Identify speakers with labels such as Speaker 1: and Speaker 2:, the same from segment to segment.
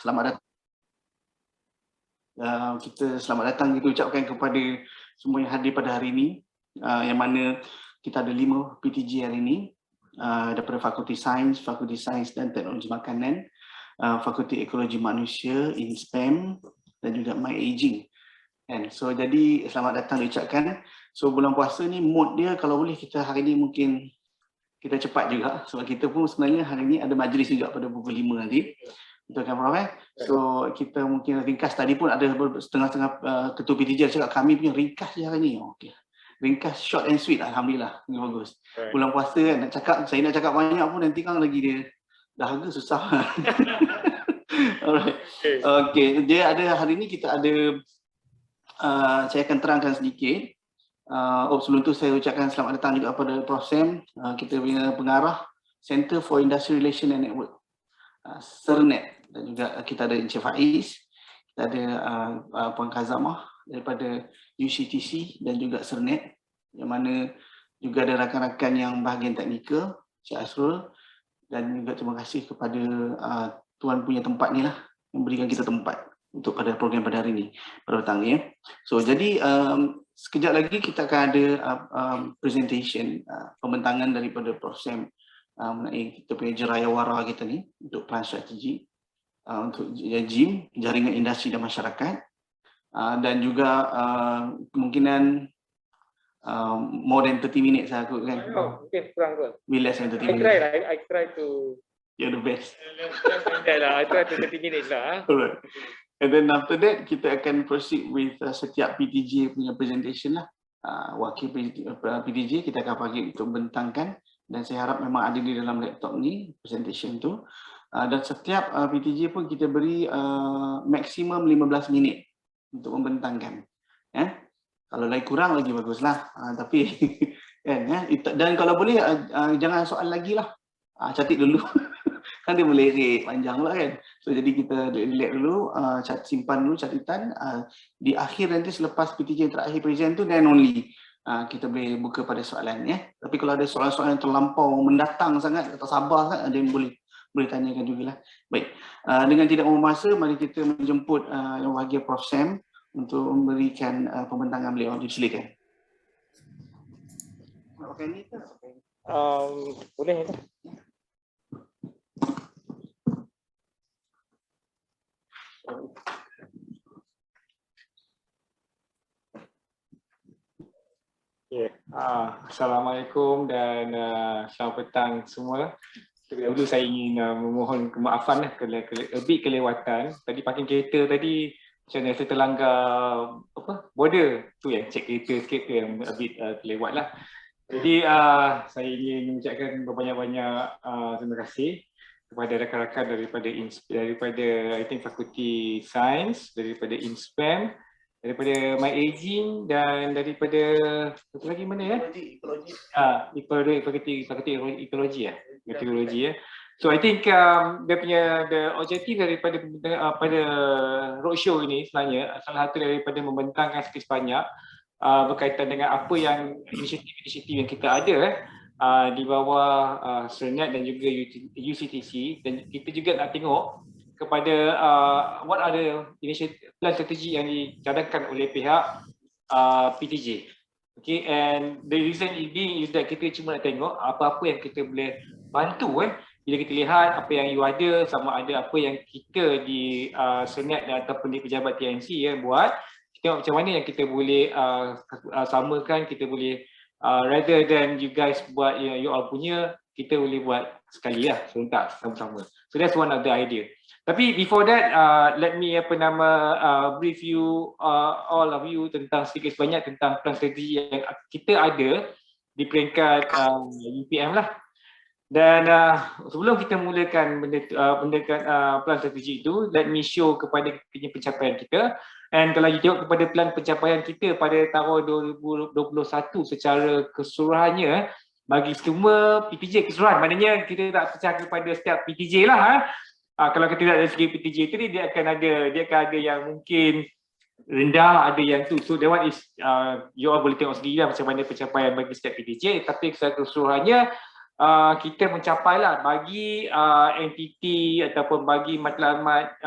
Speaker 1: Selamat datang. Kita selamat datang kita ucapkan kepada semua yang hadir pada hari ini, yang mana kita ada 5 PTG hari ini, daripada Fakulti Sains dan Teknologi Makanan, Fakulti Ekologi Manusia, INSPAM dan juga MyAgeing. So jadi selamat datang diucapkan. So bulan puasa ni mood dia kalau boleh kita hari ni mungkin kita cepat juga sebab kita pun sebenarnya hari ni ada majlis juga pada pukul 5 nanti. Betul kan Prof? So kita mungkin ringkas, tadi pun ada setengah-setengah ketua PTJ cakap kami punya ringkas je hari ni. Okey. Ringkas, short and sweet, alhamdulillah. Ini bagus. Bulan puasa kan saya nak cakap banyak pun nanti kan lagi dia dahaga susah. Alright. Okey, dia ada hari ni kita ada saya akan terangkan sedikit. Sebelum tu saya ucapkan selamat datang juga kepada Prof Sam, kita punya pengarah Center for Industrial Relation and Network, CERNET, dan juga kita ada Encik Faiz, kita ada Puan Kazamah daripada UCTC dan juga CERNET, yang mana juga ada rakan-rakan yang bahagian teknikal, Encik Asrul, dan juga terima kasih kepada tuan punya tempat ni lah, memberikan kita tempat untuk pada program pada hari ini, pada petang ni ya. So jadi sekejap lagi kita akan ada presentation, pembentangan daripada Prof Sam mengenai kita punya jerayawara kita ni untuk plan strategi untuk JIM, Jaringan Industri dan Masyarakat, dan juga kemungkinan more than 30 minutes lah aku kan.
Speaker 2: Okay, kurang.
Speaker 1: Be less than 30 minutes.
Speaker 2: I try to.
Speaker 1: You're the best.
Speaker 2: I try to 30 minutes lah.
Speaker 1: Alright. And then after that kita akan proceed with setiap PTJ punya presentation lah. Wakil PTJ kita akan bagi untuk bentangkan, dan saya harap memang ada di dalam laptop ni presentation tu. Dan setiap PTJ pun kita beri maksimum 15 minit untuk membentangkan. Kalau lagi kurang lagi baguslah. Tapi kan dan kalau boleh jangan soal lagi lah. Catat dulu. Kan dia melirik panjang pula kan. So jadi kita relax dulu, simpan dulu catatan. Di akhir nanti selepas PTJ yang terakhir present tu, then only kita boleh buka pada soalan ya. Tapi kalau ada soalan-soalan yang terlampau mendatang sangat, tak sabar sangat, ada yang boleh tanyakan jugalah. Baik, dengan tidak membuang masa, mari kita menjemput yang bahagia Prof Sam untuk memberikan pembentangan beliau. Disilakan. Nak pakai ni ke?
Speaker 2: Boleh ya.
Speaker 3: Assalamualaikum dan selamat petang semua. Terlebih dahulu saya ingin memohon kemaafan lebih kelewatan. Tadi parking kereta tadi macam mana saya terlanggar border tu yang cek kereta sikit tu yang a bit terlewat lah. Jadi saya ingin mengucapkan berbanyak-banyak terima kasih kepada rakan-rakan daripada I think Fakulti Sains, daripada INSPAM, daripada MyAgeing, dan daripada satu lagi mana ya? Fakulti Ekologi ya. Meteorologi ya. So I think dia punya objektif daripada pada roadshow ini sebenarnya salah satu daripada membentangkan sikit sebanyak berkaitan dengan apa yang inisiatif-inisiatif yang kita ada di bawah CERNET dan juga UCTC, dan kita juga nak tengok kepada what are plan strategi yang dicadangkan oleh pihak PTJ. Okay, and the reason being is that kita cuma nak tengok apa-apa yang kita boleh bantu bila kita lihat apa yang you ada, sama ada apa yang kita di CERNET ataupun di pejabat TNC buat, kita tengok macam mana yang kita boleh samakan, kita boleh rather than you guys buat you all punya, kita boleh buat sekali lah, serentak sama-sama. So that's one of the idea. Tapi before that, let me brief you all of you tentang sedikit sebanyak tentang plan strategi yang kita ada di peringkat UPM lah. Dan sebelum kita mulakan plan strategi itu, let me show kepada pencapaian kita. And kalau you tengok kepada plan pencapaian kita pada tahun 2021 secara keseluruhannya, bagi semua PTJ keseluruhan, maknanya kita tak pecah kepada setiap PTJ lah. Kalau kita lihat dari segi PTJ itu, dia akan ada yang mungkin rendah, ada yang tu. So that one is you all boleh tengok sendiri lah macam mana pencapaian bagi setiap PTJ. Tapi secara keseluruhannya kita mencapailah bagi entiti ataupun bagi matlamat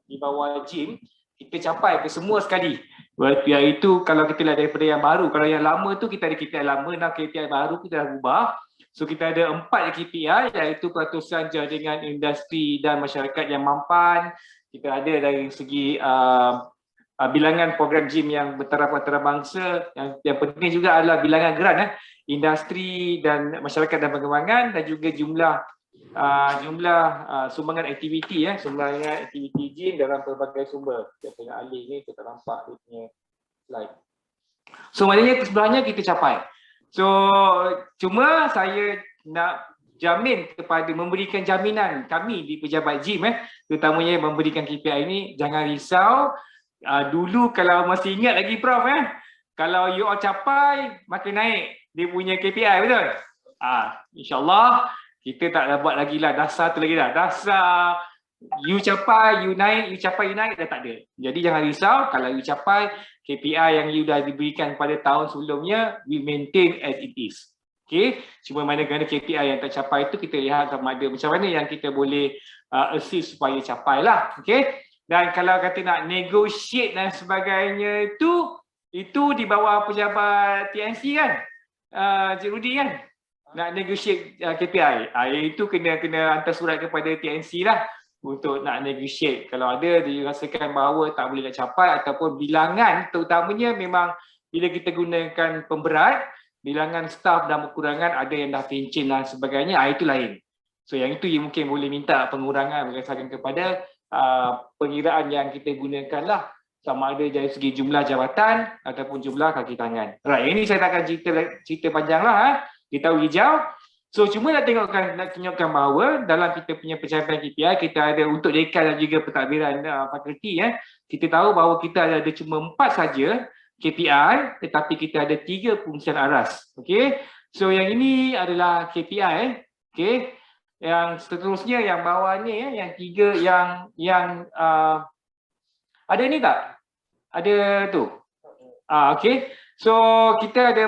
Speaker 3: di bawah JIM, kita capai ke semua sekali. Iaitu kalau kita lihat daripada yang baru, kalau yang lama tu kita ada KPI lama, now KPI baru kita dah ubah. So kita ada 4 KPI, iaitu peratusan jaringan industri dan masyarakat yang mampan. Kita ada dari segi bilangan program JIM yang bertaraf antarabangsa, yang penting juga adalah bilangan grant industri dan masyarakat dan pengembangan, dan juga jumlah sumbangan aktiviti sumbangan aktiviti JIM dalam pelbagai sumber. Kita tengok alih ni, kita nampak dia punya slide. So maknanya sebenarnya kita capai. So cuma saya nak memberikan jaminan kami di pejabat JIM terutamanya memberikan KPI ini, jangan risau. Dulu kalau masih ingat lagi Prof kalau you all capai makin naik dia punya KPI, betul? InsyaAllah kita tak dapat lagi lah dasar tu lagi dah. Dasar you capai, you naik, you capai, you naik dah tak ada. Jadi jangan risau, kalau you capai KPI yang you dah diberikan pada tahun sebelumnya, we maintain as it is. Okay, cuma mana-mana KPI yang tak capai itu kita lihat sama ada macam mana yang kita boleh assist supaya capai lah. Okay, dan kalau kata nak negotiate dan sebagainya itu di bawah pejabat TNC kan, Cik Rudy kan, nak negotiate KPI. Itu kena hantar surat kepada TNC lah untuk nak negotiate. Kalau ada dirasakan bahawa tak boleh nak capai ataupun bilangan terutamanya memang bila kita gunakan pemberat, bilangan staf dan kekurangan ada yang dah pencen dan sebagainya, itu lain. So yang itu you mungkin boleh minta pengurangan berdasarkan kepada pengiraan yang kita gunakan lah, sama ada dari segi jumlah jabatan ataupun jumlah kaki tangan. Right, ini saya tak akan cerita panjang lah. Kita tahu hijau. So cuma nak tunjukkan bahawa dalam kita punya pencapaian KPI, kita ada untuk dekan dan juga pentadbiran fakulti kita tahu bahawa kita ada cuma 4 saja KPI, tetapi kita ada 3 fungsian aras. Okey. So yang ini adalah KPI. Okey. Yang seterusnya yang bawah ni yang 3 yang ada ni tak? Ada tu. Okey. So kita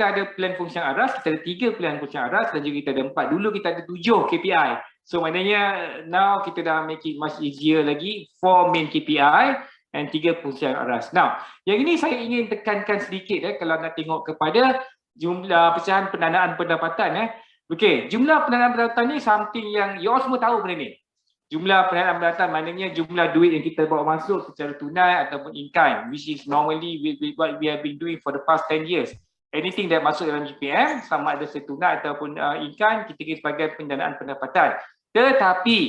Speaker 3: ada plan fungsian aras, kita ada 3 plan fungsian aras dan juga kita ada 4. Dulu kita ada 7 KPI. So maknanya now kita dah make it much easier lagi, 4 main KPI dan 3 fungsian aras. Now, yang ini saya ingin tekankan sedikit kalau nak tengok kepada jumlah pecahan pendanaan pendapatan Okey, jumlah pendanaan pendapatan ni something yang you all semua tahu benda ni. Jumlah pendanaan pendapatan maknanya jumlah duit yang kita bawa masuk secara tunai ataupun in kind, which is normally what we have been doing for the past 10 years. Anything that masuk dalam GPM, sama ada secara tunai ataupun in kind, kita kira sebagai pendanaan pendapatan. Tetapi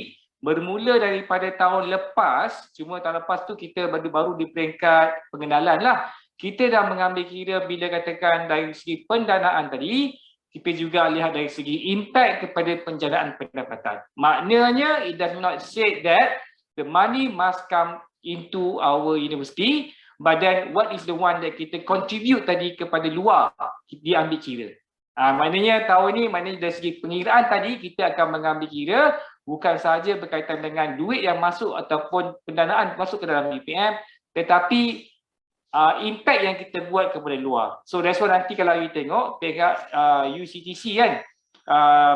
Speaker 3: bermula daripada tahun lepas, cuma tahun lepas tu kita baru di peringkat pengenalan lah. Kita dah mengambil kira bila katakan dari segi pendanaan tadi, kita juga lihat dari segi impact kepada penjanaan pendapatan. Maknanya, it does not say that the money must come into our university, but then what is the one that kita contribute tadi kepada luar, diambil kira. Maknanya tahun ini, maknanya dari segi pengiraan tadi, kita akan mengambil kira bukan sahaja berkaitan dengan duit yang masuk ataupun pendanaan masuk ke dalam BPM, tetapi impact yang kita buat kepada luar. So that's why nanti kalau you tengok pihak UCTC kan,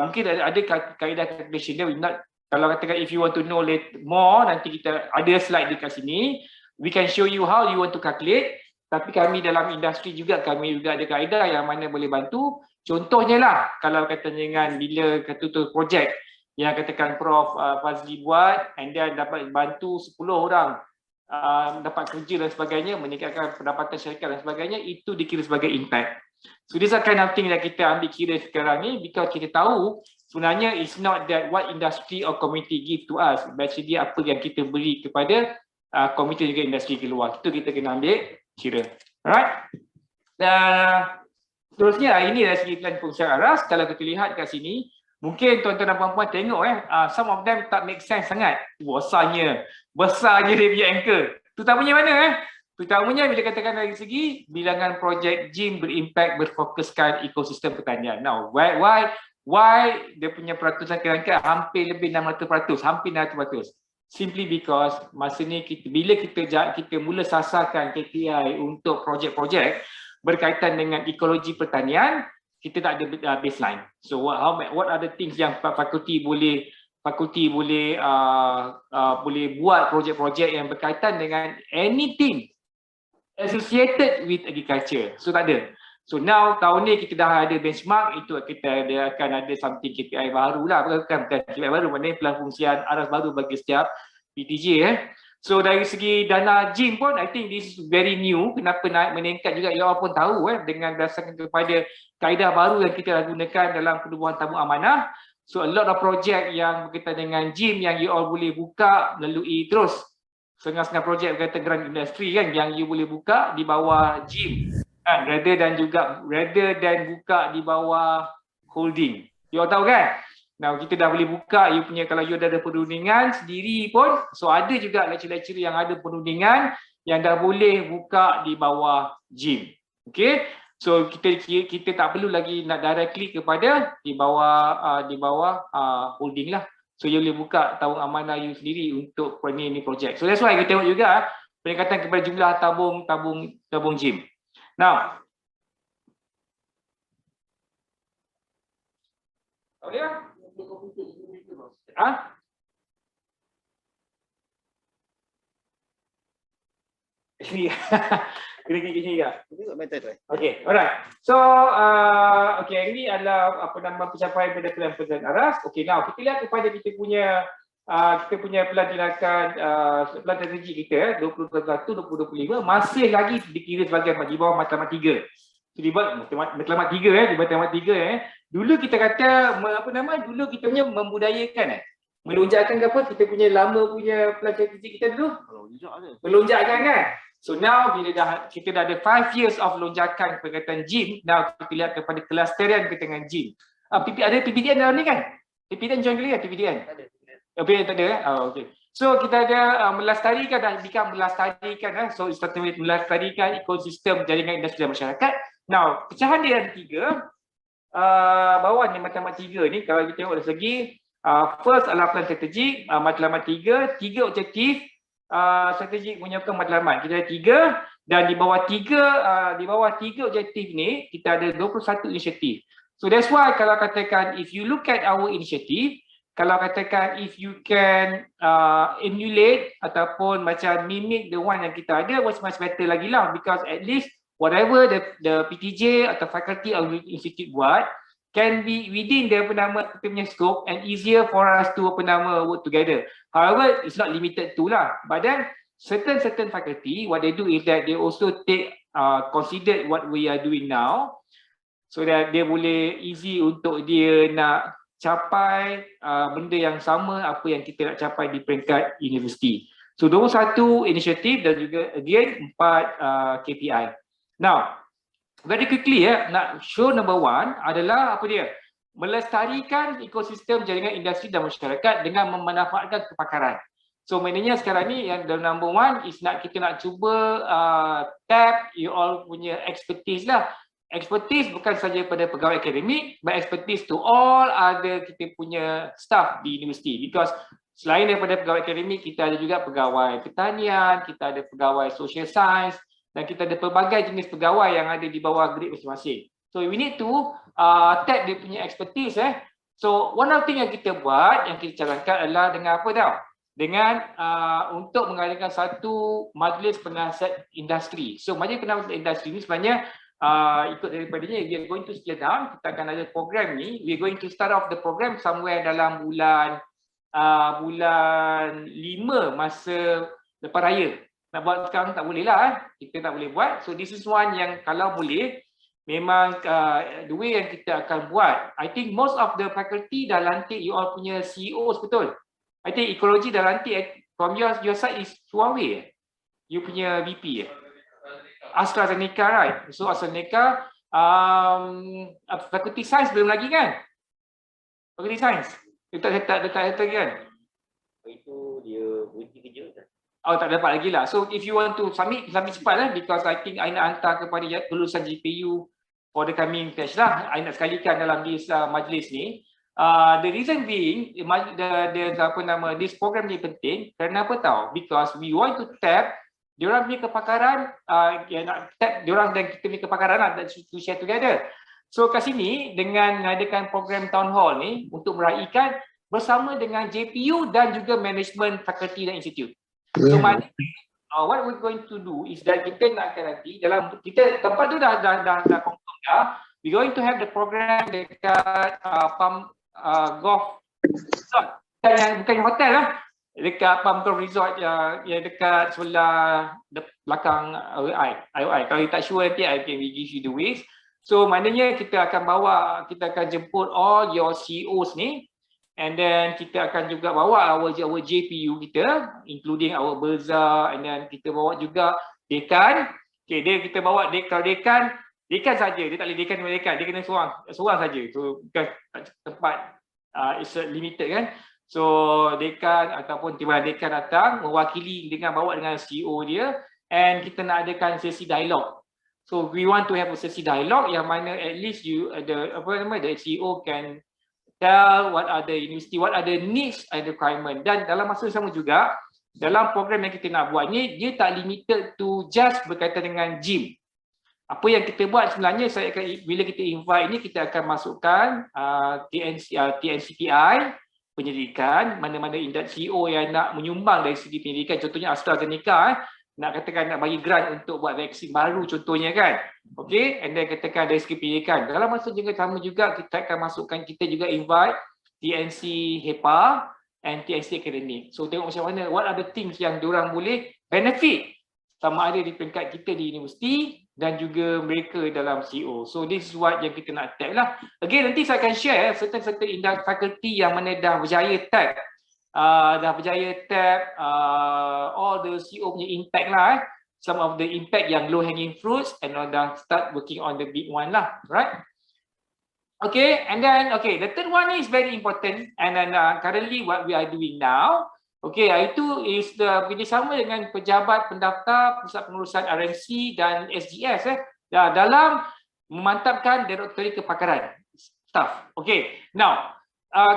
Speaker 3: mungkin ada kaedah calculation dia. Kalau katakan if you want to know more, nanti kita ada slide dekat sini. We can show you how you want to calculate. Tapi kami dalam industri juga, kami juga ada kaedah yang mana boleh bantu. Contohnya lah, kalau kata dengan bila ketutur projek yang katakan Prof Fazli buat, and then dapat bantu 10 orang dapat kerja dan sebagainya, meningkatkan pendapatan syarikat dan sebagainya, itu dikira sebagai impact. So this is kind of thing that kita ambil kira sekarang ni, because kita tahu sebenarnya it's not that what industry or community give to us, but actually apa yang kita beri kepada community juga industri keluar. Itu kita kena ambil kira. Alright. Terusnya ini dari segi plan fungsian aras. Kalau kita lihat kat sini, mungkin tuan-tuan dan puan-puan tengok some of them tak make sense sangat. Besarnya dia punya anchor. Terutamanya mana Terutamanya bila katakan dari segi bilangan projek JIM berimpact berfokuskan ekosistem pertanian. Now, why dia punya peratusan kerangka hampir lebih 600%, hampir 600%. Simply because masa ni bila kita mula sasarkan KPI untuk projek-projek berkaitan dengan ekologi pertanian, kita tak ada baseline. So what are the things yang fakulti boleh boleh buat projek-projek yang berkaitan dengan anything associated with agriculture. So tak ada. So now tahun ni kita dah ada benchmark, itu kita akan ada something KPI baru lah, bukan KPI baru, maknanya pelafungsian aras baru bagi setiap PTJ. So dari segi dana JIM pun I think this is very new. Kenapa naik meningkat juga, you all pun tahu dengan berdasarkan kepada kaedah baru yang kita gunakan dalam penubuhan tabung amanah. So a lot of project yang berkaitan dengan JIM yang you all boleh buka melalui terus setengah-setengah projek berkaitan grant industri kan, yang you boleh buka di bawah JIM kan, rather dan buka di bawah holding. You all tahu kan? Now kita dah boleh buka you punya, kalau you dah ada perundingan sendiri pun, so ada juga lecturer-lecturer yang ada perundingan yang dah boleh buka di bawah JIM. Okay, so kita tak perlu lagi nak directly kepada di bawah holding lah. So you boleh buka tabung amanah you sendiri untuk ni projek. So that's why kita tengok juga peningkatan kepada jumlah tabung JIM. Now, boleh lah? Kena okay, alright. So, okay, ini adalah pencapaian pada pelan aras. Okay, now kita lihat kepada kita punya pelan tindakan pelan strategi kita 2021-2025 masih lagi dikira sebagai di bawah matlamat 3. So, di bawah matlamat 3 di bawah matlamat 3 dulu kita kata dulu kita punya membudayakan melonjakkan ke apa, kita punya lama punya pelan strategi kita dulu melonjakkan kan. So now bila kita dah ada 5 years of lonjakan berkaitan JIM, now kita lihat kepada kelasterian berkaitan dengan JIM. Ada PPDN dalam ni kan? PPDN join kali kan PPDN? PPDN tak ada kan? Okay. So kita ada melestarikan dan melestarikan so starting with melestarikan ekosistem jaringan industri dan masyarakat. Now pecahan dia ada 3. Bawah ni matlamat 3 ni kalau kita tengok dari segi first adalah plan strategik, matlamat 3 objektif. Strategi menyiapkan matlamat kita ada 3, dan di bawah 3 objektif ni kita ada 21 inisiatif. So that's why kalau katakan if you look at our initiative, kalau katakan if you can emulate ataupun macam mimic the one yang kita ada, much better lagi lah, because at least whatever the PTJ atau faculty or institute buat can be within the kita punya scope and easier for us to work together. However, it's not limited to lah. But then certain faculty, what they do is that they also consider what we are doing now, so that dia boleh easy untuk dia nak capai benda yang sama apa yang kita nak capai di peringkat universiti. So 21 inisiatif dan juga again 4 KPI. Now, very quickly nak show number 1 adalah apa dia? Melestarikan ekosistem jaringan industri dan masyarakat dengan memanfaatkan kepakaran. So maknanya sekarang ni yang the number 1 is kita nak cuba tap you all punya expertise lah. Expertise bukan saja pada pegawai akademik, but expertise to all other kita punya staff di universiti. Because selain daripada pegawai akademik, kita ada juga pegawai pertanian, kita ada pegawai social science, dan kita ada pelbagai jenis pegawai yang ada di bawah grade masing-masing. So we need to tap dia punya expertise. So one of the thing yang kita buat, yang kita cadangkan adalah dengan apa tau? Dengan untuk mengadakan satu majlis penasihat industri. So majlis penasihat industri ni sebenarnya ikut daripadanya, we are going to scale down. Kita akan ada program ni. We are going to start off the program somewhere dalam bulan 5 masa lepas raya. Nak buat sekarang tak boleh lah, kita tak boleh buat. So this is one yang kalau boleh, memang the way yang kita akan buat. I think most of the faculty dah lantik you all punya CEOs, betul? I think ekologi dah lantik from your side is Huawei you punya VP AstraZeneca, right? So AstraZeneca fakulti sains belum lagi kan? Fakulti sains dekat kan? Itu dia berhenti kerja. Oh, tak dapat lagi lah. So if you want to submit cepat lah, because I think I nak hantar kepada lulusan GPU for the coming batch lah. I nak sekalikan dalam this majlis ni. The reason being, this program ni penting kerana apa tahu? Because we want to tap diorang punya kepakaran, nak tap diorang dan kita punya kepakaran lah, to share together. So kat sini dengan mengadakan program town hall ni untuk meraihkan bersama dengan JPU dan juga management fakulti dan institut. So maknanya what we're going to do is that kita nak nanti dalam kita tempat tu dah confirm dah. We're going to have the program dekat golf resort. Bukan hotel lah. Dekat Palm Golf Resort yang dekat sebelah belakang IOI. Kalau you tak sure nanti I can give you the ways. So maknanya kita akan jemput all your CEOs ni, and then kita akan juga bawa our JPU kita, including our Berza, and then kita bawa juga dekan. Okay, kita bawa dekan saja, dia tak boleh dekan, dia kena seorang saja. So bukan tempat it's limited kan. So dekan ataupun timbalan dekan datang mewakili dengan bawa dengan CEO dia, and kita nak adakan sesi dialog. So we want to have a sesi dialog yang mana at least the CEO can tell what are the university, what are the needs and requirement. Dan dalam masa sama juga dalam program yang kita nak buat ni, dia tak limited to just berkaitan dengan gym. Apa yang kita buat sebenarnya, bila kita invite ni, kita akan masukkan TNCTI penyelidikan, mana-mana CEO yang nak menyumbang dari segi penyelidikan, contohnya AstraZeneca, nak katakan nak bagi grant untuk buat vaksin baru contohnya kan. Okay, and then katakan dari segi penyelidikan. Dalam masa juga sama juga kita akan masukkan, kita juga invite TNC HEPA and TNC Academic. So tengok macam mana, what are the things yang diorang boleh benefit sama ada di peringkat kita di universiti dan juga mereka dalam CEO. So this is what yang kita nak tag lah. Again, nanti saya akan share certain faculty yang mana dah berjaya tag. All the CEO punya impact lah. Some of the impact yang low hanging fruits, and dah start working on the big one lah, right? Okay, and then the third one is very important, and then currently what we are doing now, itu is bekerjasama dengan pejabat pendaftar pusat pengurusan RMC dan SGS dalam memantapkan direktori kepakaran staff. Okay, now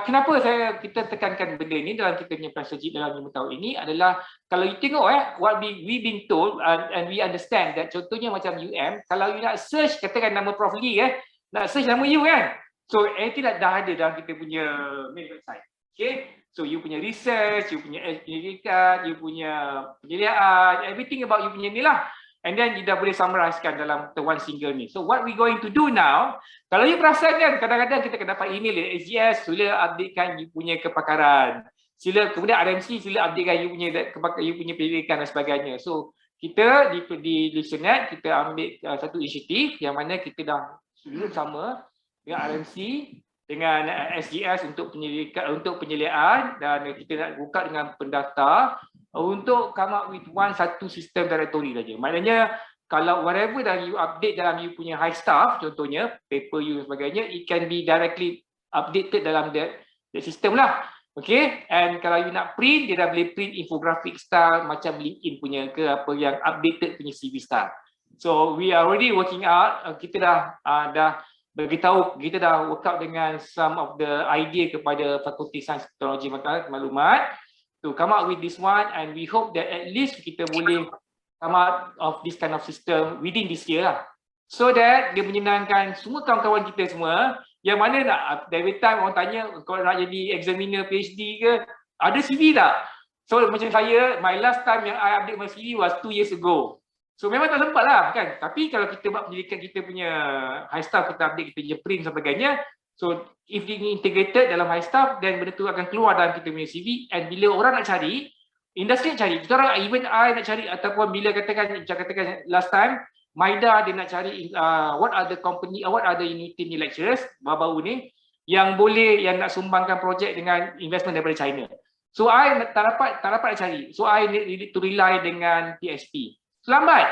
Speaker 3: kenapa kita tekankan benda ni dalam kita punya strategi dalam 5 tahun ini adalah, kalau you tengok what we been told and we understand that, contohnya macam kalau you nak search, katakan nama Prof Lee nak search nama you kan, so itu dah ada dalam kita punya main website. Okay, so you punya research, you punya penyelidikan, you punya penyelidikan, everything about you punya ni lah. And then you dah boleh summarizekan dalam one single ni. So what we going to do now, kalau you perasan kan, kadang-kadang kita akan dapat email dari SGS, sila updatekan you punya kepakaran. Kemudian RMC, sila updatekan you punya penyelidikan dan sebagainya. So kita di ListenNet, kita ambil satu inisiatif yang mana kita dah sama dengan RMC, dengan SGS untuk penyelidikan, dan kita nak buka dengan pendaftar untuk come up with satu sistem directory saja. Maknanya kalau whatever that you update dalam you punya high staff, contohnya paper you dan sebagainya, it can be directly updated dalam that system lah. Okay, and kalau you nak print, dia dah boleh print infographic style macam LinkedIn punya ke apa yang updated punya CV style. So we are already working out, kita dah beritahu, kita dah work out dengan some of the idea kepada Fakulti Sains Teknologi Maklumat to come up with this one, and we hope that at least kita boleh come out of this kind of system within this year lah. So that dia menyenangkan semua kawan-kawan kita semua, yang mana nak, every time orang tanya, kalau nak jadi examiner PhD ke, ada CV tak? So macam saya, my last time yang I update my CV was 2 years ago. So memang tak sempat lah kan. Tapi kalau kita buat pendidikan kita punya high staff, kita update, kita punya print dan sebagainya. So if ini integrated dalam high staff, then benda tu akan keluar dalam kita punya CV. And bila orang nak cari, industri nak cari. Kita orang, even I nak cari, ataupun bila katakan last time, Maida dia nak cari what are the company, what are the university ni lecturers baru-baru ni yang boleh, yang nak sumbangkan projek dengan investment daripada China. So I tak dapat nak cari. So I need to rely dengan TSP. Lambat.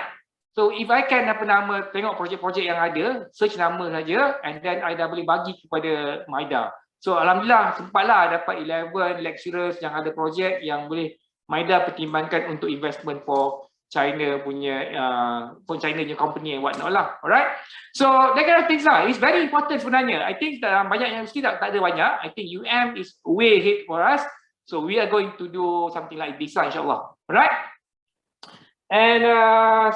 Speaker 3: So if I can tengok projek-projek yang ada, search nama saja, and then I dah boleh bagi kepada Maida. So alhamdulillah sempatlah dapat 11 lecturers yang ada projek yang boleh Maida pertimbangkan untuk investment for China punya company and whatnot lah. Alright. So that kind of things lah. It's very important sebenarnya. I think banyak yang mesti tak ada banyak. I think UM is way ahead for us. So we are going to do something like this lah, insyaAllah. Alright. And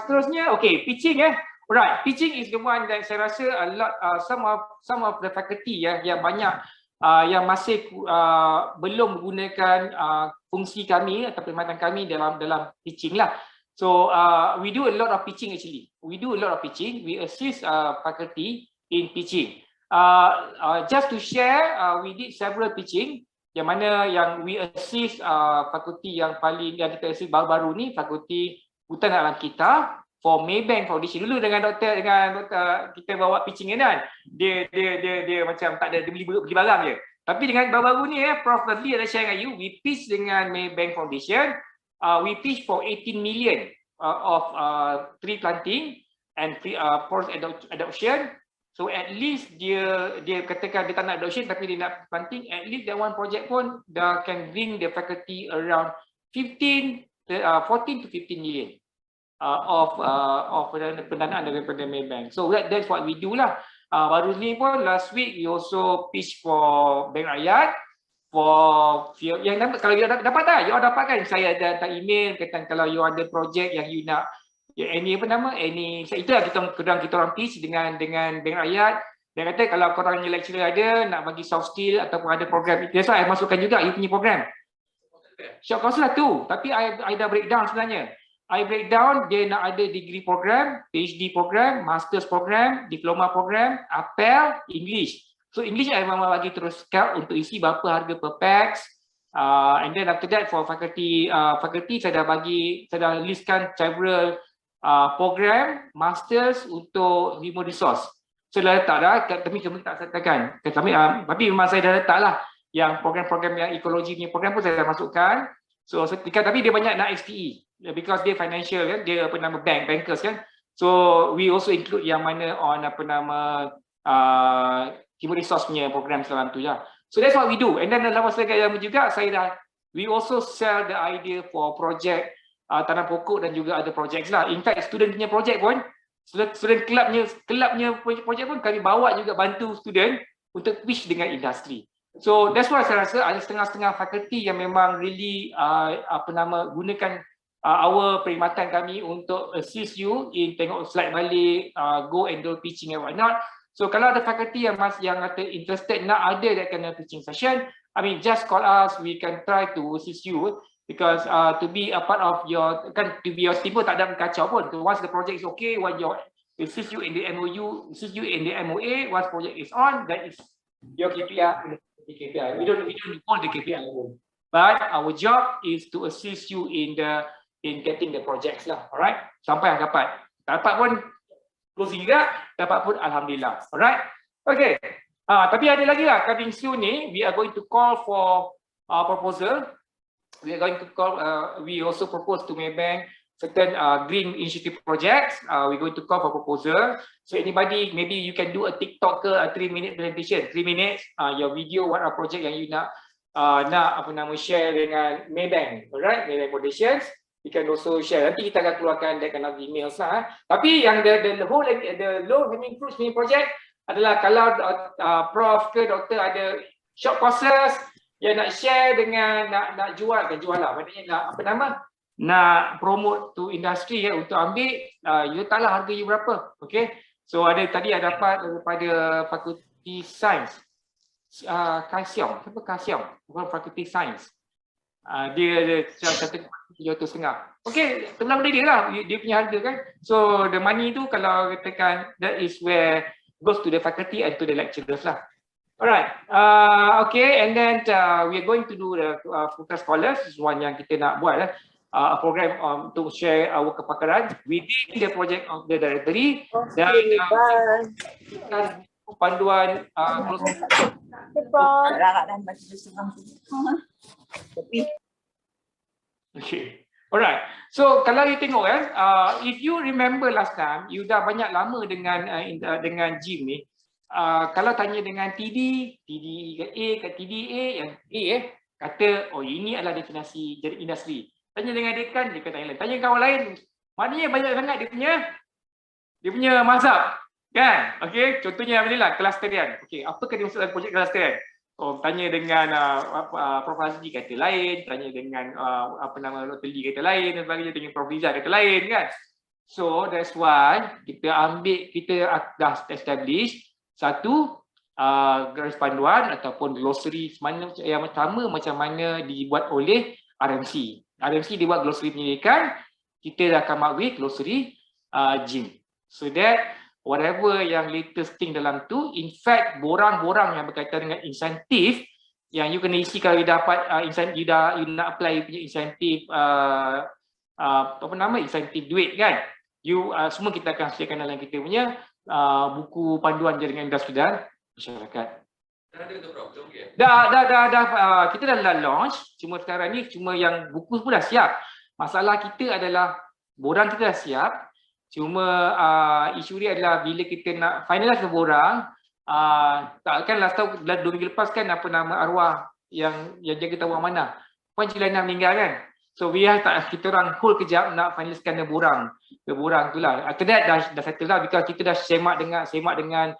Speaker 3: seterusnya, okay, pitching Alright, teaching is the one that saya rasa a lot some of the faculty yang banyak yang masih belum menggunakan fungsi kami atau perkhidmatan kami dalam teaching lah. So we do a lot of teaching actually. We do a lot of teaching. We assist faculty in teaching. Just to share, we did several teaching yang mana yang we assist fakulti yang kita assist baru-baru ni, fakulti Hutan Alam Kita for Maybank Foundation. Dulu dengan doktor kita bawa pitching kan, dia macam tak ada, dia beli barang je. Tapi dengan baru-baru ni Prof Fadli ada share dengan you, we pitch dengan Maybank Foundation, we pitch for 18 million of tree planting and forest adoption. So at least dia katakan dia tak nak adoption tapi dia nak planting, at least that one project pun dah can bring the faculty around 14 to 15 million of pendanaan daripada Maybank. So that's what we do lah. Baru ni pun last week we also pitch for Bank Rakyat for yang kalau you dapat tak? You dapat kan? Saya ada hantar email kata kalau you ada project yang you nak ini itulah kita orang pitch dengan Bank Rakyat. Dia kata kalau korang ni lecturer ada nak bagi soft skill ataupun ada program, that's why I masukkan juga you punya program. Short course lah tu, tapi I dah breakdown sebenarnya. I breakdown dia nak ada degree program, PhD program, masters program, diploma program, apel, English. So English I memang bagi terus scout untuk isi berapa harga per pax. And then after that for faculty saya dah listkan several program masters untuk human resource. So dah letak dah, tapi kami tak sertakan. Tapi memang saya dah letak lah yang program-program yang ekologi punya program pun saya dah masukkan. So tapi dia banyak nak XPE because dia financial kan, dia bankers kan. So we also include yang mana on human resource punya program dalam tu lah. So that's what we do. And then dalam masa yang juga we also sell the idea for project tanam pokok dan juga ada project lah. In fact student punya project pun, student kelabnya project pun kami bawa juga bantu student untuk pitch dengan industri. So that's why saya rasa ada setengah-setengah fakulti yang memang really gunakan our perkhidmatan kami untuk assist you in tengok slide balik, go and do pitching and whatnot. So kalau ada fakulti yang ada interested nak ada that kind of pitching session, I mean just call us, we can try to assist you because to be a part of your to be your team pun tak ada kacau pun. So once the project is okay, when you assist you in the MOU, assist you in the MOA, once project is on, that is your KPI. We don't hold the KPI alone. But our job is to assist you in getting the projects lah. Alright? Sampai dapat pun closing juga, dapat pun alhamdulillah. Alright? Okay. Tapi ada lagi lah coming soon ni, we are going to call for proposal. We are going to call we also propose to Maybank certain green initiative projects. We're going to call for proposal. So anybody, maybe you can do a TikTok ke a 3-minute presentation, 3 minutes, your video, what are project yang you nak share dengan Maybank, alright, Maybank Foundations. You can also share. Nanti kita akan keluarkan that kind of emails lah. Tapi yang the low hanging fruits ni project adalah kalau prof ke doktor ada short courses yang nak share dengan nak jual lah. Maknanya nak promote to industry untuk ambil, you taklah harga you berapa. Okay. So tadi ada dapat daripada fakulti sains. Kasiong. Siapa Kasiong? Bukan fakulti sains. Dia satu $7.5. Okay, terbilang benda dia lah, dia punya harga kan. So the money tu kalau katakan that is where goes to the faculty and to the lecturers lah. Alright, okay, and then we are going to do the focus scholars, is one yang kita nak buat lah. A program to share our kepakaran within the project of the directory.
Speaker 4: Okay,
Speaker 3: dan panduan okay. Alright. So kalau you tengok kan, if you remember last time, you dah banyak lama dengan Jim ni. Kalau tanya dengan TD ke TDA yang A kata oh ini adalah definisi jadi industri. Tanya dengan dekan dia kata lain. Tanya kawan lain, maknanya banyak sangat dia punya mazhab kan. Okey, contohnya apa ni lah, clustering. Okey, apakah dia maksud dalam projek clustering? Oh, tanya dengan Prof Azli kata lain, tanya dengan Dr. Lee kata lain dan sebagainya, tanya Prof Rizal kata lain kan. So that's why kita dah establish satu garis panduan ataupun glossary yang pertama macam mana dibuat oleh RMC. RMC dibuat glossary pendidikan, kita dah come up with glossary GIM. So that whatever yang latest thing dalam tu, in fact borang-borang yang berkaitan dengan insentif yang you kena isi kalau you dapat insentif, you nak apply punya insentif insentif duit kan. Semua kita akan sediakan dalam kita punya buku panduan jaringan industri dan masyarakat. Dah kita dah launch, cuma sekarang ni cuma yang buku pun dah siap. Masalah kita adalah borang kita dah siap, cuma isu dia adalah bila kita nak finalize borang, takkan last tahun 2 minggu lepas kan apa nama arwah yang jaga tahu mana Puan Cilana meninggal kan. So kita orang hold kejap nak finaliskan borang tu lah. After that dah settle lah, because kita dah semak dengan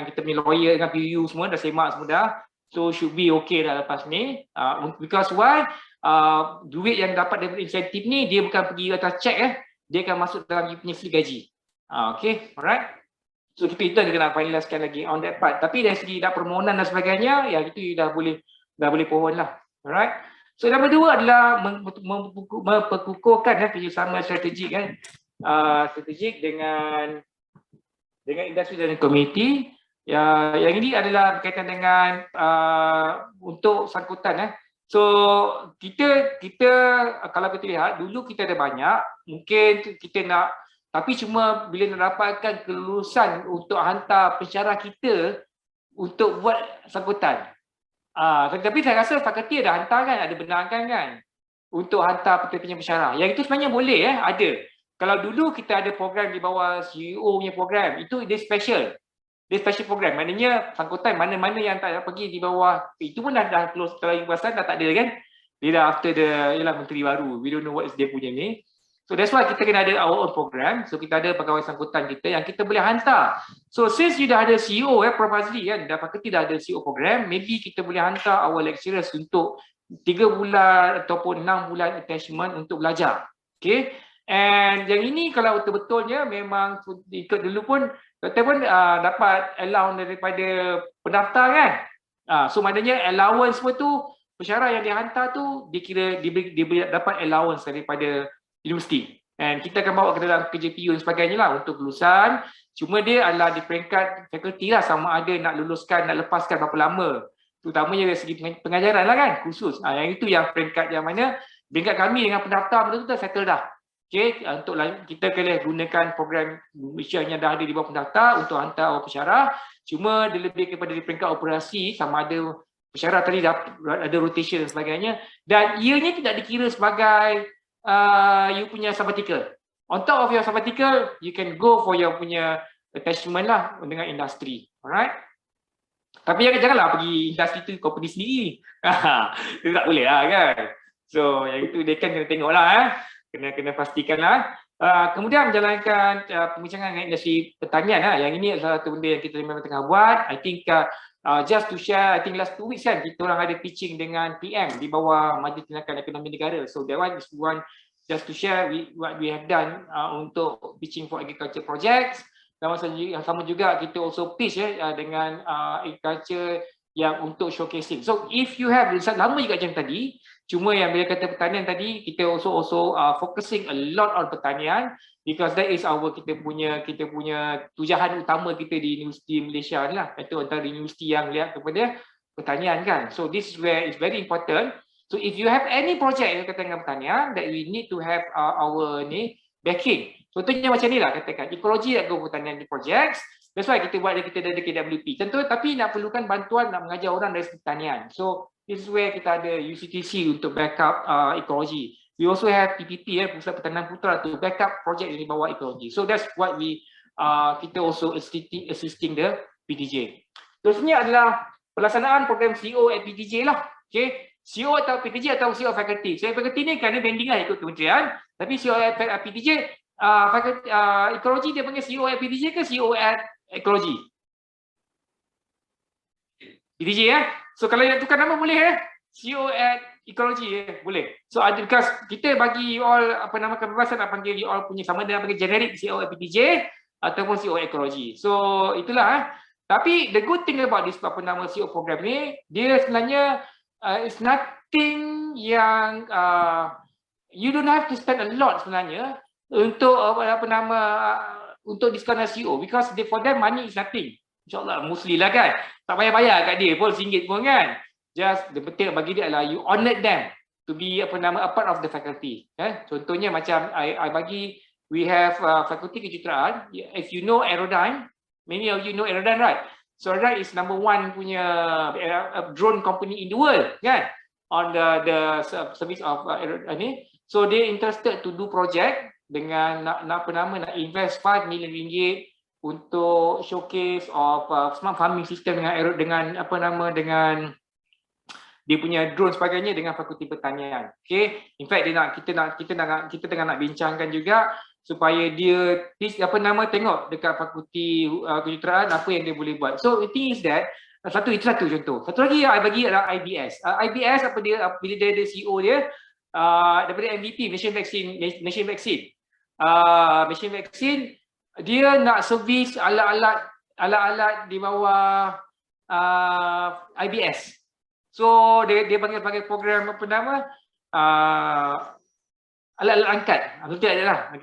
Speaker 3: kita punya lawyer dengan PU semua dah semak semua dah. So should be okay dah lepas ni. Because why? Duit yang dapat daripada insentif ni dia bukan pergi atas cek dia akan masuk dalam punya slip gaji. Okay, alright. So kita kena finalisekan lagi on that part. Tapi dari segi dah permohonan dan sebagainya, ya itu dah boleh pohon lah. Alright. So nombor 2 adalah memperkukuhkan kerjasama strategik strategik dengan industri dan komuniti. Yang ini adalah berkaitan dengan untuk sangkutan So kita kalau kita lihat dulu kita ada banyak, mungkin kita nak, tapi cuma bila nak dapatkan kelulusan untuk hantar pensyarah kita untuk buat sangkutan. Tapi saya rasa fakulti ada hantar kan, ada benarkan kan untuk hantar penerima pensyarah. Yang itu sebenarnya boleh ada. Kalau dulu kita ada program di bawah CEO punya program, itu dia special. Dia special program. Maknanya sangkutan mana-mana yang tak nak pergi di bawah, itu pun dah close, kalau ibasan dah tak ada kan. Dia dah after menteri baru. We don't know what is dia punya ni. So that's why kita kena ada our own program. So kita ada pegawai sangkutan kita yang kita boleh hantar. So since you dah ada CEO Prof Azli kan, dah fakulti dah ada CEO program, maybe kita boleh hantar our lecturers untuk 3 bulan ataupun 6 bulan attachment untuk belajar. Okay. And yang ini kalau betul-betulnya memang ikut dulu pun kita pun dapat allowance daripada pendaftar kan. So maknanya allowance pun tu pensyarah yang dihantar tu dia dapat allowance daripada universiti. Dan kita akan bawa ke dalam KJPU dan sebagainya lah untuk lulusan. Cuma dia adalah di peringkat fakulti lah, sama ada nak luluskan, nak lepaskan berapa lama. Terutamanya dari segi pengajaran lah kan, khusus. Yang itu yang peringkat yang mana peringkat kami dengan pendaftar betul-betul dah settle dah. Okay, untuk kita boleh gunakan program Malaysia yang dah ada di bawah pendaftar untuk hantar awak pensyarah. Cuma dia lebih kepada di peringkat operasi, sama ada pensyarah tadi ada rotation dan sebagainya. Dan ianya tidak dikira sebagai you punya sabbatical. On top of your sabbatical, you can go for your punya attachment lah dengan industri. Alright. Tapi janganlah pergi industri tu company sendiri. Itu tak boleh lah kan. So yang itu dia kan kena tengok lah kena pastikan lah. Kemudian menjalankan pembincangan dengan industri pertanian Yang ini adalah satu benda yang kita memang tengah buat. I think just to share, I think last 2 weeks kan kita orang ada pitching dengan PM di bawah Majlis Tindakan Ekonomi Negara. So that one is one just to share what we have done untuk pitching for agriculture projects. Dan sama juga kita also pitch dengan agriculture yang untuk showcasing. So if you have lama juga macam tadi, cuma yang bila kata pertanian tadi, kita also focusing a lot on pertanian because that is kita punya tujuan utama kita di Universiti Malaysia ni lah. Itu antara universiti yang lihat kepada pertanian kan. So this is where it's very important. So if you have any project yang kata dengan pertanian, that we need to have our backing. Contohnya macam ni lah katakan, ekologi nak go pertanian di projects. That's why kita buat kita ada KWP. Tentu tapi nak perlukan bantuan nak mengajar orang dari pertanian. So this is where kita ada UCTC untuk backup ekologi. We also have PPP Pusat Pertanian Putra to backup project di bawah ekologi. So that's what kita also assisting the PTJ. Terusnya adalah pelaksanaan program CO at PTJ lah. Okay. CO atau PTJ atau CO faculty. CO faculty ni kerana banding lah ikut kementerian. Tapi CO at PTJ, ekologi dia panggil CO at PTJ ke CO at ekologi? PTJ So kalau yang tukar nama boleh CEO at Ecology boleh. So ada because kita bagi you all apa nama kebebasan nak panggil you all punya sama dengan panggil generic CEO at PTJ ataupun CEO Ecology. So itulah. Tapi the good thing about this apa nama CEO program ni, dia sebenarnya it's nothing yang you don't have to spend a lot sebenarnya untuk apa nama untuk diskaun CEO because for them money is nothing. InsyaAllah mostly lah kan. Tak payah bayar kat dia pun RM1 pun kan. Just the penting bagi dia adalah you honored them to be apa nama a part of the faculty. Contohnya macam I bagi we have fakulti kejuruteraan. If you know Aerodyne, many of you know Aerodyne, right? So Aerodyne is number 1 punya drone company in the world kan, on the service of Aerodyne. So they interested to do project dengan nak apa nama nak invest RM5 million untuk showcase of smart farming system dengan apa nama dengan dia punya drone sebagainya dengan Fakulti Pertanian. Okay, in fact kita tengah nak bincangkan juga supaya dia apa nama tengok dekat Fakulti Kejuruteraan apa yang dia boleh buat. So the thing is that satu contoh. Satu lagi yang I bagi adalah IBS. IBS apa dia bila dia ada CEO dia daripada MVP Machine Vaccine. Dia nak servis alat-alat di bawah IBS. So dia panggil program apa nama alat-alat angkat. Betul adalah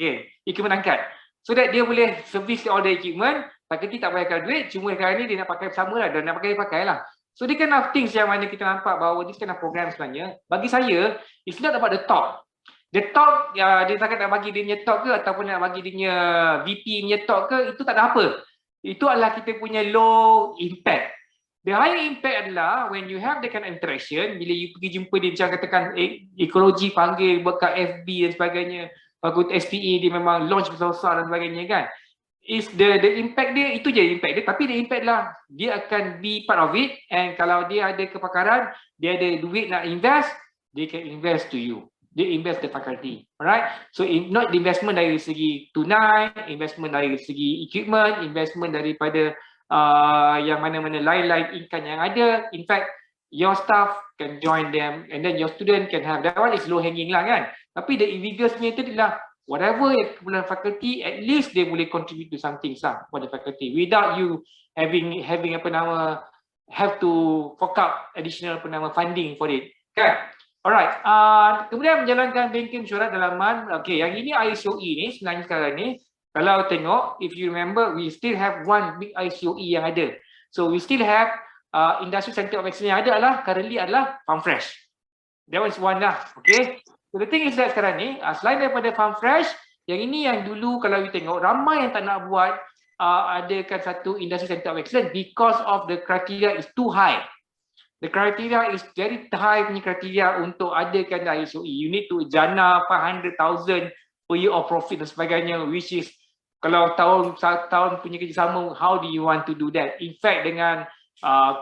Speaker 3: equipment angkat. So that dia boleh servis all the equipment, fakulti tak payahkan duit, cuma sekarang ni dia nak pakai bersama lah, dan nak pakai lah. So dia kind of things yang mana kita nampak bahawa this kind of program sebenarnya bagi saya it's not about the talk. The talk, dia takkan nak bagi dia punya talk ke ataupun nak bagi dia punya VP punya talk ke, itu tak ada apa. Itu adalah kita punya low impact. The higher impact adalah when you have that kind of interaction, bila you pergi jumpa dia macam katakan ekologi panggil buat kat FB dan sebagainya, Fakulti SPE dia memang launch besar-besar dan sebagainya kan. Is the impact dia, itu je impact dia, tapi the impact lah dia akan be part of it, and kalau dia ada kepakaran, dia ada duit nak invest, dia can invest to you. Dia invest the faculty, alright? So not investment dari segi tunai, investment dari segi equipment, investment daripada yang mana-mana lain-lain income yang ada. In fact, your staff can join them and then your student can have, that one is low hanging lah kan. Tapi the biggest-nya itu adalah whatever yang keperluan faculty, at least they boleh contribute to something lah for the faculty without you having apa nama have to fork out additional apa nama funding for it kan. Alright, kemudian menjalankan banking mesyuarat dalaman. Okay, yang ini ICOE ni sebenarnya sekarang ni, kalau tengok, if you remember, we still have one big ICOE yang ada. So we still have Industry Center of Excellence yang ada currently adalah FarmFresh. That was one lah, okay. So the thing is that sekarang ni, selain daripada FarmFresh, yang ini yang dulu kalau you tengok, ramai yang tak nak buat adakan satu Industry Center of Excellence because of the criteria is too high. The criteria is very high punya criteria untuk adakan ISOE. You need to jana 100,000 per year of profit dan sebagainya, which is kalau tahun punya kerjasama, how do you want to do that? In fact, dengan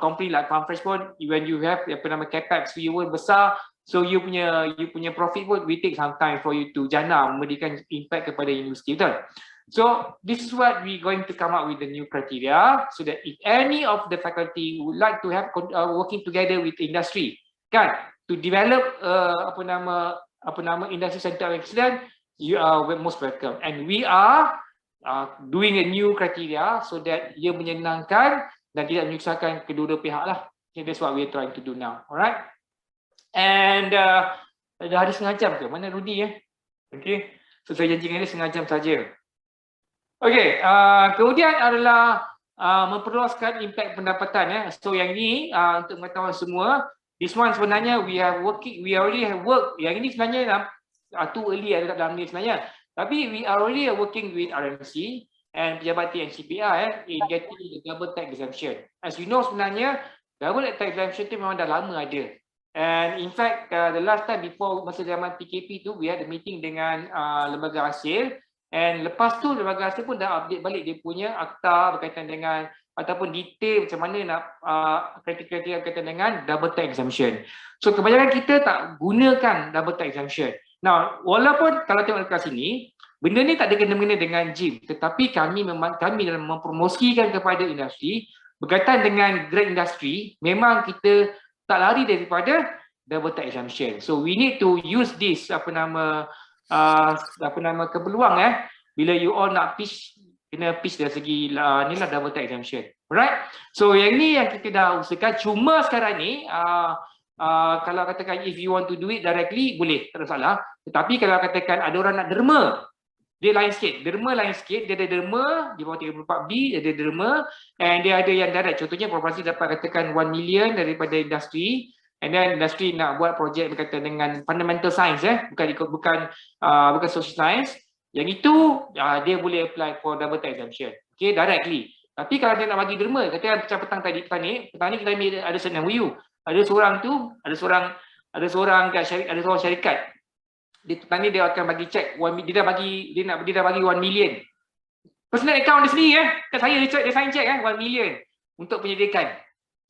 Speaker 3: company like FarmFresh pun, when you have apa nama capex viewer besar, so you punya profit pun we take some time for you to jana memberikan impact kepada universiti, betul? So this is what we're going to come up with the new criteria, so that if any of the faculty would like to have working together with industry, kan, to develop apa nama industry center of excellence, you are most welcome. And we are doing a new criteria so that ia menyenangkan dan tidak menyusahkan kedua-dua pihak lah. Okay, that's what we're trying to do now. Alright. And dah ada setengah jam ke? Mana Rudy ya? Okay. So saya janji dengan dia setengah jam saja. Okay, kemudian adalah memperluaskan impact pendapatan ya. So yang ini untuk pengetahuan semua, this one sebenarnya we already have work. Yang ini sebenarnya too early ada dalam ni sebenarnya. Tapi we are already working with RMC and pejabat TNCPR in getting the double tax exemption. As you know sebenarnya double tax exemption tu memang dah lama ada. And in fact the last time before masa zaman PKP tu we had a meeting dengan lembaga hasil. And lepas tu lembaga hasil pun dah update balik dia punya akta berkaitan dengan ataupun detail macam mana nak kriteria berkaitan dengan double tax exemption. So kebanyakan kita tak gunakan double tax exemption. Now, walaupun kalau tengok dekat sini, benda ni tak ada kena-mengena dengan JIM, tetapi kami dalam mempromosikan kepada industri berkaitan dengan grade industri, memang kita tak lari daripada double tax exemption. So we need to use this peluang bila you all nak pitch, kena pitch dari segi ni lah double tax exemption. Alright. So yang ni yang kita dah usahakan. Cuma sekarang ni kalau katakan if you want to do it directly boleh, tak ada salah. Tetapi kalau katakan ada orang nak derma, dia lain sikit. Derma lain sikit. Dia ada derma di bawah 34B, dia ada derma, and dia ada yang direct. Contohnya korporasi dapat katakan 1 million daripada industri, and then industri nak buat projek berkaitan dengan fundamental science, bukan social science. Yang itu dia boleh apply for double tax exemption. Okay, directly. Tapi kalau dia nak bagi derma, katakan macam petang ni kita ambil ada senang MOU. Ada seorang syarikat. Petang ni dia akan bagi cek dia dah bagi 1 million. Personal account dia sendiri kat saya dia sign cek 1 million untuk penyediakan.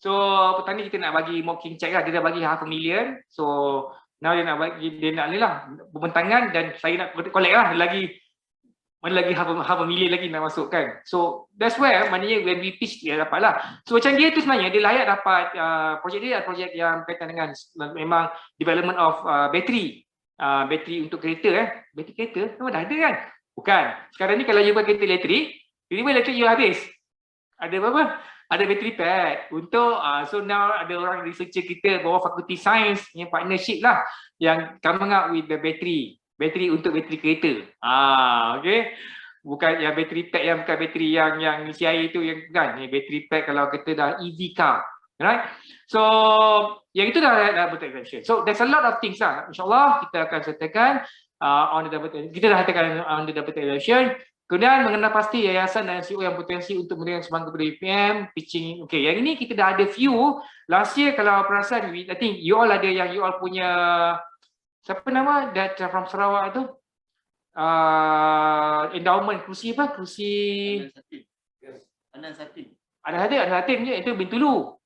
Speaker 3: So petang ni kita nak bagi mocking check lah, dia dah bagi 500,000. So now dia nak ni lah pembentangan, dan saya nak collect lah mana lagi half a million lagi nak masukkan. So that's where maknanya when we pitch dia dapat lah. So macam dia tu sebenarnya dia layak dapat projek dia adalah projek yang berkaitan dengan memang development of bateri untuk kereta bateri kereta memang dah ada kan? Bukan. Sekarang ni kalau you buat kereta elektrik, tiba-tiba elektrik you habis. Ada apa? Ada bateri pack untuk so now ada orang researcher kita bawah fakulti sains yang partnership lah yang coming up with the bateri untuk bateri kereta. Okay. Bukan yang bateri pack yang bukan bateri yang isi air tu yang kan. Ni bateri pack kalau kita dah EV car. Right? So yang itu dah double tax exemption. So there's a lot of things lah. InsyaAllah kita akan sertakan on the double tax. Kita dah sertakan on the double tax exemption. Kemudian mengenal pasti yayasan dan NGO yang potensi untuk memberikan sumbangan kepada UPM, pitching. Okay, yang ini kita dah ada few. Last year kalau perasan, I think you all ada yang you all punya, siapa nama that from Sarawak tu? Endowment, kerusi apa? Kerusi Anan Satin je, itu Bintulu.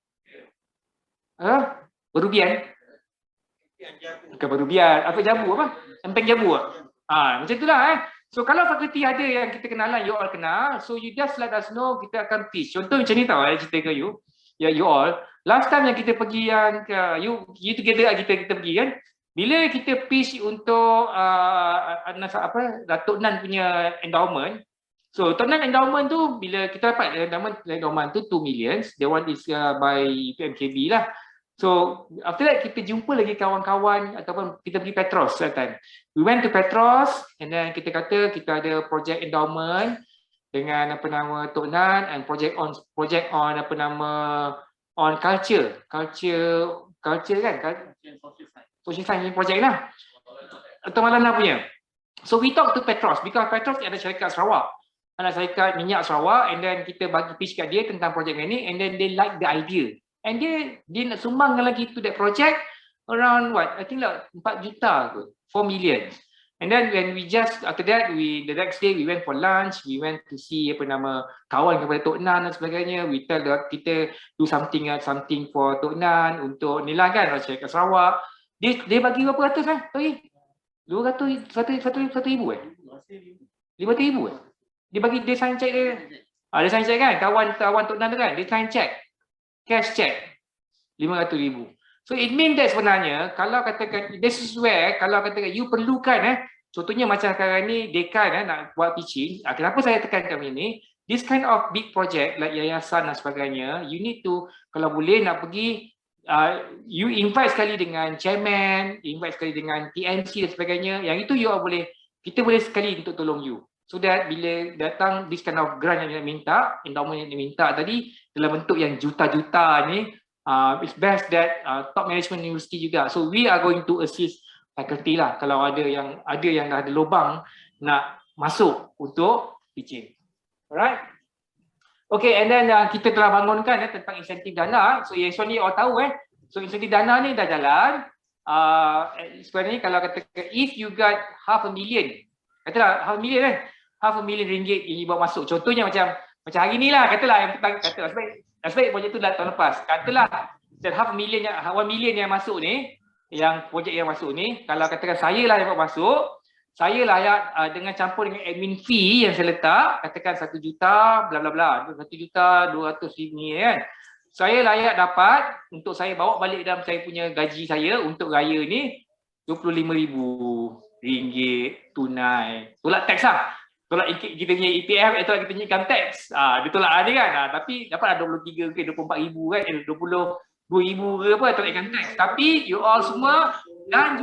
Speaker 3: Berubian? Bukan Berubian, apa Jambu apa? Empeng Jambu. Macam itulah So kalau fakulti ada yang kita kenalan, you all kenal, so you just let us know, kita akan pitch. Contoh macam ni tau, cerita ke you, you all. Last time yang kita pergi yang you together kita pergi kan, bila kita pitch untuk Datuk Nan punya endowment. So Datuk Nan endowment tu bila kita dapat endowment tu 2 million, the one is by UPMKB lah. So after that kita jumpa lagi kawan-kawan ataupun kita pergi Petros kan. We went to Petros and then kita kata kita ada project endowment dengan Tok Nan and project on on culture kan, social science project lah. Atau Malana punya. So we talk to Petros because Petros ada syarikat Sarawak. Ada syarikat minyak Sarawak, and then kita bagi pitch kat dia tentang projek ni, and then they like the idea. And dia nak sumbangkan lagi to that project around what? I think like 4 juta ke, 4 million. And then when we just after that the next day we went for lunch, we went to see kawan kepada Tok Nan dan sebagainya. We tell kita do something for Tok Nan untuk ni lah kan, syarikat Sarawak. Dia bagi berapa ratus kan? Sorry. 200 1,000 5,000 Dia bagi dia sign check dia. Dia sign check kan? Kawan Tok Nan tu kan, dia sign check. Cash check 500,000. So it means that sebenarnya kalau katakan this is where kalau katakan you perlukan contohnya macam sekarang ni dekan nak buat pitching. Kenapa saya tekankan ini? This kind of big project like yayasan dan sebagainya, you need to kalau boleh nak pergi you invite sekali dengan chairman, invite sekali dengan TNC dan sebagainya. Yang itu you all kita boleh sekali untuk tolong you. So that bila datang this kind of grant yang dia minta, endowment yang dia minta tadi dalam bentuk yang juta-juta ni, it's best that top management university juga. So we are going to assist faculty lah kalau ada yang dah ada lubang nak masuk untuk pitching. Alright. Okay, and then kita telah bangunkan tentang insentif dana. So yang ni all tahu So insentif dana ni dah jalan. Sebenarnya kalau katakan if you got 500,000, katalah 500,000 500,000 ringgit yang bawa masuk. Contohnya macam hari ni lah, katalah yang kata aspek projek tu dah tahun lepas. Katalah 1 million yang masuk ni, yang projek yang masuk ni, kalau katakan saya lah yang bawa masuk, saya layak dengan campur dengan admin fee yang saya letak, katakan 1 juta bla bla bla, 1 juta 200 ni kan. saya layak dapat untuk saya bawa balik dalam saya punya gaji saya untuk raya ni RM25,000 tunai. Tolak teks lah. Tolak kita punya EPF, tolak kita punya income tax. Dia tolak ada kan. Tapi dapat 23 ke 24,000 kan, 22,000 ke apa tolak income tax. Tapi you all semua dan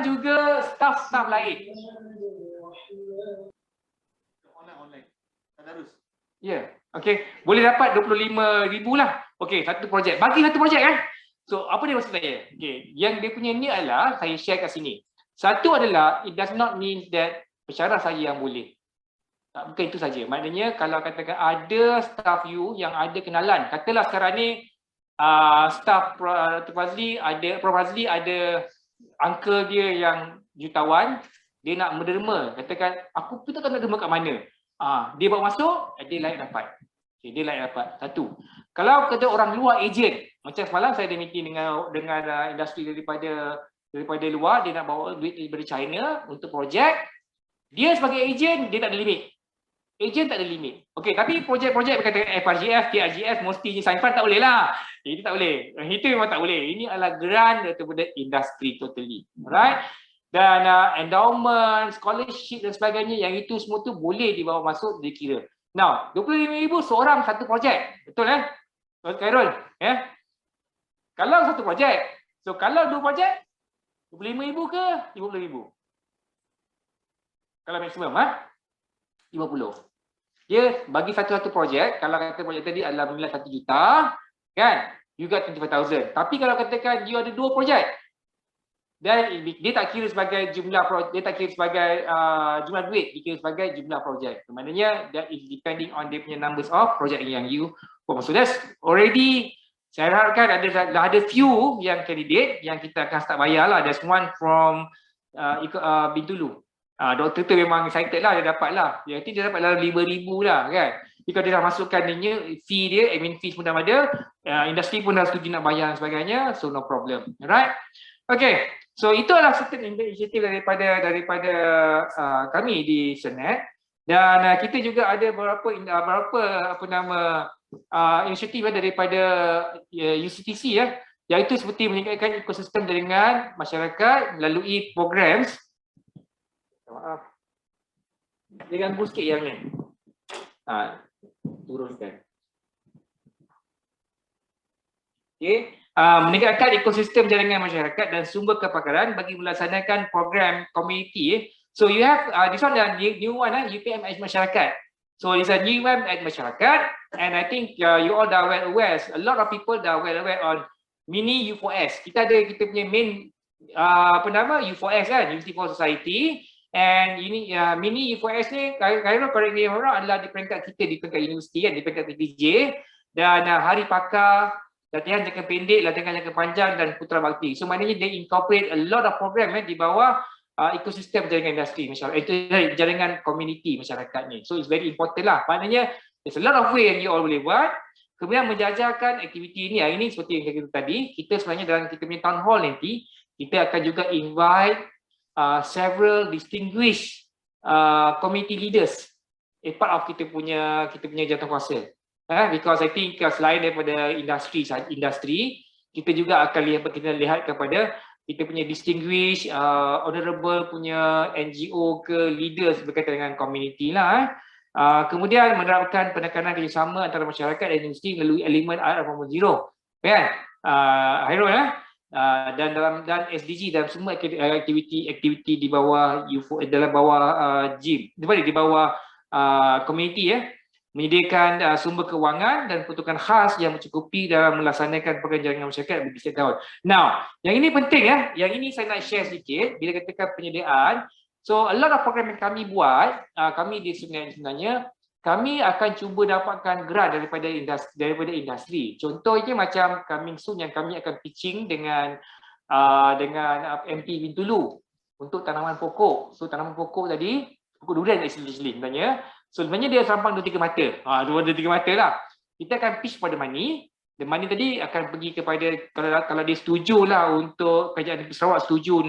Speaker 3: juga staff-staff lain. Online. Tadarus. Ya, okey. Boleh dapat 25,000 lah. Okey, satu projek. Bagi satu projek kan. So, apa dia maksud saya? Okey, yang dia punya ni adalah saya share kat sini. Satu adalah it does not mean that pensyarah saja yang boleh. Tak, bukan itu saja. Maknanya kalau katakan ada staff you yang ada kenalan, katalah sekarang ni staff Prof Fazli ada uncle dia yang jutawan, dia nak menderma. Katakan aku pun tak tahu nak derma kat mana. Dia bawa masuk, dia layak dapat. Okay, dia layak dapat. Satu. Kalau kata orang luar ejen, macam semalam saya ada meeting dengan industri daripada luar, dia nak bawa duit daripada China untuk projek. Dia sebagai ejen, dia tak ada limit. Ejen tak ada limit. Okey, tapi projek-projek berkaitan FRGF, KRGF, mestinya Saifan tak boleh lah. Itu tak boleh. Itu memang tak boleh. Ini adalah grant daripada industri totally. Alright? Dan endowment, scholarship dan sebagainya, yang itu semua tu boleh dibawa masuk, dikira. Now, 25,000 seorang satu projek. Betul Khairul? Kalau satu projek. So, kalau dua projek, 25,000 ke 50,000? Kalau maksimum, 50. Dia bagi satu-satu projek, kalau kata projek tadi adalah nilai 1 juta, kan? You got 25,000. Tapi kalau katakan you ada dua projek, dan dia tak kira sebagai jumlah dia tak kira sebagai jumlah duit, dia kira sebagai jumlah projek. Maknanya that is depending on dia punya numbers of project yang you buat. So that's already, saya harapkan ada few yang candidate yang kita akan start bayar lah. There's one from Bintulu. Doktor tu memang excited lah, dia dapat lah. Dia dapat dalam 5,000 lah kan. Jika dia dah masukkan fee dia, admin fees pun dah ada, industri pun dah setuju nak bayar dan sebagainya, so no problem. Alright? Okay. So itu adalah certain inisiatif daripada kami di Senet, dan kita juga ada beberapa inisiatif daripada UCTC iaitu seperti meningkatkan ekosistem jaringan masyarakat melalui program. Maaf, dia ganggu sikit yang ni. Turunkan. Okay. Meningkatkan ekosistem jaringan masyarakat dan sumber kepakaran bagi melaksanakan program community. So you have this one, new one, UPM Edge Masyarakat. So it's a new one at masyarakat, and I think you all are well aware. A lot of people are well aware on mini U4S. Kita punya main U4S kan, Unity for Society. And ini mini U4S ni, kalau correct me orang, adalah di peringkat kita, di peringkat universiti kan, di peringkat PTJ, dan hari pakar, latihan jangka pendek, latihan jangka panjang, dan putra bakti. So maknanya they incorporate a lot of program di bawah ekosistem jaringan industri masyarakat, itu jaringan community masyarakat ni. So it's very important lah. Maknanya there's a lot of way yang you all boleh buat. Kemudian menjajakan aktiviti ini. Hari ini seperti yang kita tadi, kita sebenarnya dalam kita punya town hall nanti, kita akan juga invite several distinguished community leaders part of kita punya jawatankuasa. Because I think selain daripada industri, kita juga akan lihat kepada kita punya distinguished, honorable punya NGO ke leaders berkaitan dengan community lah. Kemudian menerapkan penekanan kerjasama antara masyarakat dan industri melalui elemen IR 4.0, kan? Hairul dan SDG dalam semua aktiviti di bawah dalam bawah GIM, di bawah community menyediakan sumber kewangan dan peruntukan khas yang mencukupi dalam melaksanakan program jaringan masyarakat bagi setiap tahun. Now, yang ini penting yang ini saya nak share sedikit bila katakan penyediaan. So a lot of program yang kami buat, kami di Senet sebenarnya, kami akan cuba dapatkan grant daripada industri. Contohnya macam coming soon yang kami akan pitching dengan MP Bintulu untuk tanaman pokok. So tanaman pokok tadi, pokok durian sebenarnya. So sebenarnya dia serampang 2-3 mata. 2-3 mata lah. Kita akan pitch pada Mani. Dan Mani tadi akan pergi kepada, kalau dia setuju lah untuk Kerajaan Negeri Sarawak setuju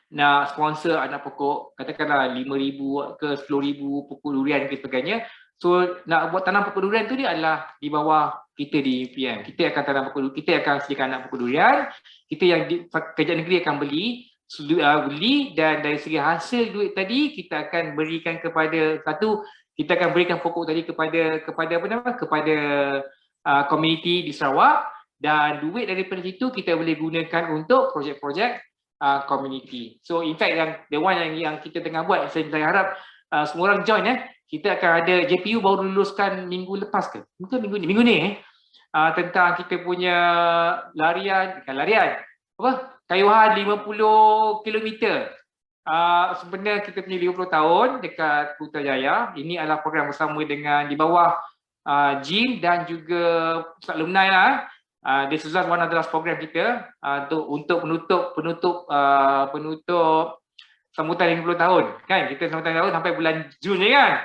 Speaker 3: nak sponsor anak pokok, katakanlah 5,000 ke 10,000 pokok durian ke sebagainya. So nak buat tanam pokok durian tu dia adalah di bawah kita di PM. Kita akan tanam pokok durian, kita akan sediakan anak pokok durian, kita yang kerajaan negeri akan beli dan dari segi hasil duit tadi kita akan berikan kepada kita akan berikan pokok tadi kepada komuniti di Sarawak, dan duit daripada situ kita boleh gunakan untuk projek-projek komuniti. So in fact the one yang kita tengah buat, saya harap semua orang join kita akan ada JPU baru luluskan minggu lepas ke? Mungkin minggu ni tentang kita punya kayuhan 50 km. Sebenarnya kita punya 50 tahun dekat Putrajaya. Ini adalah program bersama dengan di bawah JIM dan juga Pusat Alumni lah. This is one of the last program kita untuk penutup sambutan 50 tahun kan. Kita sambutan tahun sampai bulan Jun ni kan.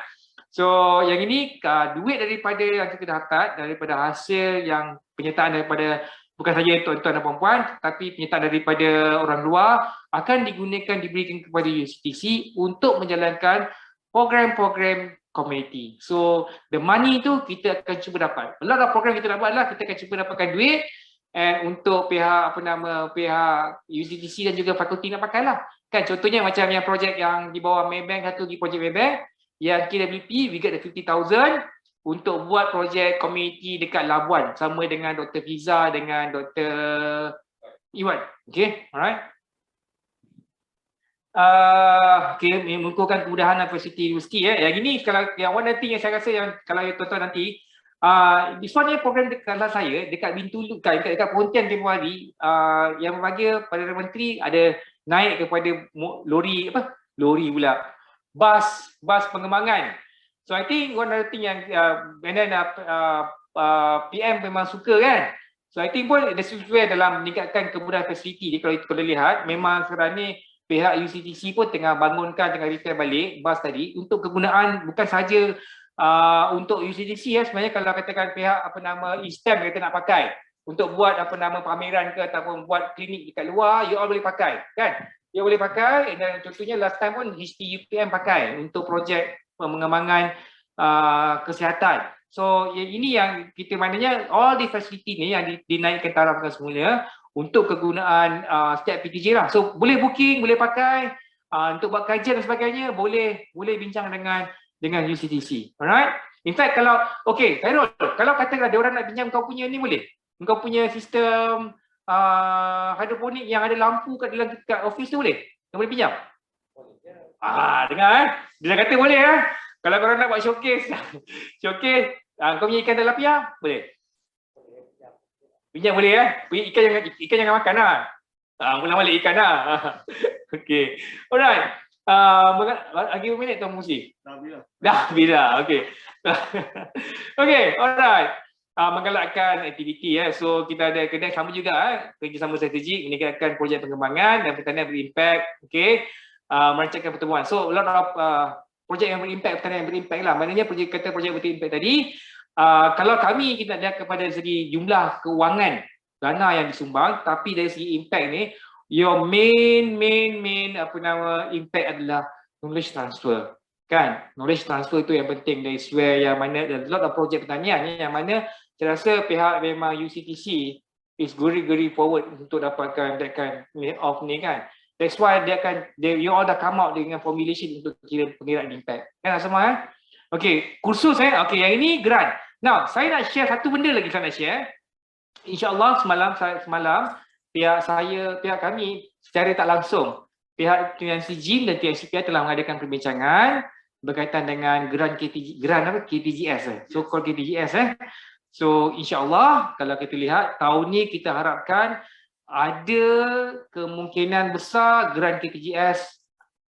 Speaker 3: So yang ini duit daripada yang kita dapat daripada hasil yang penyertaan daripada bukan saja tuan-tuan dan puan-puan, tapi penyertaan daripada orang luar akan diberikan kepada UCTC untuk menjalankan program-program community. So the money tu kita akan cuba dapat. A lot of program kita dapat adalah kita akan cuba dapatkan duit untuk pihak pihak UCTC dan juga fakulti nak pakai lah. Kan contohnya macam yang projek yang di bawah Maybank, satu lagi projek Maybank yang KWP, we get the 50,000 untuk buat projek community dekat Labuan sama dengan Dr. Fiza dengan Dr. Iwan. Okay, alright. Okay, mengukuhkan kemudahan fasiliti universiti. Yang ini kalau yang one thing yang saya rasa yang kalau tuan-tuan nanti this one ni program dekat saya dekat Bintulu dekat Pontian tempoh hari yang berbahagia Perdana Menteri ada naik kepada lori bas pengembangan. So I think one other thing yang PM memang suka kan. So I think pun ada sesuai dalam meningkatkan kemudahan fasiliti. Kalau kita lihat memang sekarang ni pihak UCTC pun tengah bangunkan, tengah repair balik bas tadi untuk kegunaan bukan saja untuk UCTC sebenarnya. Kalau katakan pihak ISTEM kata nak pakai untuk buat pameran ke ataupun buat klinik dekat luar, you all boleh pakai kan. You boleh pakai, dan contohnya last time pun HT UPM pakai untuk projek pengembangan kesihatan. So ini yang kita maknanya all the facility ni yang dinaikkan tarafkan semula untuk kegunaan setiap PTJ lah. So boleh booking, boleh pakai untuk buat kajian dan sebagainya, boleh bincang dengan UCTC. Alright. In fact kalau Khairul, kalau katakan ada orang nak pinjam kau punya ni boleh. Kau punya sistem hidroponik yang ada lampu kat office tu boleh? Kau boleh pinjam? Dengar dia kata boleh Kalau korang nak buat showcase kau punya ikan tilapia boleh? Pinjam boleh Ikan jangan makan lah. Pulang balik ikan lah. Okay. Alright. Lagi berapa minit Tuan Musi? Dah bila. Okay. Okay, alright. Menggalakkan aktiviti So kita ada kedai sama juga kerjasama strategik meningkatkan projek pengembangan dan pertanian berimpact. Okay. Merancangkan pertemuan. So a lot of projek yang berimpact, pertanian yang berimpact lah. Maknanya projek berimpact tadi kalau kami kita lihat kepada segi jumlah kewangan dana yang disumbang, tapi dari segi impact ni your main impact adalah knowledge transfer. Kan, knowledge transfer itu yang penting dari swear yang mana ada a lot of projek pertanian yang mana saya rasa pihak memang UCTC is very forward untuk dapatkan off ni kan. That's why you all dah come out dengan formulation untuk pengiraan impact. Kan semua Okay, kursus Okay, yang ini grant. Now, saya nak share satu benda lagi saya nak share. InsyaAllah semalam pihak kami secara tak langsung pihak TNC JIM dan TNCPI telah mengadakan perbincangan berkaitan dengan grant KTGS so-called KTGS So insyaAllah kalau kita lihat tahun ni kita harapkan ada kemungkinan besar grant KTGS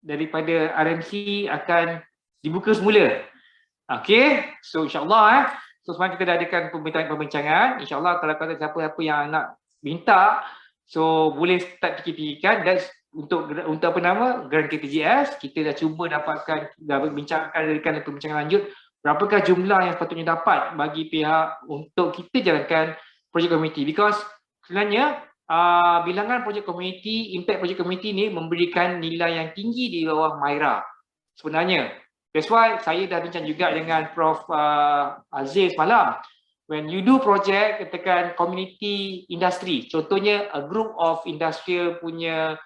Speaker 3: daripada RMC akan dibuka semula. Okay, so insyaAllah so semalam kita dah adakan perbincangan. InsyaAllah kalau kata siapa-siapa yang nak minta, so boleh start fikir-fikirkan. Dan untuk grant KTGS, kita dah cuba dah bincangkan perbincangan lanjut berapakah jumlah yang sepatutnya dapat bagi pihak untuk kita jalankan projek community. Because sebenarnya bilangan projek community, impact projek community ni memberikan nilai yang tinggi di bawah MYRA sebenarnya. That's why saya dah bincang juga dengan Prof Aziz malam. When you do project, katakan community industry, contohnya a group of industrial punya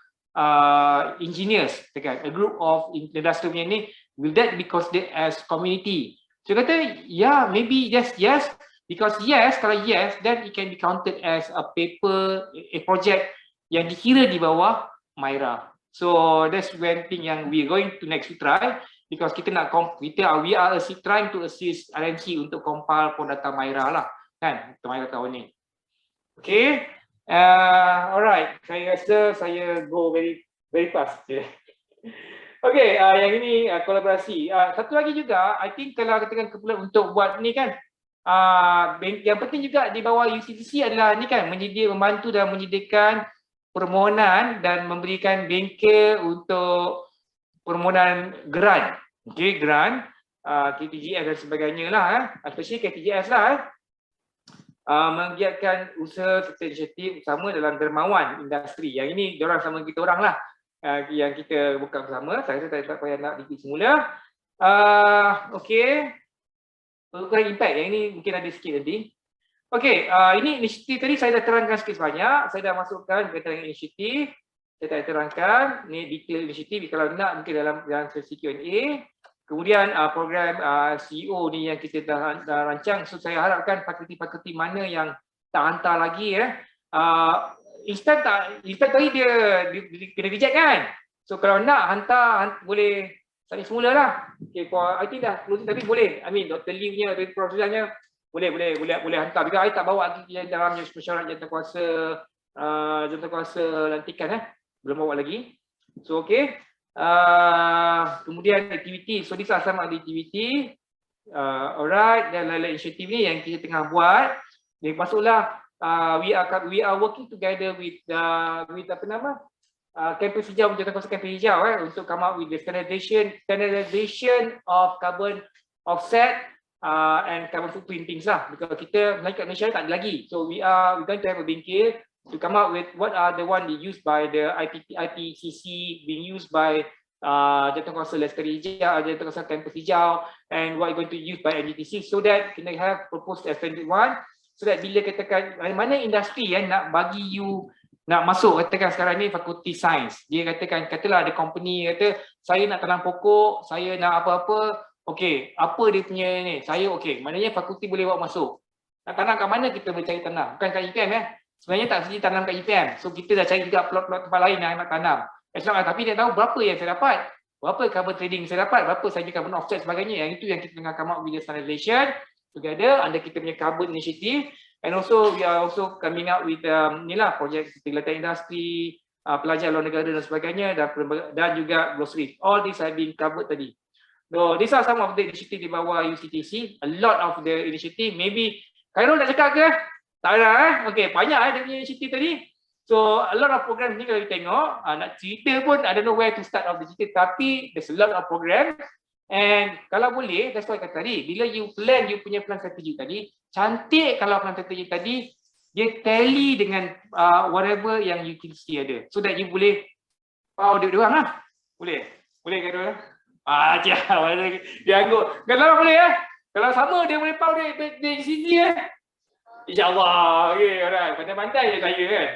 Speaker 3: engineers, katakan a group of industrial punya ni, will that be considered as community? So kata, yeah, maybe yes, because yes, kalau yes, then it can be counted as a paper, a project yang dikira di bawah MyRA. So that's one thing yang we going to next try, because kita nak we are trying to assist RMC untuk compile for data MyRA lah, kan, MyRA tahun ni. Okay, alright, saya rasa saya go very fast. Okay, yang ini kolaborasi. Satu lagi juga, I think kalau katakan keperluan untuk buat ni kan, yang penting juga di bawah UCTC adalah ni kan, membantu dan menyediakan permohonan dan memberikan bengkel untuk permohonan grant. Okay, grant, KTGS dan sebagainya lah, especially KTGS lah. Menggiatkan usaha serta inisiatif bersama dalam dermawan industri. Yang ini diorang sama kita orang lah, yang kita buka bersama. Saya rasa tak payah nak repeat semula. Okay, ukuran impact yang ini mungkin ada sikit nanti. Okay, ini inisiatif tadi saya dah terangkan sikit sebanyak. Saya dah masukkan berkaitan dengan inisiatif. Saya dah terangkan, ni detail inisiatif. Kalau nak mungkin dalam sesi Q&A. Kemudian program CEO ni yang kita dah rancang. So saya harapkan fakulti-fakulti mana yang tak hantar lagi instan tadi dia kena reject kan. So kalau nak hantar boleh tadi semula lah. Okay, I think dah closing tapi boleh. I mean Dr. Lee punya, Dr. Prof. Suzannya boleh hantar. Because I tak bawa lagi dalam mesyuarat jawatankuasa lantikan belum bawa lagi. So okay. Kemudian aktiviti. So these are some of the activity. Alright, dan lain-lain inisiatif ni yang kita tengah buat. Jadi masuklah we are working together with apa nama? Kampus Hijau, Jawatankuasa Kampus Hijau untuk come up with the standardization of carbon offset and carbon footprint things lah. Because kita kat Malaysia tak ada lagi. So we going to have a bengkel to come up with what are the one used by the IPCC, being used by Jawatankuasa Lestari Hijau, Jawatankuasa Kampus Hijau, and what going to use by NGTC, so that kita have proposed a standard one, so that bila katakan mana industri yang nak bagi you nak masuk, katakan sekarang ni fakulti sains, dia katalah ada company kata saya nak tanam pokok, saya nak apa-apa, okey, apa dia punya ni, saya okey, maknanya fakulti boleh bawa masuk. Nak tanam kat mana kita boleh cari tanam, bukan kat IPM sebenarnya tak segi tanam kat IPM, so kita dah cari juga plot-plot tempat lain yang nak tanam. Tapi dia tahu berapa yang saya dapat, berapa carbon trading saya dapat, berapa saja carbon offset sebagainya, yang itu yang kita tengah come up with the standardization together under kita punya carbon initiative. And also we are also coming up with inilah projek seperti latihan industri, pelajar luar negara dan sebagainya, dan juga glossary. All these have been covered tadi. So these are some of the initiative di bawah UCTC. A lot of the initiative, maybe Khairul nak cakap ke? Tak ada Okay, banyak dia punya initiative tadi. So a lot of program ni kalau kita tengok, nak cerita pun I don't know where to start of the cerita, tapi there's a lot of program. And kalau boleh, that's why kata tadi, bila you punya plan strategi tadi, cantik kalau plan strategi tadi dia tally dengan whatever yang UCTC ada, so that you boleh duit diorang lah. Boleh kan? Dia anggut. Kalau boleh kalau sama dia boleh duit di sini InsyaAllah. Okay, alright. Pandai-pandai je saya kan.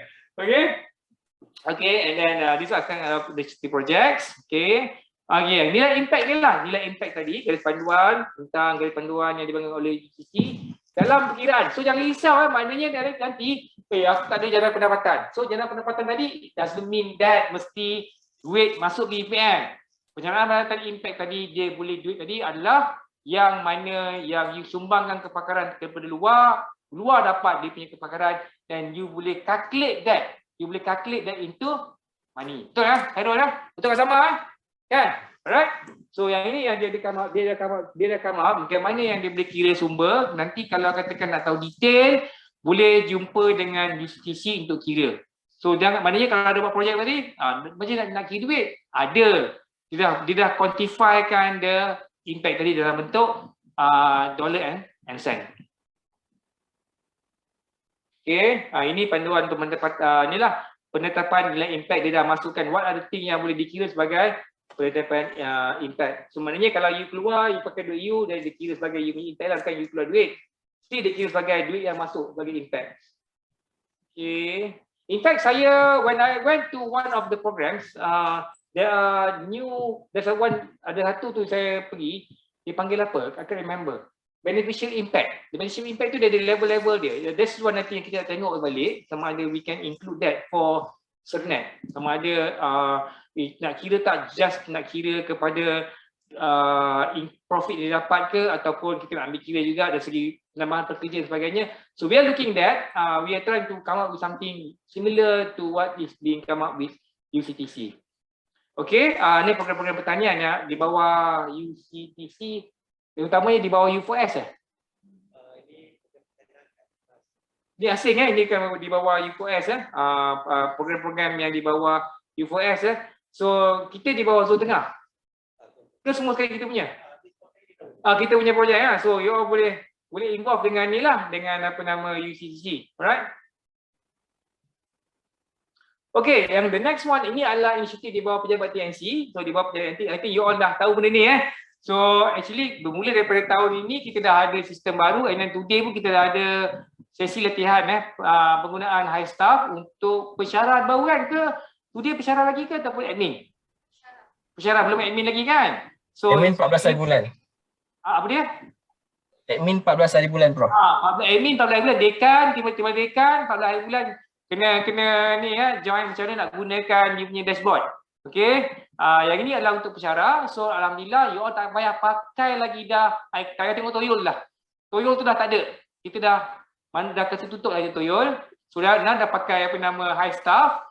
Speaker 3: Okay, and then these are kind of the projects. Okay. Nilai impact ni lah. Nilai impact tadi, garis panduan tentang garis panduan yang dibangun oleh UCTC dalam perkiraan. So jangan risau maknanya nanti aku tak ada jangka pendapatan. So jangka pendapatan tadi doesn't mean that mesti duit masuk ke IPM. Penyerahan pendapatan impact tadi, dia boleh duit tadi adalah yang mana yang you sumbangkan kepakaran daripada luar dapat dia punya kepakaran, dan you boleh calculate that. You boleh calculate that into money. Betul Khairul Betul kan sama kan? Alright. So yang ini yang dia dah come up bagaimana yang dia boleh kira sumber. Nanti kalau katakan nak tahu detail, boleh jumpa dengan UCTC untuk kira. So jangan, maknanya kalau ada buat projek tadi, macam nak kira duit, ada. Dia dah quantifykan the impact tadi dalam bentuk dollar and cent. Okay, ini panduan untuk mendapat inilah penetapan nilai impact. Dia dah masukkan what are the thing yang boleh dikira sebagai penetapan impact. So maknanya kalau you keluar, you pakai duit you, dan dia kira sebagai you punya impact lah, bukan you keluar duit. Still dia kira sebagai duit yang masuk sebagai impact. Okay. In fact, when I went to one of the programs, there's ada satu tu saya pergi, dipanggil apa? I can't remember. Beneficial impact. The beneficial impact tu dia ada level-level dia. This is one nanti yang kita nak tengok balik, sama ada we can include that for Sernet. Sama ada nak kira tak just nak kira kepada profit dia dapat ke, ataupun kita nak ambil kira juga dari segi penambahan pekerja dan sebagainya. So we are looking that, we are trying to come up with something similar to what is being come up with UCTC. Okay, ni program-program pertanian ya, di bawah UCTC, terutamanya di bawah U4S . Ini asing ini kan di bawah U4S program-program yang di bawah U4S . So kita di bawah zon tengah. Ke semua sekali kita punya? Kita punya projek ya. So you all boleh involve dengan ni lah, dengan apa nama UCTC. Alright? Okay, yang the next one ini adalah inisiatif di bawah pejabat TNC. So di bawah pejabat TNC, I think you all dah tahu benda ni . So actually bermula daripada tahun ini kita dah ada sistem baru, and then today pun kita dah ada sesi latihan penggunaan high staff untuk pensyarah baru kan ke? Today pensyarah lagi ke ataupun admin? Pensyarah belum admin lagi kan? So
Speaker 4: admin 14 hari bulan.
Speaker 3: Apa dia?
Speaker 4: Admin 14 hari bulan, Prof.
Speaker 3: Admin 14 hari bulan, dekan, tiba-tiba dekan 14 hari bulan kena ni join macam mana nak gunakan dia punya dashboard. Okey. Yang ini adalah untuk pensyarah. So alhamdulillah you all tak payah pakai lagi dah. Saya tengok Toyol lah. Toyol tu dah tak ada. Kita dah kasi tutup lagi Toyol. Sudah dah pakai apa nama high staff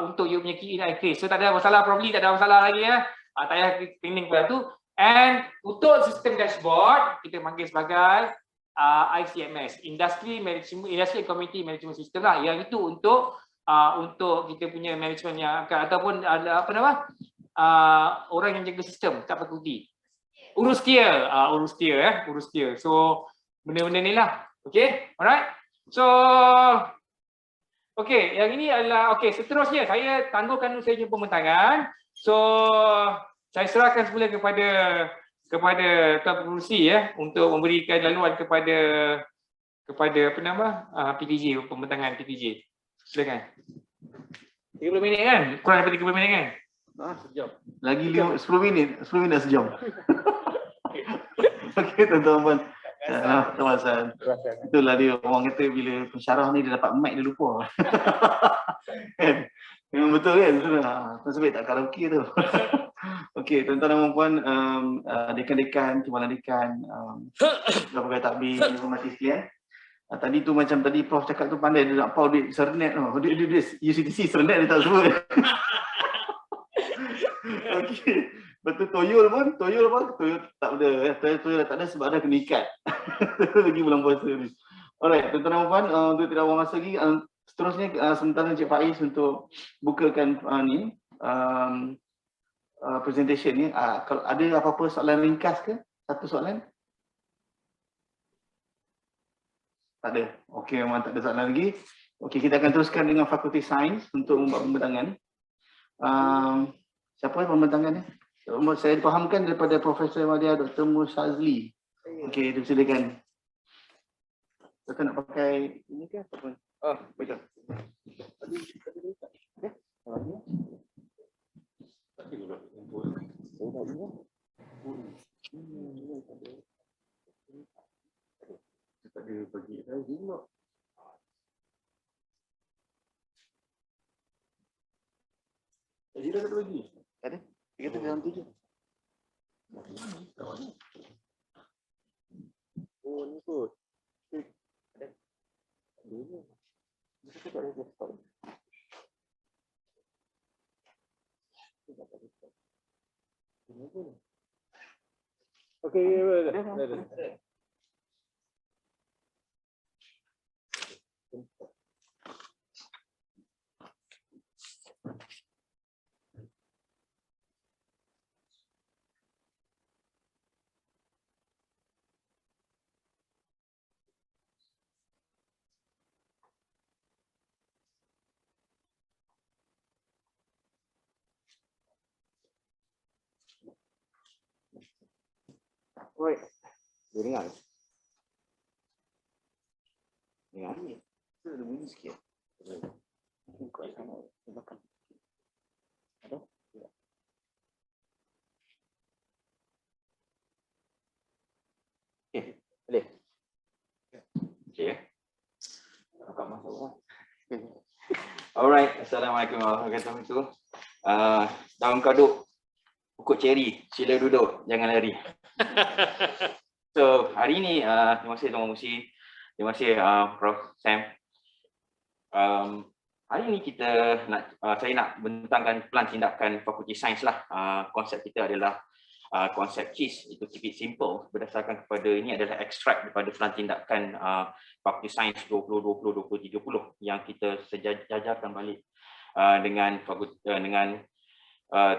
Speaker 3: untuk you punya key in and create. So tak ada masalah, probably tak ada masalah lagi tak payah cleaning pada tu. And untuk sistem dashboard kita panggil sebagai ICMS, Industry and Community Management System lah. Yang itu untuk kita punya management yang akan, ataupun ada apa nama orang yang jaga sistem tak fakulti. Urus tier. So benda-benda ni lah. Okay, alright. So okay, yang ini adalah seterusnya saya tangguhkan dulu saya punya pembentangan. So saya serahkan semula kepada Tuan Pengerusi untuk memberikan laluan kepada apa nama PTJ, pembentangan PTJ. Silakan. 30 minit kan? Kurang daripada 30 minit kan?
Speaker 1: Sejam. Lagi 10 minit dah sejam. Okey tuan-tuan. Tuan-tuan. Itulah dia, orang kata bila pensyarah ni dia dapat mic dia lupa. Kan? Memang betul kan? Tuan sebab tak karaoke tu. Okey, tuan-tuan dan puan-puan, dekan-dekan, timbalan dekan, pegawai takbir, hormati sekalian. Tadi tu macam tadi Prof cakap tu pandai dia nak pau duit Sernet tu. Dia UCTC Sernet dia tak sebut. Okey. Betul Toyol tak ada. Toyol tak ada sebab ada kena ikat. Lagi bulan puasa ni. Alright, tuan-tuan dan puan-puan, untuk tidak buang masa lagi, seterusnya sementara Encik Faiz untuk bukakan presentation ni. Kalau ada apa-apa soalan ringkas ke? Satu soalan? Tak ada. Okey, memang tak ada soalan lagi. Okey, kita akan teruskan dengan Fakulti Sains untuk membuat pembentangan. Siapa pembentangan ni? Saya fahamkan daripada Profesor Madya Dr. Mushazli. Okey, silakan. Kita nak pakai ini ke ataupun? Betul. Tak ada bagi saya juga. Jadi dah satu lagi. Tak ada. Dia kata dalam 7. Oh ni kot. Ada. Ada. Mesti tak ada desktop. Okey, ada.
Speaker 2: Right.
Speaker 5: Dia dengar. Dengar. Itu ada bunyi sikit. Buka sama belakang. Ada? Ya. Okey, boleh. Okey ya. Buka masuk. Alright, Assalamualaikum warahmatullahi wabarakatuh. Daun kaduk, pokok ceri, sila duduk, jangan lari. So, hari ini, terima kasih Tuan Musi, terima kasih Prof. Sam. Hari ini saya nak bentangkan pelan tindakan Fakulti Sains lah. Konsep kita adalah konsep KISS, itu keep it simple, berdasarkan kepada ini adalah ekstrak daripada pelan tindakan Fakulti Sains 2020-2030 yang kita sejajarkan balik dengan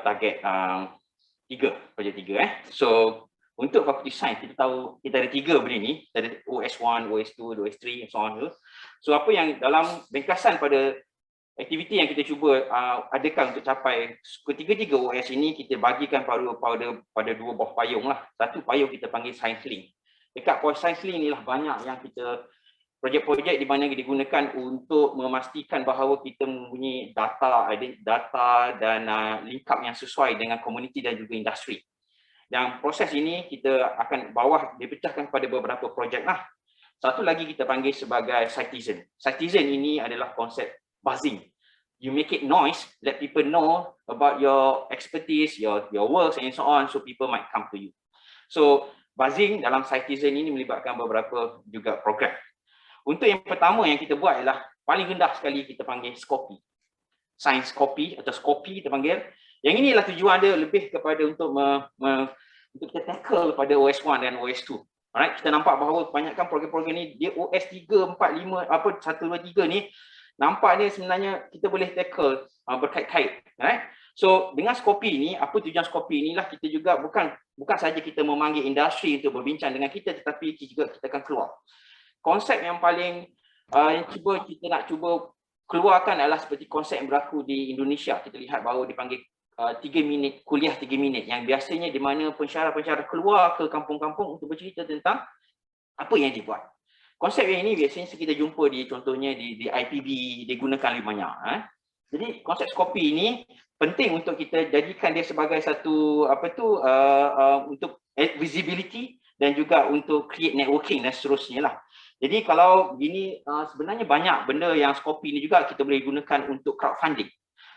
Speaker 5: target 3, projek 3. So untuk Fakulti Sains kita tahu kita ada 3 benda ni, kita ada OS1, OS2, OS3 and so on. So apa yang dalam ringkasan pada aktiviti yang kita cuba adakan untuk capai ketiga-tiga OS ini, kita bagikan pada 2 buah payung lah. Satu payung kita panggil Science Link. Dekat Science Link inilah banyak yang kita projek-projek di mana digunakan untuk memastikan bahawa kita mempunyai data dan link up yang sesuai dengan komuniti dan juga industri. Dan proses ini kita akan dipecahkan pada beberapa projek lah. Satu lagi kita panggil sebagai Citizen. Citizen ini adalah konsep buzzing. You make it noise, let people know about your expertise, your works and so on, so people might come to you. So buzzing dalam Citizen ini melibatkan beberapa juga program. Untuk yang pertama yang kita buat ialah paling rendah sekali kita panggil Scopy. Science Copy atau Scopy kita panggil. Yang ini adalah tujuan dia lebih kepada untuk kita tackle pada OS1 dan OS2. Alright, kita nampak bahawa kebanyakan program-program ni dia OS 3, 4, 5, 1, 2, 3 ni nampaknya sebenarnya kita boleh tackle berkait-kait. Alright. So dengan Scopy ni, apa tujuan Scopy inilah kita juga bukan saja kita memanggil industri untuk berbincang dengan kita, tetapi juga kita akan keluar. Konsep yang paling yang kita nak cuba keluarkan adalah seperti konsep yang berlaku di Indonesia. Kita lihat bahawa dipanggil 3 minit, kuliah 3 minit yang biasanya di mana pensyarah-pensyarah keluar ke kampung-kampung untuk bercerita tentang apa yang dibuat. Konsep yang ini biasanya kita jumpa contohnya di IPB digunakan lebih banyak. Jadi konsep Scopy ini penting untuk kita jadikan dia sebagai satu untuk visibility dan juga untuk create networking dan seterusnya lah. Jadi kalau gini sebenarnya banyak benda yang Scopy ini juga kita boleh gunakan untuk crowdfunding.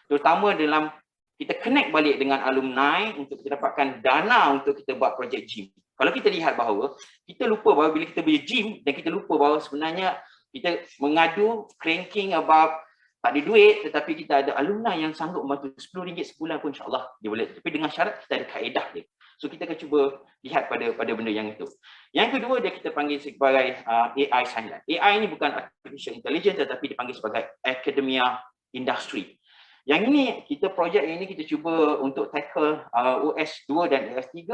Speaker 5: Terutama dalam kita connect balik dengan alumni untuk kita dapatkan dana untuk kita buat projek gym. Kalau kita lihat bahawa kita lupa bahawa bila kita punya gym dan kita lupa bahawa sebenarnya kita mengadu cranking about tak ada duit, tetapi kita ada alumni yang sanggup membantu RM10 sebulan pun insyaAllah dia boleh. Tapi dengan syarat kita ada kaedah dia. So kita akan cuba lihat pada benda yang itu. Yang kedua dia kita panggil sebagai AI Science. AI ini bukan artificial intelligence tetapi dipanggil sebagai academia industry. Yang ini projek ini kita cuba untuk tackle OS2 dan OS3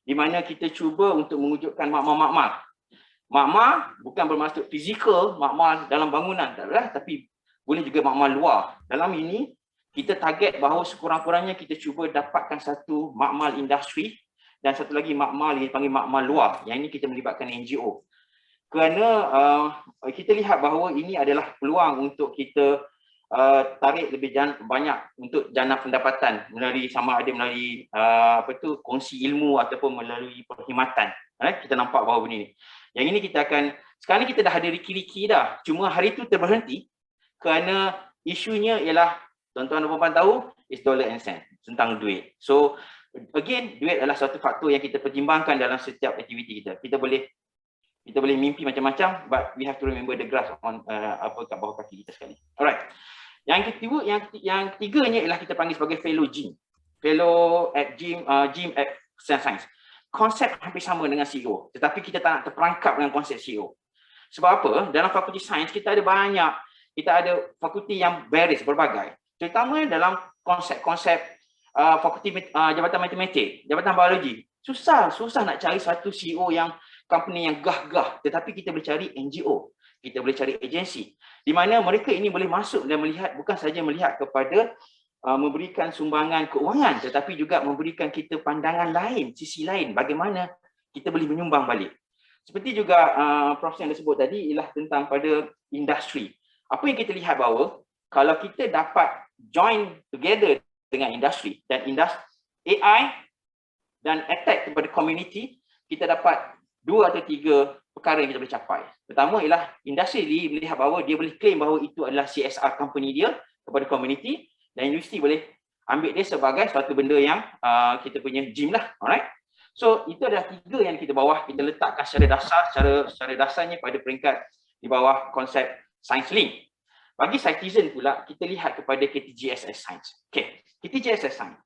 Speaker 5: di mana kita cuba untuk mewujudkan makmal-makmal. Makmal bukan bermaksud fizikal, makmal dalam bangunan taklah, tapi boleh juga makmal luar. Dalam ini kita target bahawa sekurang-kurangnya kita cuba dapatkan satu makmal industri dan satu lagi makmal yang dipanggil makmal luar. Yang ini kita melibatkan NGO. Kerana kita lihat bahawa ini adalah peluang untuk kita tarik lebih banyak untuk jana pendapatan melalui kongsi ilmu ataupun melalui perkhidmatan. Kita nampak bahawa benda ni. Yang ini kita akan sekarang ni kita dah ada riki-riki dah. Cuma hari itu terberhenti kerana isunya ialah tuan-tuan dan puan tahu is dollar and cent tentang duit. So again duit adalah satu faktor yang kita pertimbangkan dalam setiap aktiviti kita. Kita boleh mimpi macam-macam but we have to remember the grass on kat bawah kaki kita sekali. Alright. Yang ketiganya ialah kita panggil sebagai fellow gym. Fellow at gym at science. Konsep hampir sama dengan CEO, tetapi kita tak nak terperangkap dengan konsep CEO. Sebab apa? Dalam Fakulti Sains kita ada fakulti yang baris berbagai. Terutama dalam konsep-konsep Fakulti Jabatan Matematik, Jabatan Biologi. Susah nak cari satu CEO yang company yang gah-gah, tetapi kita boleh cari NGO. Kita boleh cari agensi di mana mereka ini boleh masuk dan melihat, bukan saja melihat kepada memberikan sumbangan keuangan, tetapi juga memberikan kita pandangan lain, sisi lain bagaimana kita boleh menyumbang balik. Seperti juga Prof yang disebut tadi ialah tentang pada industri. Apa yang kita lihat bahawa kalau kita dapat join together dengan industri dan AI dan attack kepada community, kita dapat 2 atau 3 perkara yang kita boleh capai. Pertama ialah industri melihat bahawa dia boleh claim bahawa itu adalah CSR company dia kepada community, dan industri boleh ambil dia sebagai suatu benda yang kita punya gym lah. Alright. So itu adalah 3 yang kita bawah kita letakkan secara dasarnya pada peringkat di bawah konsep science link. Bagi citizen pula kita lihat kepada KTGS Science. Okay, KTGS Science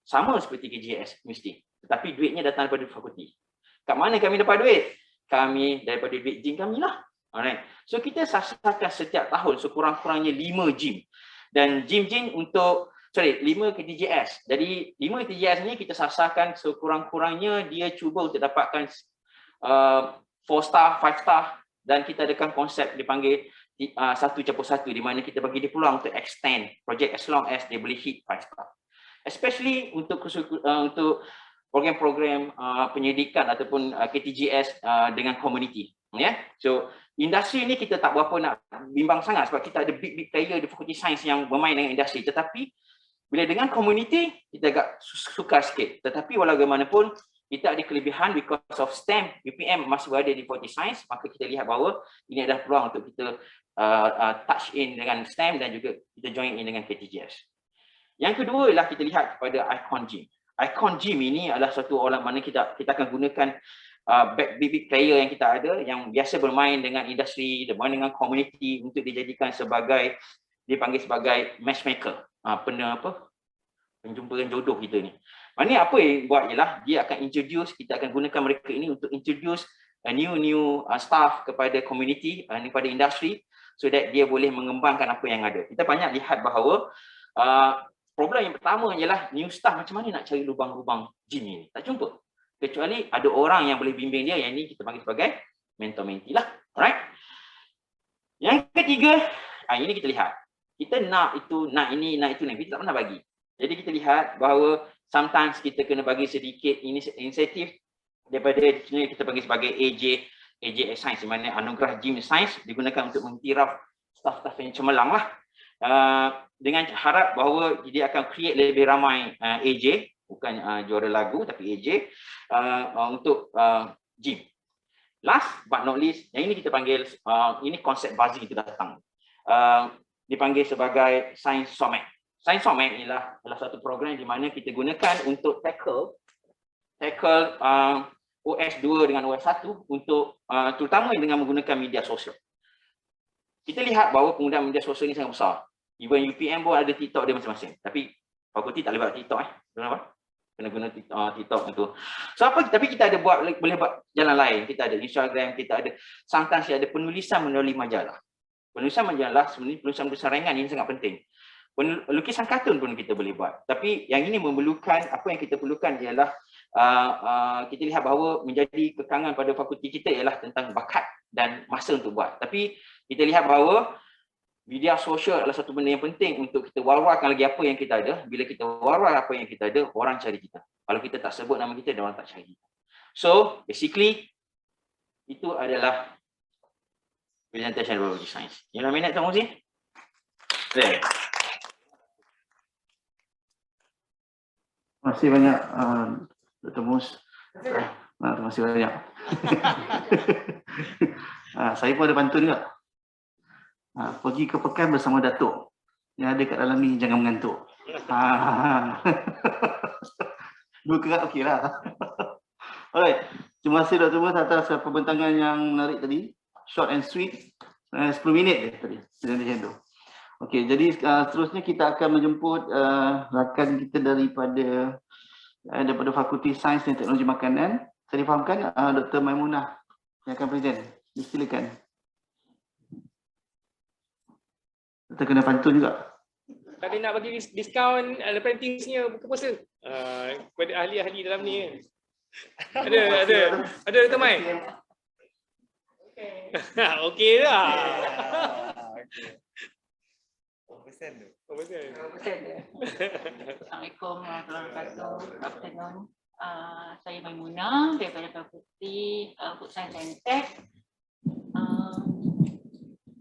Speaker 5: sama seperti KGS mesti, tetapi duitnya datang daripada fakulti. Kat mana kami dapat duit? Kami daripada duit gym kami lah. Alright. So kita sasarkan setiap tahun sekurang-kurangnya 5 gym. Dan gym untuk 5 KTGS. Jadi 5 KTGS ni kita sasarkan sekurang-kurangnya dia cuba untuk dapatkan 4 star, 5 star, dan kita adakan konsep dipanggil 1+1 di mana kita bagi dia peluang untuk extend project as long as dia boleh hit 5 star. Especially untuk program-program penyelidikan ataupun KTGS dengan community. Ya. So industri ni kita tak berapa nak bimbang sangat sebab kita ada big player di Fakulti Sains yang bermain dengan industri, tetapi bila dengan community, kita agak sukar sikit. Tetapi walaupun kita ada kelebihan because of STEM, UPM masih berada di Fakulti Sains, maka kita lihat bahawa ini adalah peluang untuk kita touch in dengan STEM dan juga kita join in dengan KTGS. Yang kedua ialah kita lihat kepada Icon Gym. Icon Gym ini adalah satu orang mana kita akan gunakan big player yang kita ada, yang biasa bermain dengan industri, bermain dengan community untuk dijadikan sebagai, dipanggil sebagai matchmaker. Penjumpa jodoh kita ni. Maknanya apa yang buat ialah dia akan introduce, kita akan gunakan mereka ini untuk introduce new staff kepada community, kepada industri, so that dia boleh mengembangkan apa yang ada. Kita banyak lihat bahawa problem yang pertama ialah new staff macam mana nak cari lubang-lubang gym ini. Tak jumpa. Kecuali ada orang yang boleh bimbing dia, yang ini kita panggil sebagai mentor-mentee lah. Alright. Yang ketiga, ini kita lihat. Kita nak itu, nak ini, nak itu, kita tak pernah bagi. Jadi kita lihat bahawa sometimes kita kena bagi sedikit inisiatif daripada kita panggil sebagai AJ Science, di mana anugerah Gym Science digunakan untuk mengiktiraf staff-staff yang cemerlang lah. Dengan harap bahawa dia akan create lebih ramai AJ, bukan juara lagu tapi AJ untuk gym. Last but not least, yang ini kita panggil, ini konsep buzzing itu datang. Dipanggil sebagai Science Summit. Science Summit ialah satu program di mana kita gunakan untuk tackle OS2 dengan OS1 untuk terutama dengan menggunakan media sosial. Kita lihat bahawa penggunaan media sosial ini sangat besar. Even UPM pun ada TikTok dia masing-masing. Tapi fakulti tak boleh buat TikTok Kenapa? Kena guna TikTok itu. So tapi kita ada boleh buat jalan lain. Kita ada Instagram, kita ada sometimes ada penulisan melalui majalah. Penulisan majalah sebenarnya penulisan ringan ini sangat penting. Lukisan kartun pun kita boleh buat. Tapi yang ini memerlukan, apa yang kita perlukan ialah kita lihat bahawa menjadi kekangan pada fakulti kita ialah tentang bakat dan masa untuk buat. Tapi kita lihat bahawa media sosial adalah satu benda yang penting untuk kita war-warkan lagi apa yang kita ada. Bila kita war-war apa yang kita ada, orang cari kita. Kalau kita tak sebut nama kita, orang tak cari kita. So, basically, itu adalah presentation biology science. Yang nak minat tak Muzi? Terima
Speaker 1: kasih banyak Dr. Mus. Terima kasih banyak. Saya pun ada pantun juga. Pergi ke pekan bersama Datuk. Yang ada kat dalam ni jangan mengantuk. Dua kerat okey lah. Alright. Terima kasih Dr. Mus atas pembentangan yang menarik tadi. Short and sweet. 10 minit je tadi. Presentation tu. Okey, jadi seterusnya kita akan menjemput rakan kita daripada Fakulti Sains dan Teknologi Makanan. Saya difahamkan Dr. Maimunah yang akan present. Silakan. Kita kena pantun juga.
Speaker 2: Tadi nak bagi diskaun apprentice-nya buka puasa. Kepada ahli-ahli dalam ni kan. Ada Dr. Mai. Okey lah.
Speaker 6: Assalamualaikum warahmatullahi wabarakatuh. Afternoon. Saya Maimunah daripada Fakulti Food Science and Tech.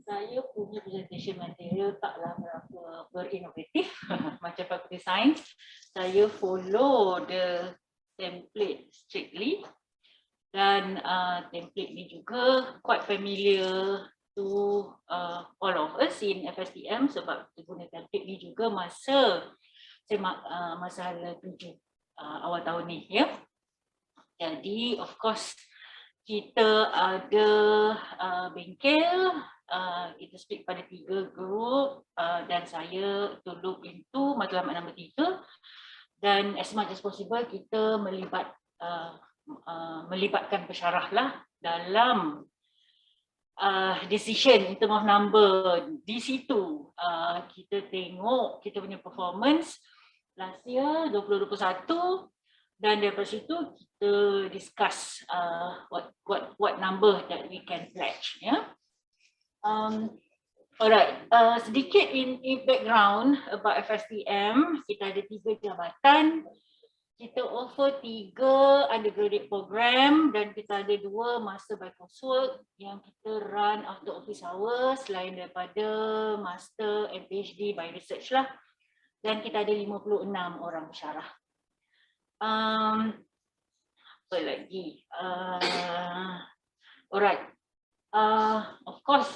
Speaker 6: Saya punya presentation material taklah berapa berinovatif macam Fakulti Sains. Saya follow the template strictly dan template ni juga quite familiar to all of us in FSTM sebab kita guna template ni juga masa hala 7 awal tahun ni, ya. Jadi of course kita ada bengkel, kita split pada 3 grup dan saya to look into matlamat nombor 3 dan as much as possible kita melibatkan pensyarah lah dalam decision in term of number. Di situ kita tengok kita punya performance last year 2021 dan daripada situ kita discuss what number that we can pledge, ya. Alright, sedikit in background about FSTM. Kita ada 3 jabatan. Kita offer 3 undergraduate program dan kita ada 2 master by coursework yang kita run after office hours selain daripada master and PhD by research lah. Dan kita ada 56 orang pensyarah. Apa lagi? Alright. Of course,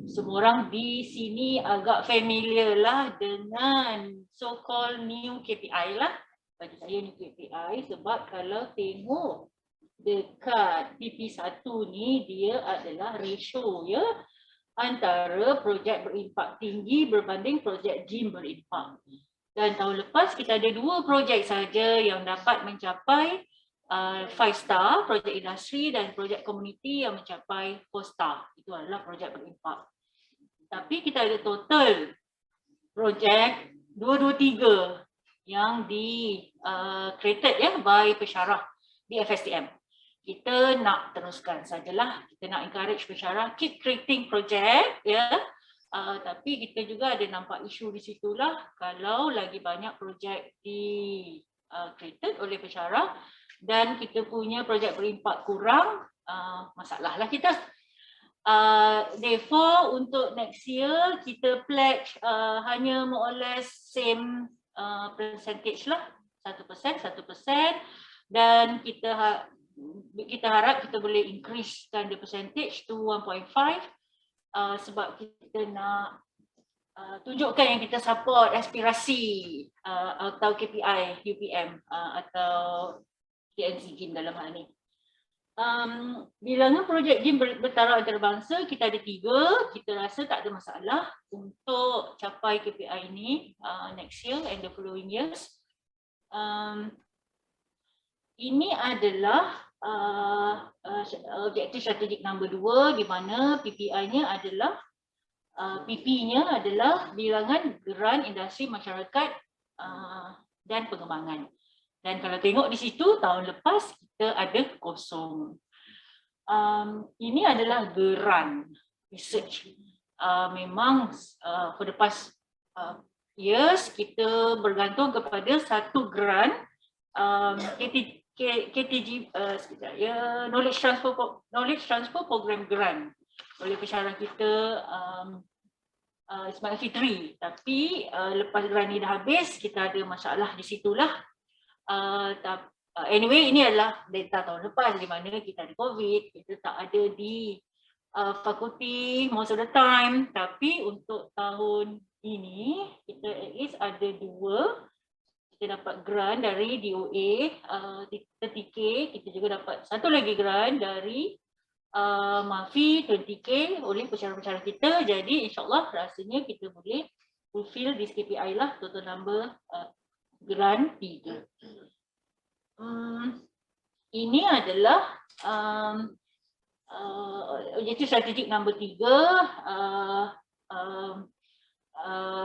Speaker 6: semua orang di sini agak familiar lah dengan so-called new KPI lah. Bagi saya new KPI sebab kalau tengok dekat PP1 ni dia adalah ratio, ya, antara projek berimpak tinggi berbanding projek JIM berimpak. Dan tahun lepas kita ada 2 projek saja yang dapat mencapai 5 star, projek industri dan projek komuniti yang mencapai 4 star. Itu adalah projek berimpak. Tapi kita ada total projek 223 yang created, ya, by pensyarah di FSTM. Kita nak teruskan sajalah, kita nak encourage pensyarah keep creating project, ya. Tapi kita juga ada nampak isu di situlah kalau lagi banyak projek created oleh pensyarah dan kita punya projek berimpak kurang, masalah lah kita. Therefore untuk next year kita pledge hanya more or less same percentage lah, 1%, dan kita harap kita boleh increasekan the percentage to 1.5 sebab kita nak tunjukkan yang kita support aspirasi atau KPI UPM atau TNC JIM dalam hal ni. Bilangan projek JIM bertaraf antarabangsa kita ada 3, kita rasa tak ada masalah untuk capai KPI ini next year and the following years. Ini adalah objektif strategik nombor 2 di mana PPI-nya adalah PP-nya adalah bilangan geran industri masyarakat dan pengembangan. Dan kalau tengok di situ tahun lepas kita ada kosong. Ini adalah geran research. Memang for the past years kita bergantung kepada satu geran KTG knowledge transfer program grant oleh pensyarah kita Ismail Fitri. Tapi lepas grant ni dah habis kita ada masalah di situlah. Anyway, ini adalah data tahun lepas di mana kita ada COVID, kita tak ada di fakulti most of the time. Tapi untuk tahun ini kita at least ada 2. Kita dapat grant dari DOA, TK, kita juga dapat satu lagi grant dari MAFI 20K oleh pensyarah-pensyarah kita. Jadi insyaAllah rasanya kita boleh fulfill this KPI lah, total number grant 3. Ini adalah objektif strategik nombor 3.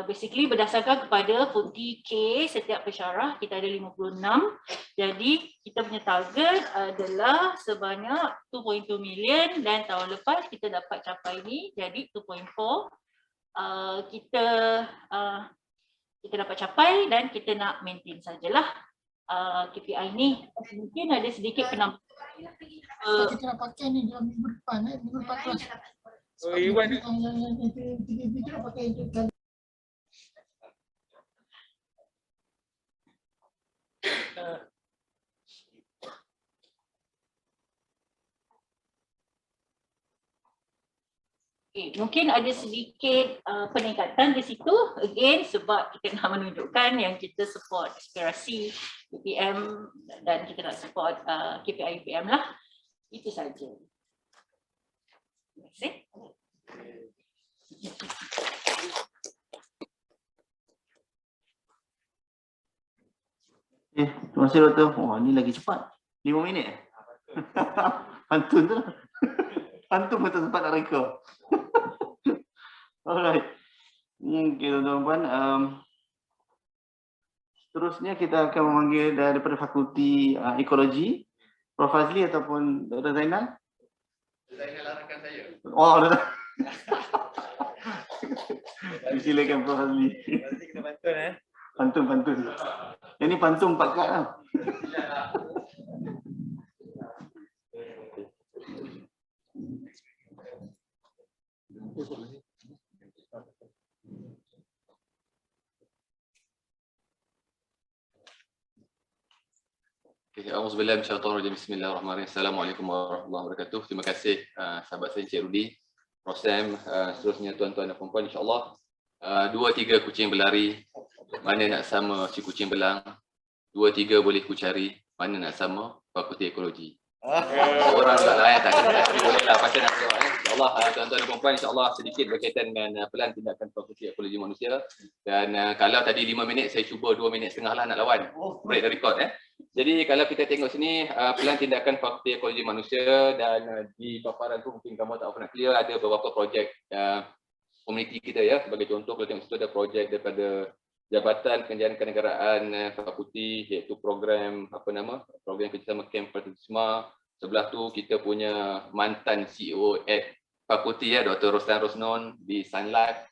Speaker 6: Basically berdasarkan kepada 40K setiap pensyarah, kita ada 56. Jadi kita punya target adalah sebanyak 2.2 million dan tahun lepas kita dapat capai ni jadi 2.4. Kita dapat capai dan kita nak maintain sajalah. KPI ni mungkin ada sedikit penampakan.
Speaker 7: Kita nak pakai ni dalam minggu depan, minggu depan kelas.
Speaker 2: Oh, Iwan.
Speaker 7: Yang kita nak pakai itu kan.
Speaker 6: Okay, mungkin ada sedikit peningkatan di situ again sebab kita nak menunjukkan yang kita support aspirasi UPM dan kita nak support KPI UPM lah. Itu saja. Terima kasih.
Speaker 1: Terima kasih Doktor. Oh, ni lagi cepat. 5 minit. Pantun tu lah. Pantun pun tak sempat nak reka. Alright. Okay, tuan-tuan. Seterusnya kita akan memanggil daripada Fakulti Ekologi, Prof. Fazli ataupun Dr. Zainal.
Speaker 8: Zainal rakan saya.
Speaker 1: Oh, Dr. Silakan Prof. Fazli.
Speaker 8: Pasti kena pantun
Speaker 1: Pantun. Yang ni pantun 4 kad lah.
Speaker 8: Auzubillahi minasyaitonirrajim. Bismillahirrahmanirrahim. Assalamualaikum warahmatullahi wabarakatuh. Terima kasih sahabat saya Encik Rudi, Prof. Sam, seterusnya tuan-tuan dan puan-puan, insya-Allah 2-3 kucing berlari, mana nak sama si kucing belang. 2-3 boleh ku cari, mana nak sama Fakulti Ekologi. Orang juga lah tak boleh lah pasal nak jawab. InsyaAllah tuan-tuan dan puan-puan, insyaAllah sedikit berkaitan dengan pelan tindakan Fakulti Ekologi Manusia. Dan kalau tadi 5 minit, saya cuba 2 minit setengah lah nak lawan. Break the record. Jadi kalau kita tengok sini, pelan tindakan Fakulti Ekologi Manusia, dan di paparan tu mungkin kamu tak pernah clear, ada beberapa projek komuniti kita ya. Sebagai contoh, kalau tengok situ ada projek daripada Jabatan Penjagaan Kenegaraan Fakulti, iaitu program program kerjasama Camp Partisma. Sebelah tu kita punya mantan CEO at Fakulti Dr. Roslan Rosnon di Sun Life.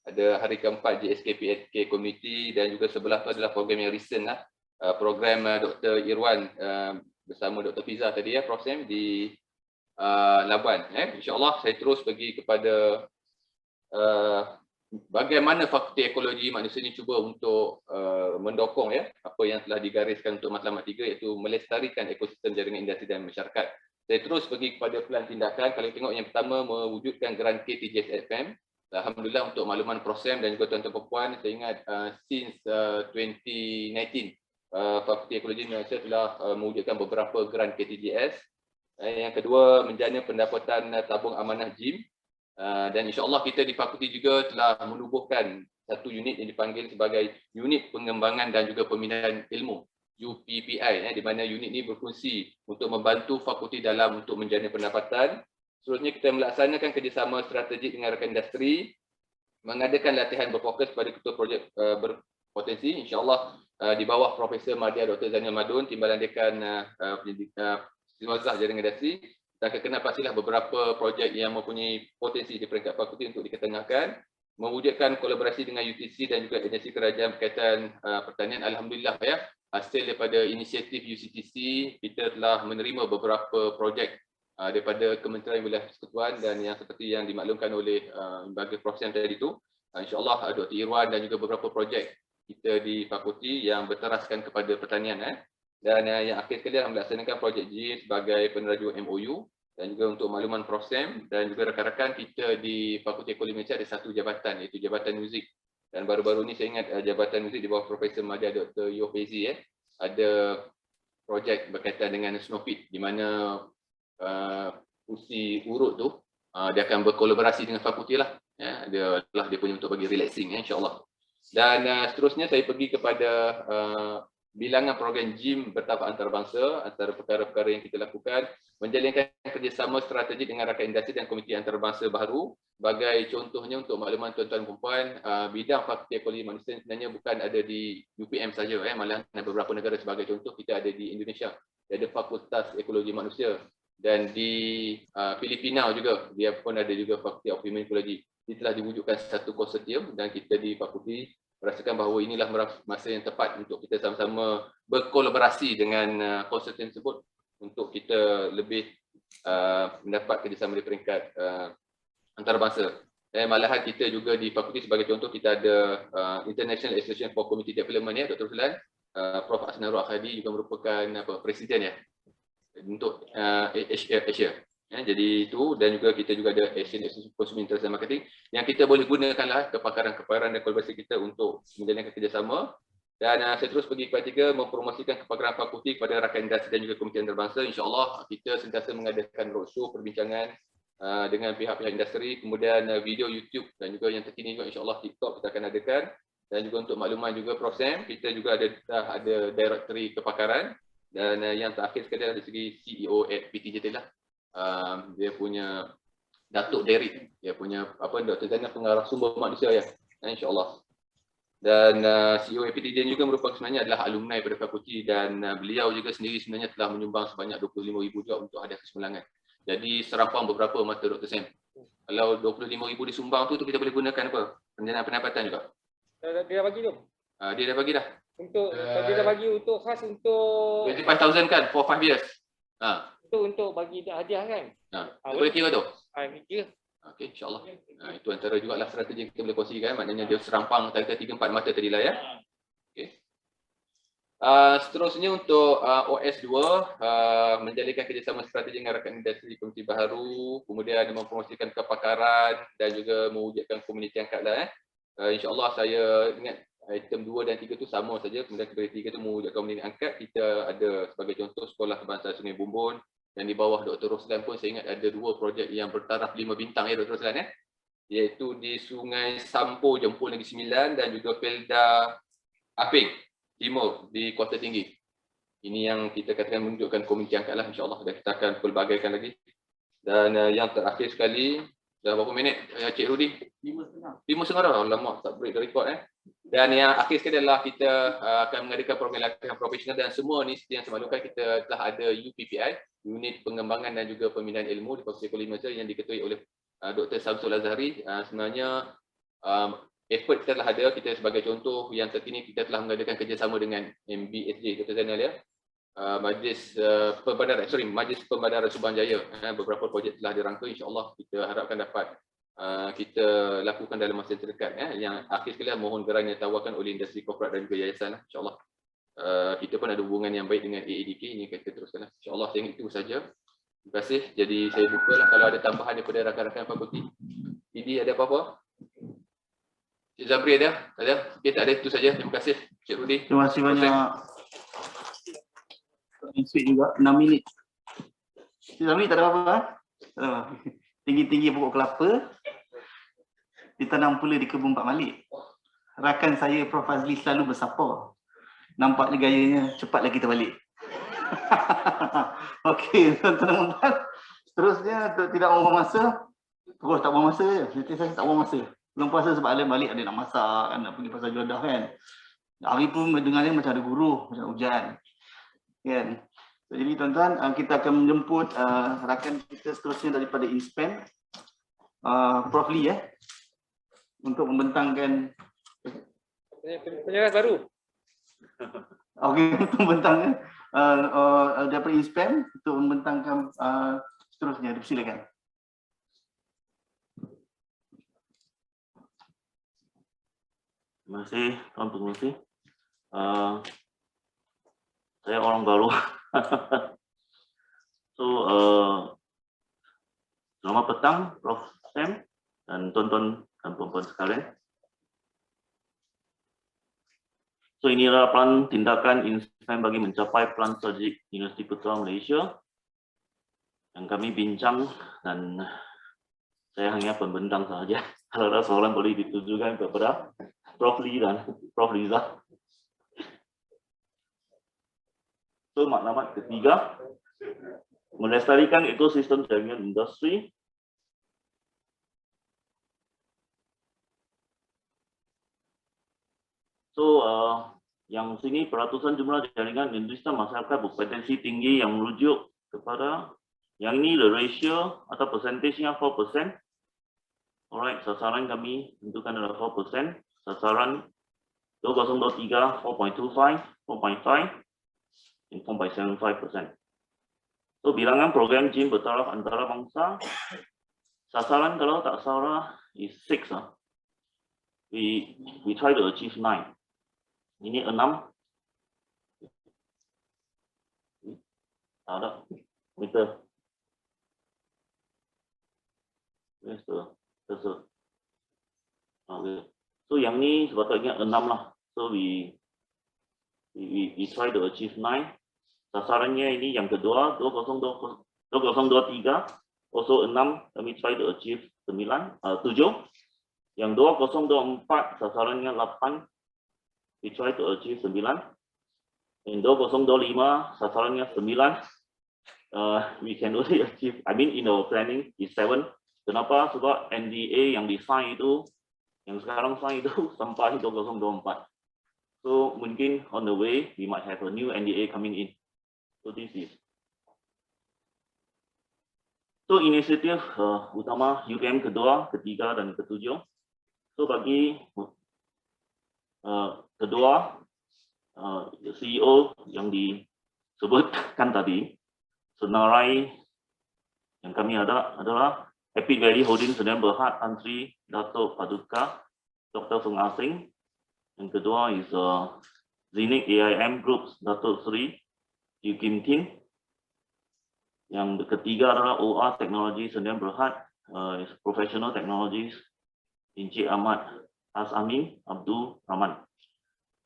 Speaker 8: Ada hari keempat JSK-PSK Community, dan juga sebelah tu adalah program yang recent lah. Program Dr. Irwan bersama Dr. Fiza tadi Prof. Sam di Labuan. InsyaAllah saya terus pergi kepada bagaimana Fakulti Ekologi Manusia ini cuba untuk mendokong apa yang telah digariskan untuk matlamat 3, iaitu melestarikan ekosistem jaringan industri dan masyarakat. Saya terus pergi kepada pelan tindakan. Kalau tengok yang pertama, mewujudkan grant KTJS FM. Alhamdulillah untuk makluman Prof. Sam dan juga tuan-tuan puan, saya ingat since 2019 Fakulti Ekologi Manusia telah mewujudkan beberapa grant KTJS. Yang kedua, menjana pendapatan tabung amanah JIM. Dan insya-Allah kita di fakulti juga telah menubuhkan satu unit yang dipanggil sebagai Unit Pengembangan dan juga Pembinaan Ilmu, UPPI, di mana unit ini berfungsi untuk membantu fakulti dalam untuk menjana pendapatan. Seterusnya kita melaksanakan kerjasama strategik dengan rakan industri, mengadakan latihan berfokus pada ketua projek berpotensi, insya-Allah di bawah Profesor Madya Dr. Zainal Madun, Timbalan Dekan Wazah Jaringan Industri. Dan kena pastilah beberapa projek yang mempunyai potensi di peringkat fakulti untuk diketengahkan, mewujudkan kolaborasi dengan UTC dan juga agensi kerajaan berkaitan pertanian. Alhamdulillah hasil daripada inisiatif UCTC, kita telah menerima beberapa projek daripada Kementerian Wilayah Persekutuan, dan yang seperti yang dimaklumkan oleh lembaga Prof. Sam tadi itu, insya-Allah Dr. Irwan dan juga beberapa projek kita di fakulti yang berteraskan kepada pertanian. Dan yang akhir sekali melaksanakan projek G sebagai peneraju MOU, dan juga untuk makluman Prof. Sam dan juga rakan-rakan kita di Fakulti Ekologi Malaysia ada satu jabatan, iaitu Jabatan Muzik. Dan baru-baru ni saya ingat Jabatan Muzik di bawah Profesor Madya Dr. Yo Fezi ada projek berkaitan dengan Snowpit, di mana kursi urut tu dia akan berkolaborasi dengan fakulti lah. Dia punya untuk bagi relaxing insya-Allah. Dan seterusnya saya pergi kepada bilangan program JIM bertahap antarabangsa. Antara perkara-perkara yang kita lakukan, menjalinkan kerjasama strategik dengan rakan industri dan komiti antarabangsa baru. Sebagai contohnya untuk makluman tuan-tuan dan puan, bidang Fakulti Ekologi Manusia sebenarnya bukan ada di UPM saja, malah ada beberapa negara. Sebagai contoh, kita ada di Indonesia, ada Fakultas Ekologi Manusia, dan di Filipina juga dia pun ada juga Fakulti of Human Ecology. Ini telah diwujudkan satu konsortium, dan kita di fakulti merasakan bahawa inilah masa yang tepat untuk kita sama-sama berkolaborasi dengan konsultan tersebut untuk kita lebih mendapat kerjasama di peringkat antarabangsa. Malahan kita juga di fakulti sebagai contoh kita ada International Association for Community Development ya, Dr. Ruslan, Prof. Asnarul Akhadi juga merupakan presiden ya untuk Asia. Jadi itu, dan juga kita juga ada Asian Association for Consumer Interest and Marketing yang kita boleh gunakanlah kepakaran-kepakaran dan kolaborasi kita untuk menjalankan kerjasama. Dan saya terus pergi kepada 3 mempromosikan kepakaran fakulti kepada rakan industri dan juga komite antarabangsa. InsyaAllah kita sentiasa mengadakan roadshow, perbincangan dengan pihak-pihak industri, kemudian video YouTube dan juga yang terkini juga insyaAllah TikTok kita akan adakan. Dan juga untuk makluman juga Prof. Sam, kita juga ada directory kepakaran. Dan yang terakhir sekali dari segi CEO at PTJT lah. Dia punya Datuk Derek, dia punya Dr. Zainal pengarah sumber manusia ya, insyaAllah. Dan CEO APTJ juga merupakan sebenarnya adalah alumni pada fakulti dan beliau juga sendiri sebenarnya telah menyumbang sebanyak 25,000 juga untuk hadiah kesemelangan. Jadi serampang beberapa mata Dr. Sam. Kalau 25,000 disumbang tu kita boleh gunakan apa? Pendanaan pendapatan juga.
Speaker 2: Dia dah bagi tu?
Speaker 8: Dia dah bagi dah.
Speaker 2: Untuk dia dah bagi untuk khas untuk
Speaker 8: 25,000 kan for 5 years.
Speaker 2: Untuk bagi hadiah kan?
Speaker 8: Boleh kira tu?
Speaker 2: Kira.
Speaker 8: Okey, insyaAllah. Itu antara juga lah strategi yang kita boleh kongsikan. Maknanya dia serampang antara 3-4 mata tadi lah ya. Okay. Seterusnya untuk OS2, menjalinkan kerjasama strategi dengan rakan industri komite baharu, kemudian mempromosikan kepakaran dan juga mewujudkan komuniti angkat lah. InsyaAllah saya ingat item 2 dan 3 tu sama saja. Kemudian kepada 3 tu mewujudkan komuniti angkat. Kita ada sebagai contoh Sekolah Kebangsaan Sungai Bumbun. Dan di bawah Dr. Ruslan pun saya ingat ada 2 projek yang bertaraf 5 bintang ya Dr. Ruslan ya. Iaitu di Sungai Sampo Jempol Negeri Sembilan dan juga Pelda Aping Timur di Kota Tinggi. Ini yang kita katakan menunjukkan komuniti angkat lah insyaAllah, dan kita akan pelbagaikan lagi. Dan yang terakhir sekali, dah berapa minit Cik Rudy? 5.30 dah, lama tak break the record Dan yang akhir sekali adalah kita akan mengadakan program latihan profesional dan semua ni seperti yang saya maklumkan kita telah ada UPPI, Unit Pengembangan dan juga Pembinaan Ilmu di Fakulti Ekonomi Malaysia yang diketuai oleh Dr. Samsul Azhari. Sebenarnya effort kita telah ada, kita sebagai contoh yang terkini kita telah mengadakan kerjasama dengan MBSJ Dr. Zainal ya. Majlis Pembadaran Subang Jaya. Beberapa projek telah dirangka, insyaAllah kita harapkan dapat kita lakukan dalam masa terdekat. Yang akhir sekali mohon geran yang ditawarkan oleh industri korporat dan juga yayasan. InsyaAllah kita pun ada hubungan yang baik dengan AADK. Ini kita teruskan. InsyaAllah saya ingat itu saja. Terima kasih. Jadi saya buka lah kalau ada tambahan daripada rakan-rakan fakulti. Idi ada apa-apa? Cik Zabri ada? Ada? Okay, tak ada, itu saja. Terima kasih Cik Rudy.
Speaker 1: Terima kasih banyak. Sweet juga, 6 minit. Cik Zabri tak ada apa-apa? Tinggi-tinggi pokok kelapa, ditanam pula di kebun Pak Malik. Rakan saya Prof. Fazli selalu bersapa. Nampaknya gayanya, cepatlah kita balik. Okey, tuan-tuan. Seterusnya, tidak buang masa. Terus tak buang masa je. Nanti saya tak buang masa. Belum puasa sebab Alim balik ada nak masak, nak pergi pasar Jodah kan. Hari pun mendengarnya macam ada guru, macam hujan. Kan? Jadi tuan-tuan, kita akan menjemput rakan kita seterusnya daripada InSpan, Prof. Lee untuk membentangkan
Speaker 2: penyeras baru.
Speaker 1: Okey, untuk membentangkan daripada InSpan untuk membentangkan seterusnya. Silakan.
Speaker 9: Terima kasih, Tuan Pengerusi. Saya orang baru. Selamat petang, Prof. Sam dan tuan-tuan dan puan-puan sekalian. Ini adalah plan tindakan InSpan bagi mencapai plan strategik Universiti Putra Malaysia yang kami bincang, dan saya hanya pembentang sahaja. Kalau ada soalan boleh ditujukan kepada Prof. Lee dan Prof. Liza. Maklumat ketiga, melestarikan ekosistem jaringan industri. Yang sini peratusan jumlah jaringan industri masyarakat berpotensi tinggi yang merujuk kepada yang ini the ratio atau persentasenya 4%. Alright, sasaran kami tentukan adalah 4%. Sasaran 2023 4.25, 4.5, and 4.75%. So bilangan program JIM bertaraf antarabangsa, sasaran kalau tak salah is 6. We try to achieve 9. Ini 6. Ada meter. Where's the okay. So yang ni sepatutnya 6 lah. So we try to achieve 9. Sasarannya ini yang kedua 2023 also 6, kami try to achieve 7. Yang 2024 sasarannya 8, we try to achieve 9. Yang 2025 sasarannya 9, we can only achieve, I mean in our planning is 7. Kenapa? Sebab NDA yang di-sign itu, yang sekarang sign itu sampai 2024. So mungkin on the way we might have a new NDA coming in. So this is. So inisiatif utama UPM kedua, ketiga dan ketujuh. So bagi kedua CEO yang disebutkan tadi, senarai yang kami ada adalah Happy Valley Holding Sdn Bhd Tan Sri Dato' Paduka Dr. Feng Asing. Yang kedua is Zenith AIM Group Dato' Sri Yu Kim Tin. Yang ketiga adalah OR Technology Sdn Bhd is Professional Technologies Encik Ahmad Asamin Abdul Rahman.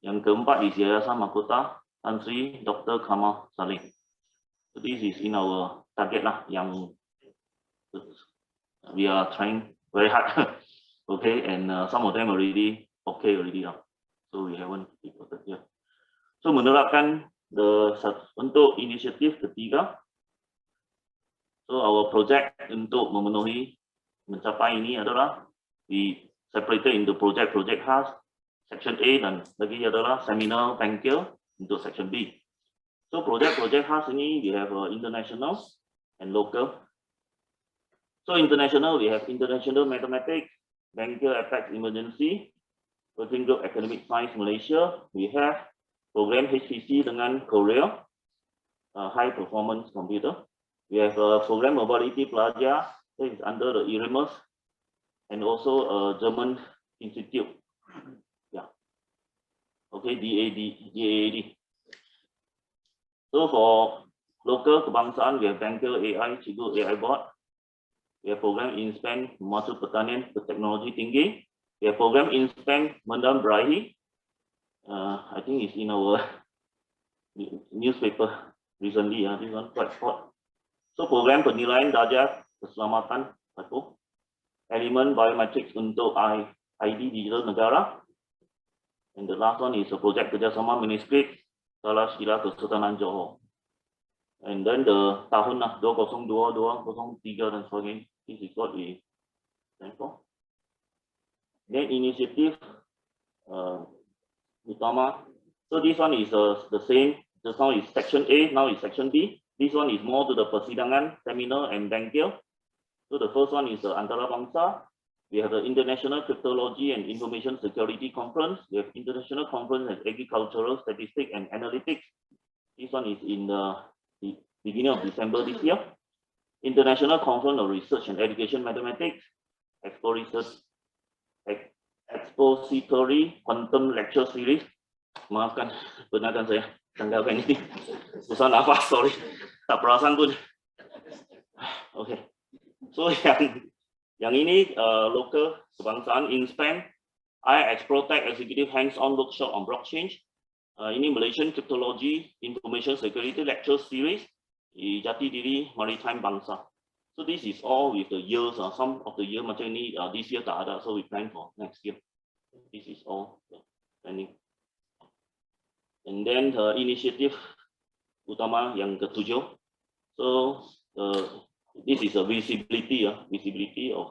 Speaker 9: Yang keempat is Yayasan Mahkota Tan Sri Dr. Kamal Salim. So this is in our target lah yang we are trying very hard. Okay, and some of them already okay already lah. So we haven't reported yet. So menerapkan untuk inisiatif ketiga. So our project untuk mencapai ini adalah we separated into project khas, section A dan lagi adalah seminar bangkil untuk section B. So project khas ini we have international and local. So international, we have International Mathematics, Bangkil Apex Emergency, Working Group Academic Science Malaysia. We have program HPC dengan Korea, High Performance Computer. We have program Mobility Pelajar, that is under the ERAMUS, and also German Institute. Yeah. Okay, DAAD. So for local kebangsaan, we have Bangkil AI, Cikgu AI Board. We have program InSpan Memacu Pertanian Berteknologi Tinggi. We have program InSpan Mendam Berahi. I think it's in our newspaper recently. This one quite hot. So program penilaian darjah keselamatan patuh. Elemen biometrics untuk ID digital negara. And the last one is a project kerjasama manuskrip Salah Sila Kesultanan Johor. And then the tahun 2002, 2003 dan sebagainya. This is what we stand for. Then initiative utama. So this one is the same. Just now is section A, now is section B. This one is more to the persidangan, seminar and bangkil. So the first one is antarabangsa. We have the International Cryptology and Information Security Conference. We have International Conference on Agricultural Statistics and Analytics. This one is in the beginning of December this year. International Conference of Research and Education Mathematics, Expository Quantum Lecture Series. Maafkan, benarkan saya tanggalkan ini. Susah nafas, sorry. Tak perasan pun. Okay. So yang ini local kebangsaan InSpan, iExplorTech Executive Hands-on Workshop on Blockchain. Ini Malaysian Cryptology Information Security Lecture Series di Jati Diri Maritime Bangsa. So this is all with the years. Some of the year macam ini this year tak ada, so we plan for next year. This is all the planning. And then the initiative utama yang ketujuh. So this is a visibility of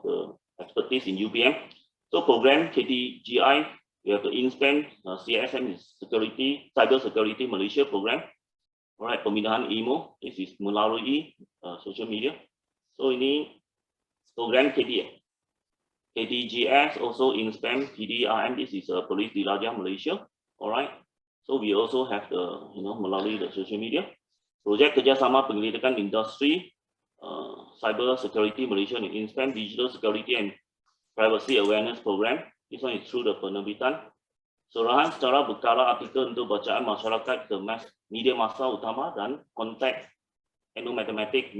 Speaker 9: the expertise in UPM. So program KTGI, we have the InSpan CSM Security, Cyber Security Malaysia program. Alright, pemindahan ilmu, this is melalui social media. So ini program KTGS, also InSpan PDRM, this is Police Diraja Malaysia. Alright. So we also have the, melalui the social media. Projek kerjasama penyelidikan industri, Cyber Security Malaysia dan InSpam Digital Security and Privacy Awareness Program. This one is through the penerbitan. Surahan secara berkala artikel untuk bacaan masyarakat ke media massa utama dan kontak matematik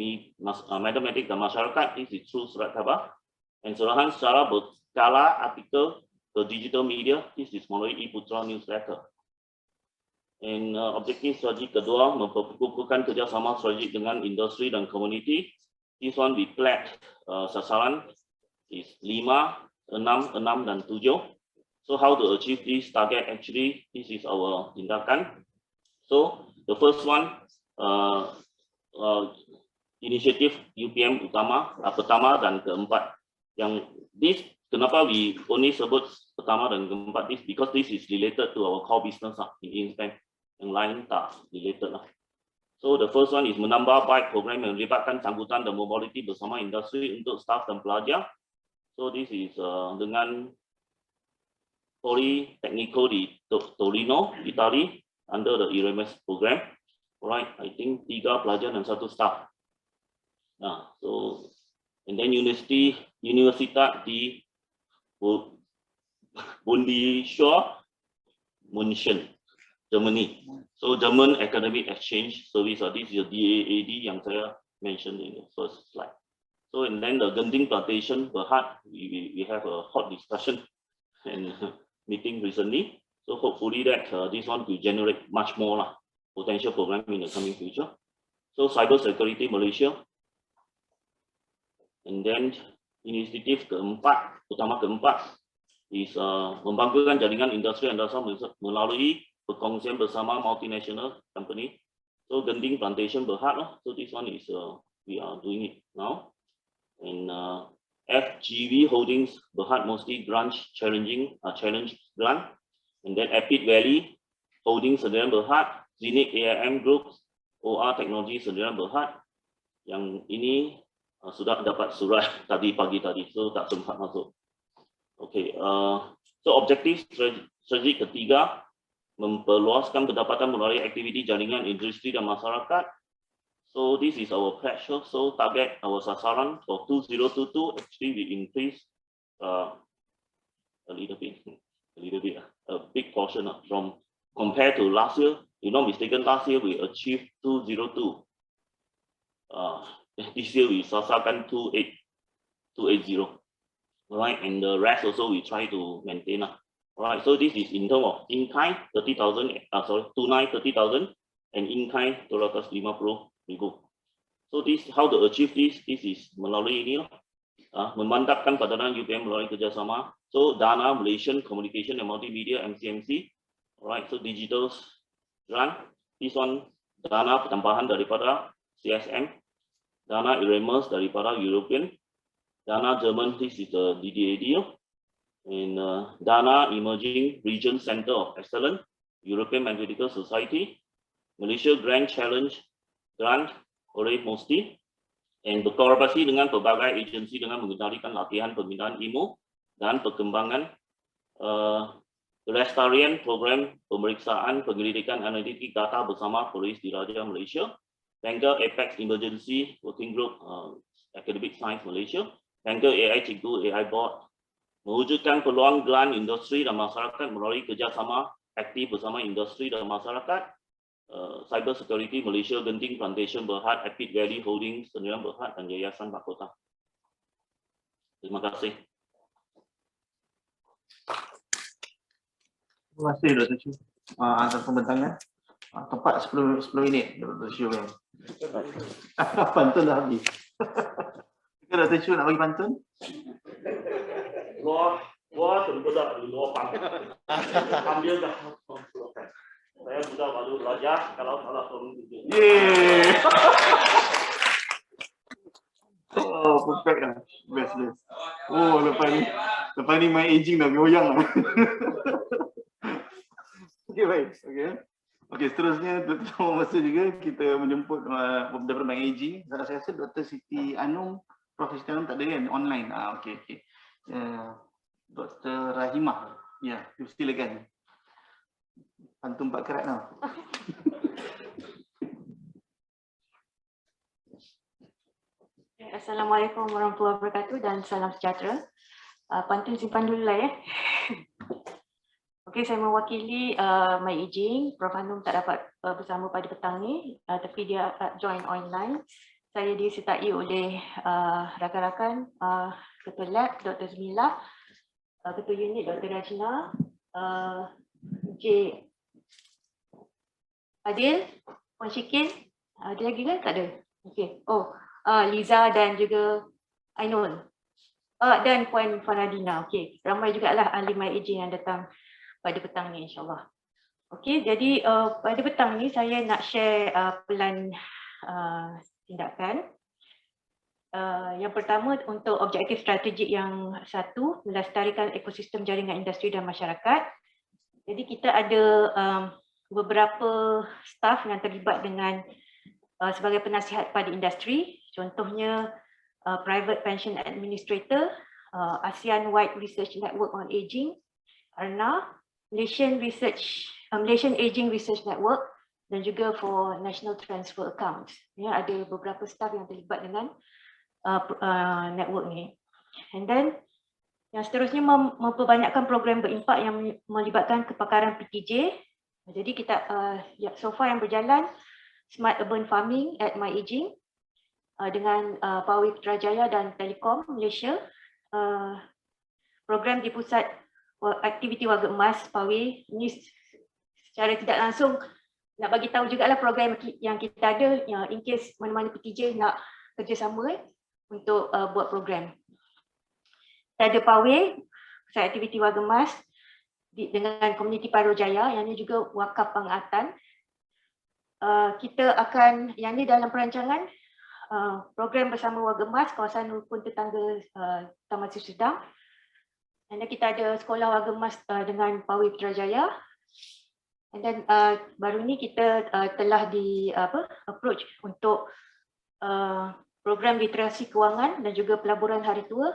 Speaker 9: dan masyarakat. This is through surat khabar. Dan surahan secara berkala artikel ke digital media. This is melalui e-Putra newsletter. Dan objektif strategi kedua memperkukuhkan kerjasama strategik dengan industri dan komuniti. This one we pledge sasaran is 5, 6, 6 dan 7. So how to achieve this target? Actually, this is our tindakan. So the first one, inisiatif UPM utama, pertama dan keempat. Yang this kenapa we only sebut pertama dan keempat this because this is related to our core business in InSpam. Yang lain tak related lah. So the first one is menambah baik program yang melibatkan sanggutan dan mobility bersama industri untuk staff dan pelajar. So this is dengan Politecnico di Torino, Italy, under the ERMS program. Alright, I think 3 pelajar dan 1 staff. Nah, so and then Universitas di Bundeswehr München, Germany. So German Academic Exchange Service, this is the DAAD yang saya mentioned in the first slide. So and then the Genting Plantation Berhad, we have a hot discussion and meeting recently. So hopefully that this one will generate much more potential program in the coming future. So Cyber Security Malaysia, and then inisiatif keempat, utama keempat is membangkitkan jaringan industri dan dasar melalui perkongsian bersama multinational company. So Genting Plantation Berhad lah. So this one is we are doing it now. And FGV Holdings Berhad mostly grant challenge grant. And then Epic Valley Holdings Sdn Berhad, Zenith AIM Group, OR Technology Sdn Berhad. Yang ini sudah dapat surat tadi pagi tadi, so tak sempat masuk. Okay, so objektif strategi ketiga memperluaskan pendapatan melalui aktiviti jaringan industri dan masyarakat. So this is our pledge. So target our sasaran for 2022 actually we increase a little bit, a big portion from compared to last year. If not mistaken, last year we achieved 202. This year we sasarkan 280. Right, and the rest also we try to maintain. Alright, so this is in terms of in-kind 30,000, tunai 30,000 and in-kind 250,000. So this how to achieve this? This is melalui ini memantapkan padanan UPM melalui kerjasama. So Dana Malaysian Communication and Multimedia MCMC. Alright, so digital grant. This one dana tambahan daripada CSM. Dana ERMS daripada European. Dana German, this is the DDAD. In Dana Emerging Region Center of Excellence, European Medical Society, Malaysia Grand Challenge Grant oleh MOSTI, dan berkolaborasi dengan pelbagai agensi dengan mengendalikan latihan pembinaan ilmu dan perkembangan pelestarian program pemeriksaan penyelidikan analitik data bersama Polis Diraja Malaysia, Bangga Apex Emergency Working Group Academic Science Malaysia, Bangga AI Cikgu AI Board, mewujudkan peluang gelan industri dan masyarakat melalui kerjasama aktif bersama industri dan masyarakat, Cyber Security Malaysia, Genting Plantation Berhad, Epic Valley Holdings Sdn Berhad dan Yayasan Mahkota. Terima kasih.
Speaker 1: Terima kasih Dr. Chu atas pembentangan. Tepat 10 minit Dr. Chu. Pantun dah habis. Dr. Chu nak bagi pantun?
Speaker 9: Gua terbudak di luar pangkat. Ambil dah. Saya sudah baru belajar kalau salah tolong juga.
Speaker 1: Yeay. Oh, perfect lah. Best. Oh, lepas ni main aging dah goyang lah. Okey, baik. Okey, seterusnya Dr. Masa juga kita menjemput daripada main aging. Saya rasa Dr. Siti Anum, profesional tak ada kan online. Okey. Dr. Rahimah. Ya, you still again. Hantu 4 karat tau.
Speaker 10: Assalamualaikum warahmatullahi wabarakatuh dan salam sejahtera. Pantun simpan dulu lah ya. Okey, saya mewakili My Aging. Prof Hanum tak dapat bersama pada petang ni, tapi dia join online. Saya disertai oleh rakan-rakan Ketua Lab Dr. Zmila, Ketua Unit Dr. Rajna, Encik Adil, Puan Syikin, ada lagi kan? Tak ada? Okey. Liza dan juga Ainul. Dan Puan Faradina. Okey, ramai jugalah ahli My Aging yang datang pada petang ni insyaAllah. Okey, jadi pada petang ni saya nak share pelan tindakan. Yang pertama untuk objektif strategik yang satu, melestarikan ekosistem jaringan industri dan masyarakat. Jadi kita ada beberapa staf yang terlibat dengan sebagai penasihat pada industri, contohnya Private Pension Administrator, ASEAN Wide Research Network on Aging, ARNA, Malaysian Aging Research Network, dan juga for National Transfer Accounts. Ya, ada beberapa staf yang terlibat dengan network ni. And then yang seterusnya memperbanyakkan program berimpak yang melibatkan kepakaran PTJ. Jadi kita so far yang berjalan Smart Urban Farming at My Aging dengan Pawai Putrajaya dan Telekom Malaysia. Program di Pusat Aktiviti Warga Emas Pawai ini secara tidak langsung nak bagi tahu jugalah program yang kita ada in case mana-mana PTJ nak kerjasama untuk buat program. Kita ada Pawai Pusat Aktiviti Warga Emas dengan komuniti Parojaya, yang ini juga wakaf pengangatan. Kita akan, yang ini dalam perancangan program bersama warga emas kawasan rukun tetangga Taman Sri Sedang. Dan kita ada sekolah warga emas dengan Pawai Putrajaya. And then baru ni kita telah approach untuk program literasi kewangan dan juga pelaburan hari tua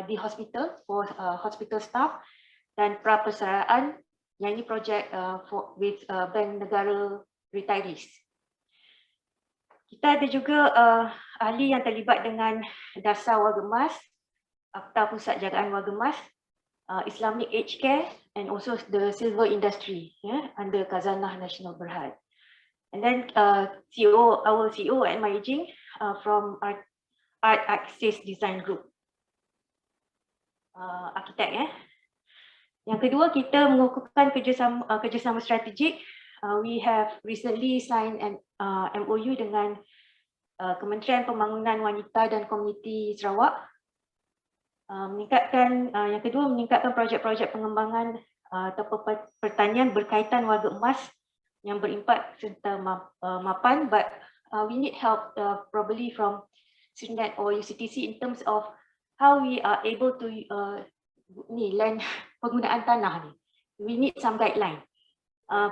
Speaker 10: di hospital for hospital staff dan prapersaraan, yang ini projek with Bank Negara Retirees. Kita ada juga ahli yang terlibat dengan Dasar Warga Emas, Akta Pusat Jagaan Warga Emas, Islamic Aged Care, and also the silver industry under Khazanah Nasional Berhad. And then our CEO at My Aging from Art Axis Design Group, arkitek. Yang kedua, kita mengukuhkan kerjasama strategik. We have recently signed an MOU dengan Kementerian Pembangunan Wanita dan Komuniti Sarawak. Yang kedua, meningkatkan projek-projek pengembangan atau pertanian berkaitan warga emas yang berimpak serta mapan, but we need help probably from SIRNET or UCTC in terms of how we are able to land penggunaan tanah ni. We need some guideline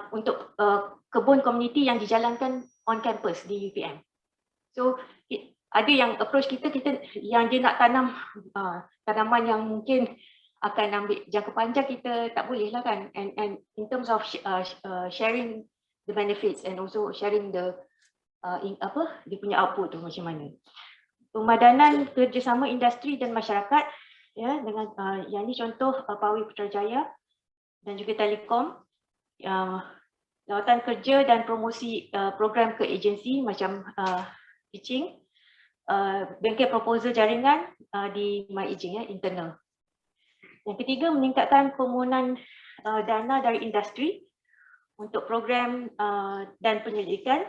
Speaker 10: untuk kebun komuniti yang dijalankan on campus di UPM. So ada yang approach kita yang dia nak tanam tanaman yang mungkin akan ambil jangka panjang, kita tak boleh lah kan. And in terms of sharing the benefits and also sharing the dia punya output tu macam mana. Pemadanan kerjasama industri dan masyarakat, ya, dengan yang ni contoh Pawai Putrajaya dan juga Telekom, lawatan kerja dan promosi program ke agensi macam teaching, bengkel proposal jaringan di My Aging, internal. Yang ketiga, meningkatkan permohonan dana dari industri untuk program dan penyelidikan,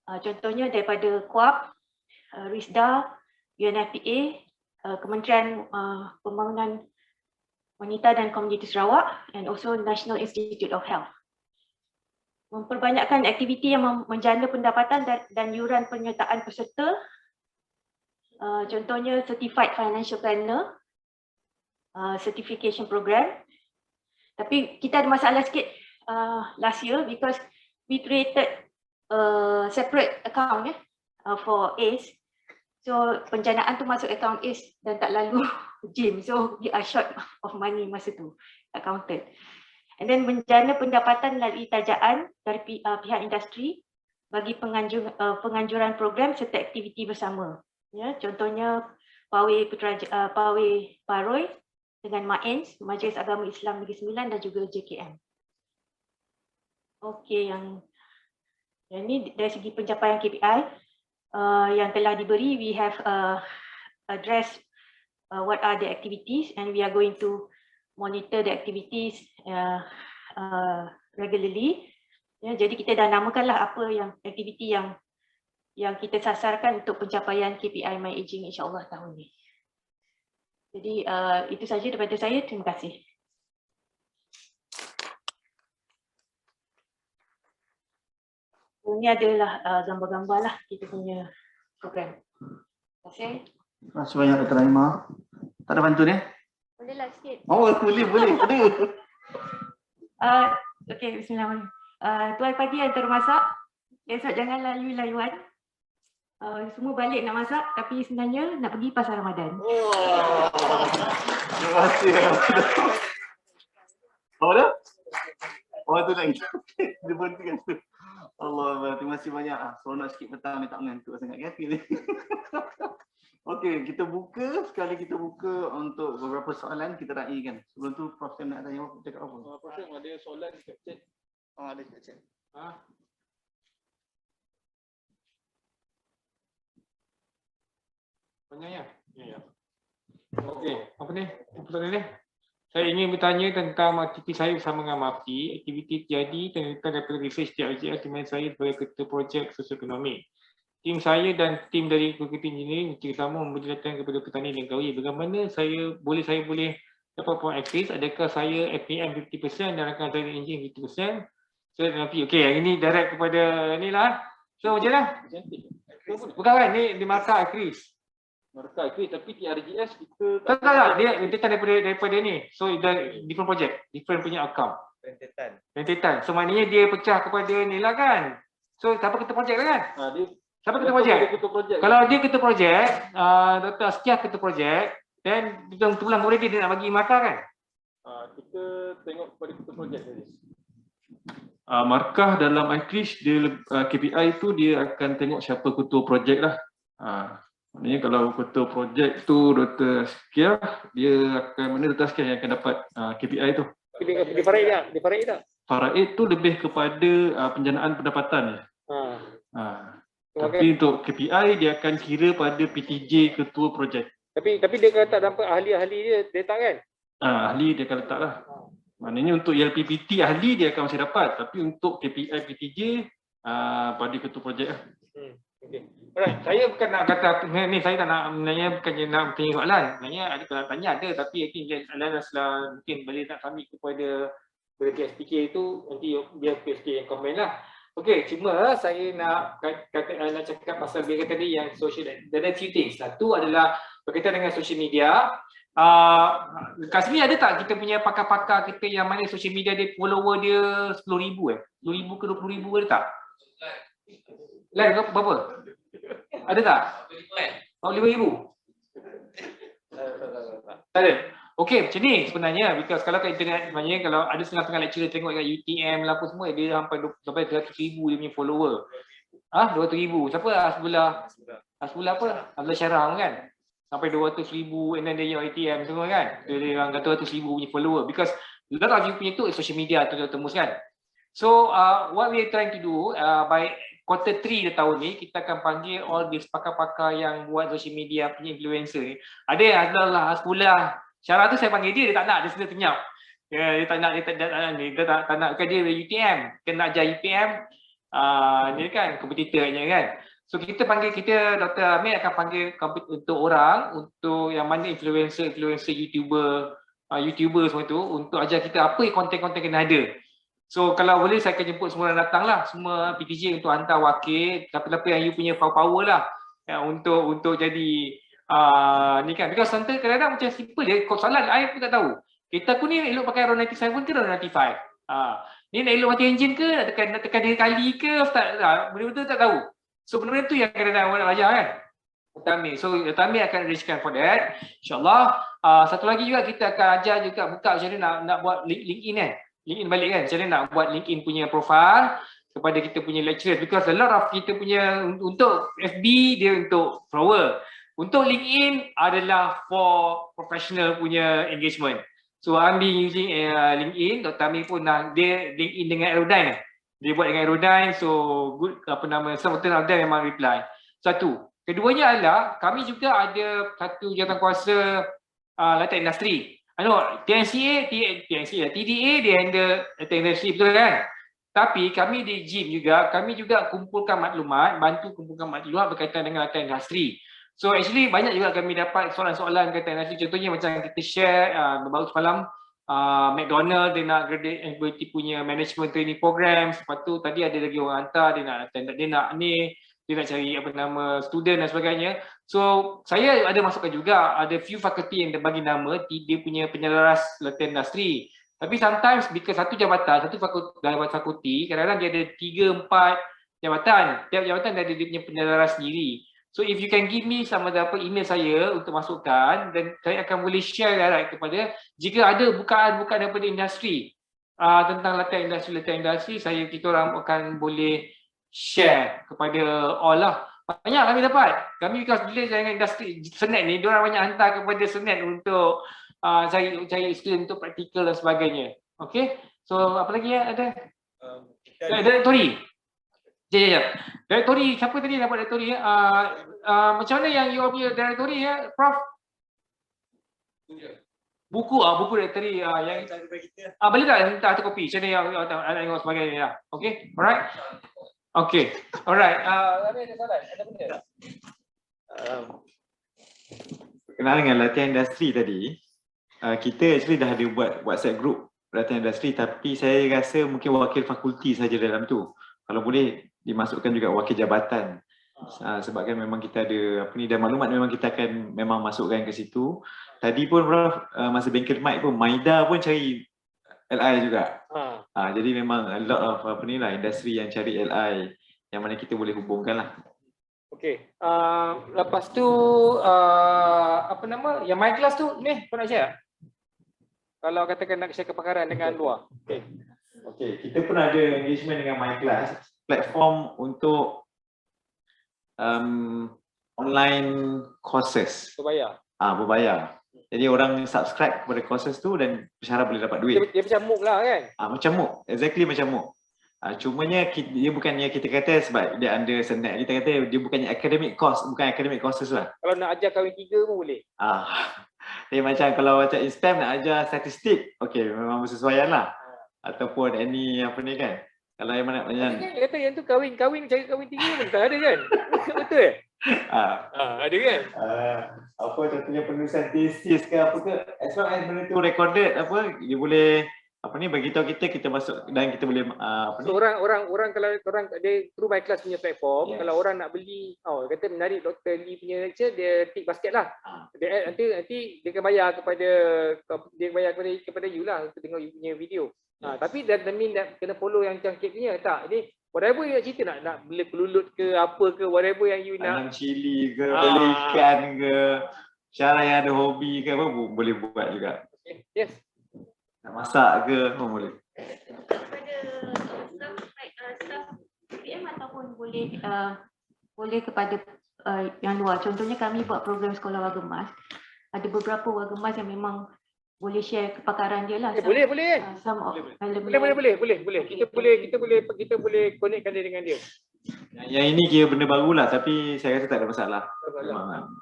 Speaker 10: contohnya daripada KUAP, RISDA, UNFPA, Kementerian Pembangunan Wanita dan Komuniti Sarawak, and also National Institute of Health. Memperbanyakkan aktiviti yang menjana pendapatan dan yuran penyertaan peserta, contohnya Certified Financial Planner, Certification Program. Tapi kita ada masalah sikit last year because we created separate account for ACE. So penjanaan tu masuk account ACE dan tak lalu JIM. So we are short of money masa tu, accounted. And then menjana pendapatan melalui tajaan dari pihak industri bagi penganjuran program serta aktiviti bersama. Ya, contohnya Pawai Paroi dengan MAENS, Majlis Agama Islam Negeri Sembilan dan juga JKM. Okey, yang ini dari segi pencapaian KPI yang telah diberi, we have addressed what are the activities and we are going to monitor the activities regularly. Ya, jadi kita dah namakanlah apa yang aktiviti yang kita sasarkan untuk pencapaian KPI My Aging insya-Allah tahun ini. Jadi itu saja daripada saya. Terima kasih. Ini adalah gambar-gambar lah kita punya program. Terima kasih.
Speaker 1: Terima kasih banyak Dr. Naimah. Tak ada bantu dia?
Speaker 10: Bolehlah sikit.
Speaker 1: Oh, boleh.
Speaker 10: Okey, bismillahirrahmanirrahim. Tuan pagi yang termasak, esok jangan layu-layuan. Semua balik nak masak tapi sebenarnya nak pergi pasar Ramadan.
Speaker 1: Terima kasih. Apa dah? Oh tu lagi. Dia berhentikan tu. Allah, terima kasih banyak. Seronok sikit petang ni tak mengantuk sangat kan? Okey, kita buka. Sekali kita buka untuk beberapa soalan kita raikan. Sebelum tu Prof Sam nak tanya cakap apa?
Speaker 8: Prof Sam ada soalan dekat chat.
Speaker 1: Ada dekat chat.
Speaker 3: Banyak ya? Ya. Okey, apa ni? Apa soalan ni? Saya ingin bertanya tentang aktiviti saya bersama dengan MAFTI. Aktiviti tiadi tentang daripada research TRJS di mana saya sebagai ketua projek sosioekonomik. Tim saya dan tim dari Fakulti Engineering bersama memberi latihan kepada petani dan kawi. Bagaimana saya boleh dapat point increase? Adakah saya FPM 50% dan rakan saya engineering 50%? Saya dan MAFTI. Okey, yang ini direct kepada ni lah. So macam mana? Bukan kan? Ni markah increase.
Speaker 8: Markah increase tapi TRJS kita
Speaker 3: tak. Dia daripada ni. So different project, different punya outcome. Rentetan. So maknanya dia pecah kepada ni lah kan. So siapa ketua projek lah kan? Siapa ketua projek? Kalau dia ketua projek, Dr. Askia ketua projek, then tulang murid dia nak bagi markah kan?
Speaker 8: Kita tengok kepada ketua projek tadi.
Speaker 11: Markah dalam ICRIS dia KPI tu dia akan tengok siapa ketua projek lah. Maknanya kalau ketua projek tu Dr. Askia, dia akan Dr. Askia yang akan dapat KPI tu.
Speaker 2: Di Faraid tak?
Speaker 11: Faraid tu lebih kepada penjanaan pendapatan. Tapi untuk KPI dia akan kira pada PTJ ketua projek.
Speaker 2: Tapi dia kata tak dapat ahli-ahli dia letak kan?
Speaker 11: Ahli dia akan letak lah. Maknanya untuk LPPT ahli dia akan masih dapat. Tapi untuk KPI PTJ pada ketua projek lah.
Speaker 3: Okay. Alright, saya bukan nak kata ni, saya tak nak menanya, bukannya nak tanya soalan. Sebenarnya ada kalau tanya ada, tapi I think adalah mungkin boleh nak submit kepada PSPK itu, nanti biar PSPK yang komen lah. Okey, cuma saya nak cakap pasal dia kata tadi yang social, ada few things. Satu adalah berkaitan dengan social media. Kat sini ada tak kita punya pakar-pakar kita yang mana social media dia follower dia 10,000 10,000 ke 20,000 ada tak? Live berapa? Ada tak? 5,000? Tak ada. Okey, macam ni sebenarnya, because kalau kat internet sebenarnya kalau ada setengah-setengah lecturer tengok kat UTM lah apa semua, dia sampai 300,000 dia punya follower. 200,000. Siapa? Hasbullah apa? Hasbullah Syarah kan? Sampai 200,000 and then dia UTM semua kan? Dia orang kata 200,000 punya follower because a lot of you punya tu social media tu tembus kan? So what we are trying to do by quarter 3 tahun ni, kita akan panggil all these pakar-pakar yang buat social media punya influencer ni. Ada yang Hasbullah Syarah tu saya panggil dia tak nak, dia sudah senyap. Dia tak nak, dia tak nak, kan dia UTM, kena ajar UTM, dia kan kompetitornya kan. So kita Dr. Amir akan panggil untuk orang, untuk yang mana influencer, YouTuber semua tu, untuk ajar kita apa konten-konten kena ada. So kalau boleh saya akan jemput semua orang datang lah, semua PTJ untuk hantar wakil, tapi yang you punya power lah ya, untuk jadi ni kan, because sometimes kadang-kadang macam simple je, soalan I pun tak tahu. Kita pun ni nak elok pakai RAW 97 ke RAW 95? Ni nak elok mati engine ke, nak tekan dia kali ke, betul-betul tak tahu. So benda-benda tu yang kadang-kadang orang nak belajar kan. So Tamir akan arrangekan for that, insyaAllah. Satu lagi juga kita akan ajar juga buka macam mana nak buat LinkedIn kan. LinkedIn balik kan, macam mana nak buat LinkedIn punya profile kepada kita punya lecturer, because a lot of kita punya untuk FB dia untuk follower, untuk LinkedIn adalah for professional punya engagement. So I'm been using LinkedIn. Dr. Amir pun dia LinkedIn dengan Aerodyne, dia buat dengan Aerodyne, so good certain of them memang reply. Satu. Keduanya adalah kami juga ada satu jawatankuasa latihan industri. TDA dia handle latihan industri, betul kan? Tapi kami di GYM juga, kami juga kumpulkan maklumat, bantu kumpulkan maklumat berkaitan dengan latihan industri. So actually banyak juga kami dapat soalan-soalan berkaitan industri. Contohnya macam kita share baru semalam McDonald dia nak graduate ability punya management training program. Lepas tu tadi ada lagi orang hantar dia nak cari student dan sebagainya. So saya ada masukkan juga, ada few fakulti yang bagi nama dia punya penyelaras latihan industri. Tapi sometimes because satu jabatan, satu fakulti, kadang-kadang dia ada 3-4 jabatan. Tiap jabatan dia ada dia punya penyelaras sendiri. So if you can give me sama email saya untuk masukkan, dan saya akan boleh share direct kepada, jika ada bukaan-bukaan daripada industri tentang latihan industri, kita orang akan boleh share kepada all lah. Banyak kami dapat. Kami because bila dengan industri Senet ni, diorang banyak hantar kepada Senet untuk cari student untuk praktikal dan sebagainya. Okay. So apa lagi ada? Directory. Directory, siapa tadi dapat directory? Macam mana yang you punya directory ya, Prof? Buku directory yang boleh tak minta satu kopi? Macam mana yang ada tengok sebagainya. Okay, alright. Okay, alright. Ada soalan? Ada benda tak?
Speaker 12: Berkenaan dengan latihan industri tadi, kita actually dah ada buat WhatsApp group latihan industri, tapi saya rasa mungkin wakil fakulti saja dalam tu. Kalau boleh dimasukkan juga wakil jabatan. Sebabkan memang kita ada dan maklumat memang kita akan memang masukkan ke situ. Tadi pun Prof, masa bengkel mic pun Maida pun cari LI juga. Jadi memang a lot of industri yang cari LI yang mana kita boleh hubungkan lah.
Speaker 3: Okey. Lepas tu yang my class tu ni kau nak share? Kalau katakan nak share kepakaran dengan luar.
Speaker 12: Okey, kita pun ada engagement dengan my class, platform untuk online courses. Berbayar. Jadi orang subscribe kepada courses tu dan bersyarah boleh dapat duit.
Speaker 3: Dia macam MOOC lah kan?
Speaker 12: Macam MOOC, exactly macam MOOC. Cumanya dia bukannya kita kata sebab dia under Senet, kita kata dia bukannya academic course, bukan academic courses lah.
Speaker 3: Kalau nak ajar kahwin 3 pun boleh.
Speaker 12: Dia macam kalau macam STEM nak ajar statistik, okey memang bersesuaian lah. Ataupun any kan. Kalau yang mana
Speaker 3: dia kata yang tu kahwin cari kahwin 3 pun tak ada kan? Betul? Ada kan?
Speaker 12: Apa contohnya penulisan tesis ke apa ke, as long as benda tu recorded dia boleh bagi tahu kita masuk dan kita boleh
Speaker 3: so, orang kalau orang dia through my class punya platform, kalau orang nak beli kata menarik Dr. Lee punya lecture, dia tick basket lah. Dia nanti dia akan bayar kepada you lah untuk tengok you punya video. Tapi that mean kena follow yang cangkit punya tak. Jadi whatever you nak cerita, nak beli kelulut ke apa ke, whatever yang you nak,
Speaker 12: tanam cili ke, beli ikan ke, cara yang ada hobi ke apa boleh buat juga.
Speaker 3: Yes.
Speaker 12: Nak masak ke pun boleh.
Speaker 10: Staff PM ataupun boleh kepada yang luar. Contohnya kami buat program sekolah warga emas. Ada beberapa warga emas yang memang boleh share kepakaran dia lah.
Speaker 3: Boleh. Kita boleh connectkan dia dengan dia.
Speaker 12: Yang ini kira benda baru lah, tapi saya rasa tak ada masalah.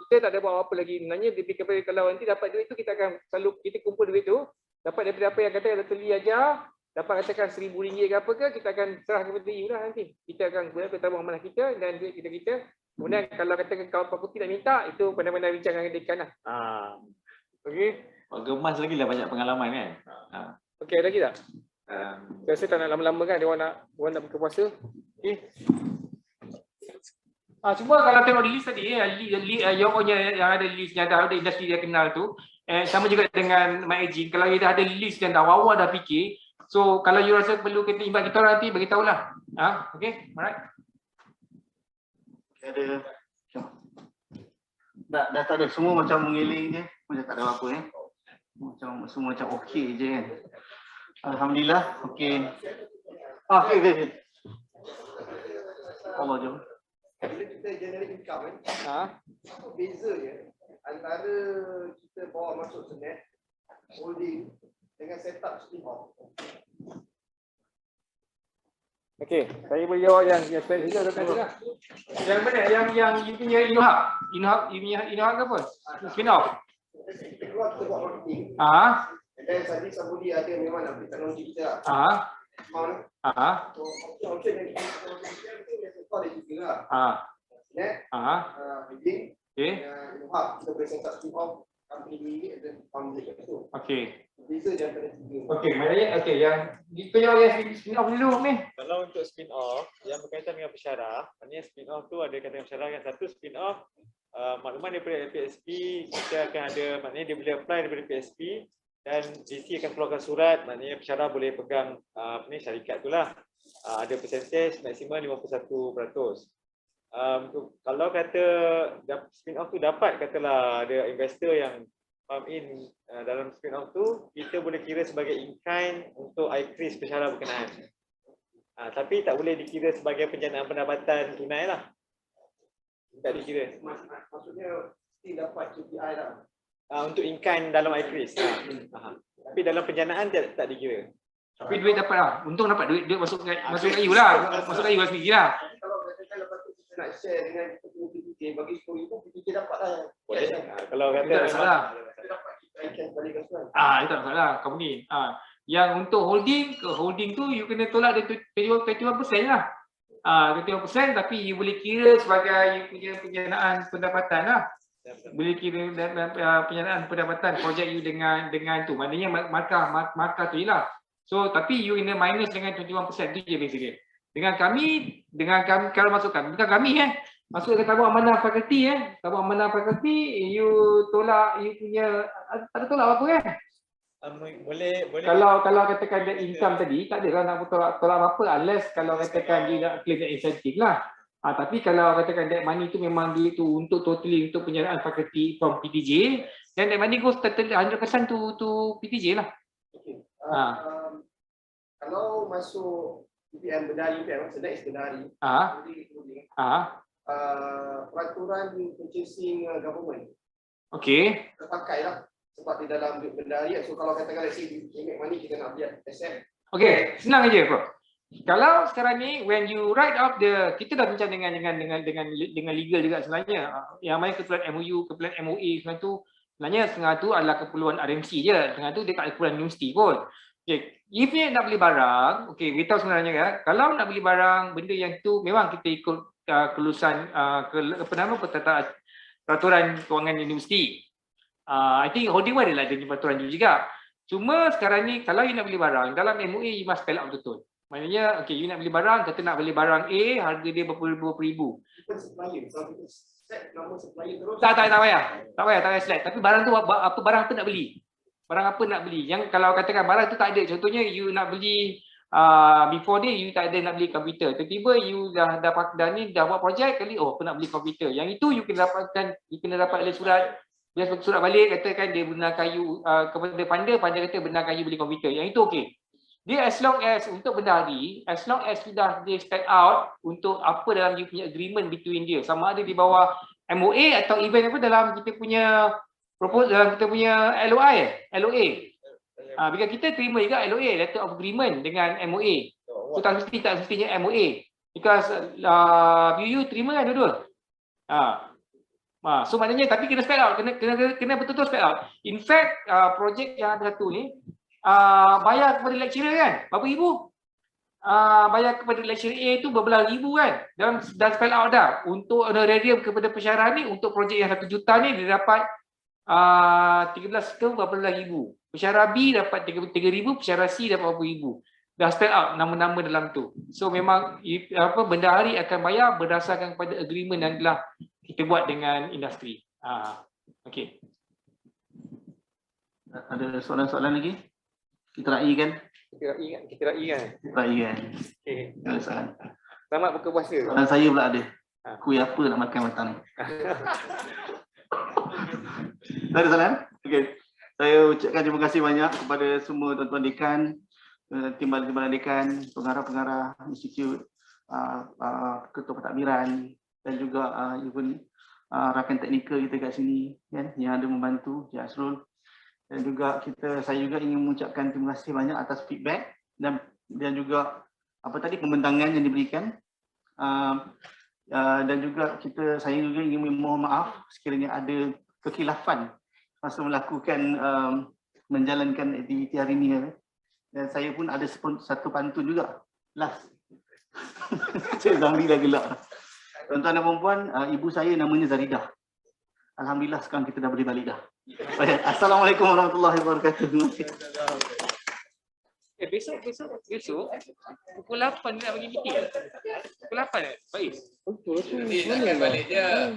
Speaker 3: Kita tak ada buat apa lagi. Sebenarnya kalau nanti dapat duit tu, kita akan selalu kita kumpul duit tu, dapat daripada apa yang kata Dr. Lee ajar, dapat katakan RM1,000 ke apa ke, kita akan serah kepada you lah nanti. Kita akan gunakan tabung amanah kita dan duit kita. Kemudian kalau katakan kawan fakulti nak minta, itu pandai-pandai bincang dengan dekan lah. Okey.
Speaker 12: Warga emas lagi lah banyak pengalaman kan.
Speaker 3: Okey, ada lagi tak? Saya rasa tak nak lama-lama kan, dia orang nak buka puasa. Okey. Cuma kalau tengok list tadi, yang ada list yang ada industri dia kenal tu, sama juga dengan MyAging, kalau dia dah ada list dan awal-awal dah fikir, so kalau you rasa perlu kita invite kita nanti, beritahulah. Okey, alright.
Speaker 1: Ada. Dah tak ada, semua macam mengiling je, macam tak ada apa-apa Semua macam okey je kan. Alhamdulillah. Okey. Okey. Allah jom.
Speaker 13: Bila kita generate income kan, apa bezanya antara kita bawa masuk Senet, holding dengan setup spin-off?
Speaker 3: Okey, saya boleh jawab yang spesial tu lah. Yang mana? Yang you punya Innohub ke apa? Spin off.
Speaker 13: Kita keluar kita buat marketing. Dan tadi somebody ada memang nak beri teknologi kita lah. So, option yang kita share tu yang sesuai dia juga lah. Senet, holding, Innohub, kita boleh set up spin-off company ini dan founding kat situ.
Speaker 3: Okey.
Speaker 13: Beza je antara tiga.
Speaker 3: Okey, maknanya yang kita jawab yang spin off dulu ni.
Speaker 14: Kalau untuk spin off yang berkaitan dengan pesyarah, maknanya spin off tu ada kaitan dengan pesyarah. Yang satu spin off maklumat daripada PSP, kita akan ada, maknanya dia boleh apply daripada PSP dan GC akan keluarkan surat, maknanya pesyarah boleh pegang syarikat tu lah. Ada percentage maksimum 51%. Kalau kata spin off tu dapat, katalah ada investor yang pump in dalam spin off tu, kita boleh kira sebagai in-kind untuk increase pesyarah berkenaan. Tapi tak boleh dikira sebagai penjanaan pendapatan tunai lah. Tak dikira.
Speaker 13: Maksudnya mesti dapat KPI lah.
Speaker 14: Untuk in-kind dalam increase. Tapi dalam penjanaan tak dikira.
Speaker 3: Tapi duit dapat lah. Untung dapat duit masuk kat you lah. Masuk kat you lah sendiri lah.
Speaker 13: Kalau katakan lepas tu kita nak share dengan PTJ, bagi 10,000, PTJ dapat lah.
Speaker 14: Boleh. Kalau kata
Speaker 3: tak salah. Itu tak salah company. Yang untuk holding tu you kena tolak dia 21% lah. 21% tapi you boleh kira sebagai you punya penjanaan pendapatan lah. Boleh kira penjanaan pendapatan projek you dengan tu. Maknanya markah tu je lah. So tapi you in the minus dengan 21% tu je beza dia. Dengan kami kalau masukkan bukan kami masuk ke tabung amanah fakulti tabung amanah fakulti you tolak you punya tak ada tolak apa
Speaker 14: boleh
Speaker 3: kalau katakan ada income tadi tak adalah nak tolak apa unless kalau katakan dia nak claim insentif lah. Tapi kalau katakan that money tu memang duit tu untuk totally untuk penjanaan fakulti from PTJ, then that money goes 100% to PTJ lah.
Speaker 13: Kalau masuk UPM Bendahari, Senet is Bendahari. Peraturan purchasing government.
Speaker 3: Okey.
Speaker 13: Terpakai lah sebab di dalam Bendahari. So kalau katakan let's say we make money, kita nak beli asset.
Speaker 3: Okey, senang aja bro. Kalau sekarang ni when you write up kita dah bincang dengan legal juga sebenarnya. Yang mana keperluan MOU, keperluan MOA sebenarnya tu sebenarnya setengah tu adalah keperluan RMC je. Setengah tu dia tak ada keperluan universiti pun. Okay. If you nak beli barang, okay, kita tahu sebenarnya kalau nak beli barang, benda yang tu memang kita ikut kelulusan peraturan kewangan universiti. I think holding one adalah jenis peraturan juga. Cuma sekarang ni kalau you nak beli barang, dalam MOA you must spell out betul. Maknanya, okay, you nak beli barang, kata nak beli barang A, harga dia berapa ribu. Tak payah select. Tapi barang tu barang apa nak beli? Barang apa nak beli? Yang kalau katakan barang tu tak ada, contohnya you nak beli before ni you tak ada nak beli komputer. Tiba-tiba you dah buat projek kali apa nak beli komputer. Yang itu you kena dapat surat. Dia surat balik katakan dia benarkan you kepada panda kata benarkan you beli komputer. Yang itu okey. Dia as long as untuk Bendahari, as long as sudah dia spell out untuk apa dalam you punya agreement between dia. Sama ada di bawah MOA atau even apa dalam kita punya propose dalam kita punya LOA. Bila kita terima juga LOA, letter of agreement dengan MOA. So tak mestinya MOA. Because you terima kan dua-dua. So maknanya tapi kena spell out, kena betul-betul spell out. In fact, projek yang ada satu ni bayar kepada lecturer kan, berapa ribu? Bayar kepada lecturer A tu berbelas ribu kan. Dan spell out dah. Untuk honorarium kepada pesyarah ni, untuk projek yang 1 juta ni dia dapat 13 ke berapa ribu. Pesyarah B dapat 3,000, pesyarah C dapat berapa ribu. Dah spell out nama-nama dalam tu. So memang Bendahari akan bayar berdasarkan kepada agreement yang telah kita buat dengan industri. Okey.
Speaker 1: Ada soalan-soalan lagi? Kita raih kan?
Speaker 14: Kita raih kan? Okey.
Speaker 1: Ada soalan.
Speaker 14: Selamat buka puasa.
Speaker 1: Soalan saya pula ada. Kuih apa nak makan matang ni? Tak ada soalan? Okey. Saya ucapkan terima kasih banyak kepada semua tuan-tuan dekan, timbalan dekan, pengarah-pengarah institut, ketua pentadbiran dan juga even rakan teknikal kita kat sini kan yang ada membantu Cik Asrul, dan juga saya juga ingin mengucapkan terima kasih banyak atas feedback dan juga pembentangan yang diberikan, dan juga saya juga ingin memohon maaf sekiranya ada kekhilafan masa melakukan menjalankan aktiviti hari ini, dan saya pun ada satu pantun juga last. Saya Zamri dah gelap. Tuan-tuan dan puan-puan, ibu saya namanya Zaridah. Alhamdulillah sekarang kita dah boleh balik dah. Baik, Assalamualaikum warahmatullahi wabarakatuh.
Speaker 2: Besok pukul 8 nak bagi meeting. Pukul 8 Faiz.
Speaker 8: Betul tu. Mana balik dia?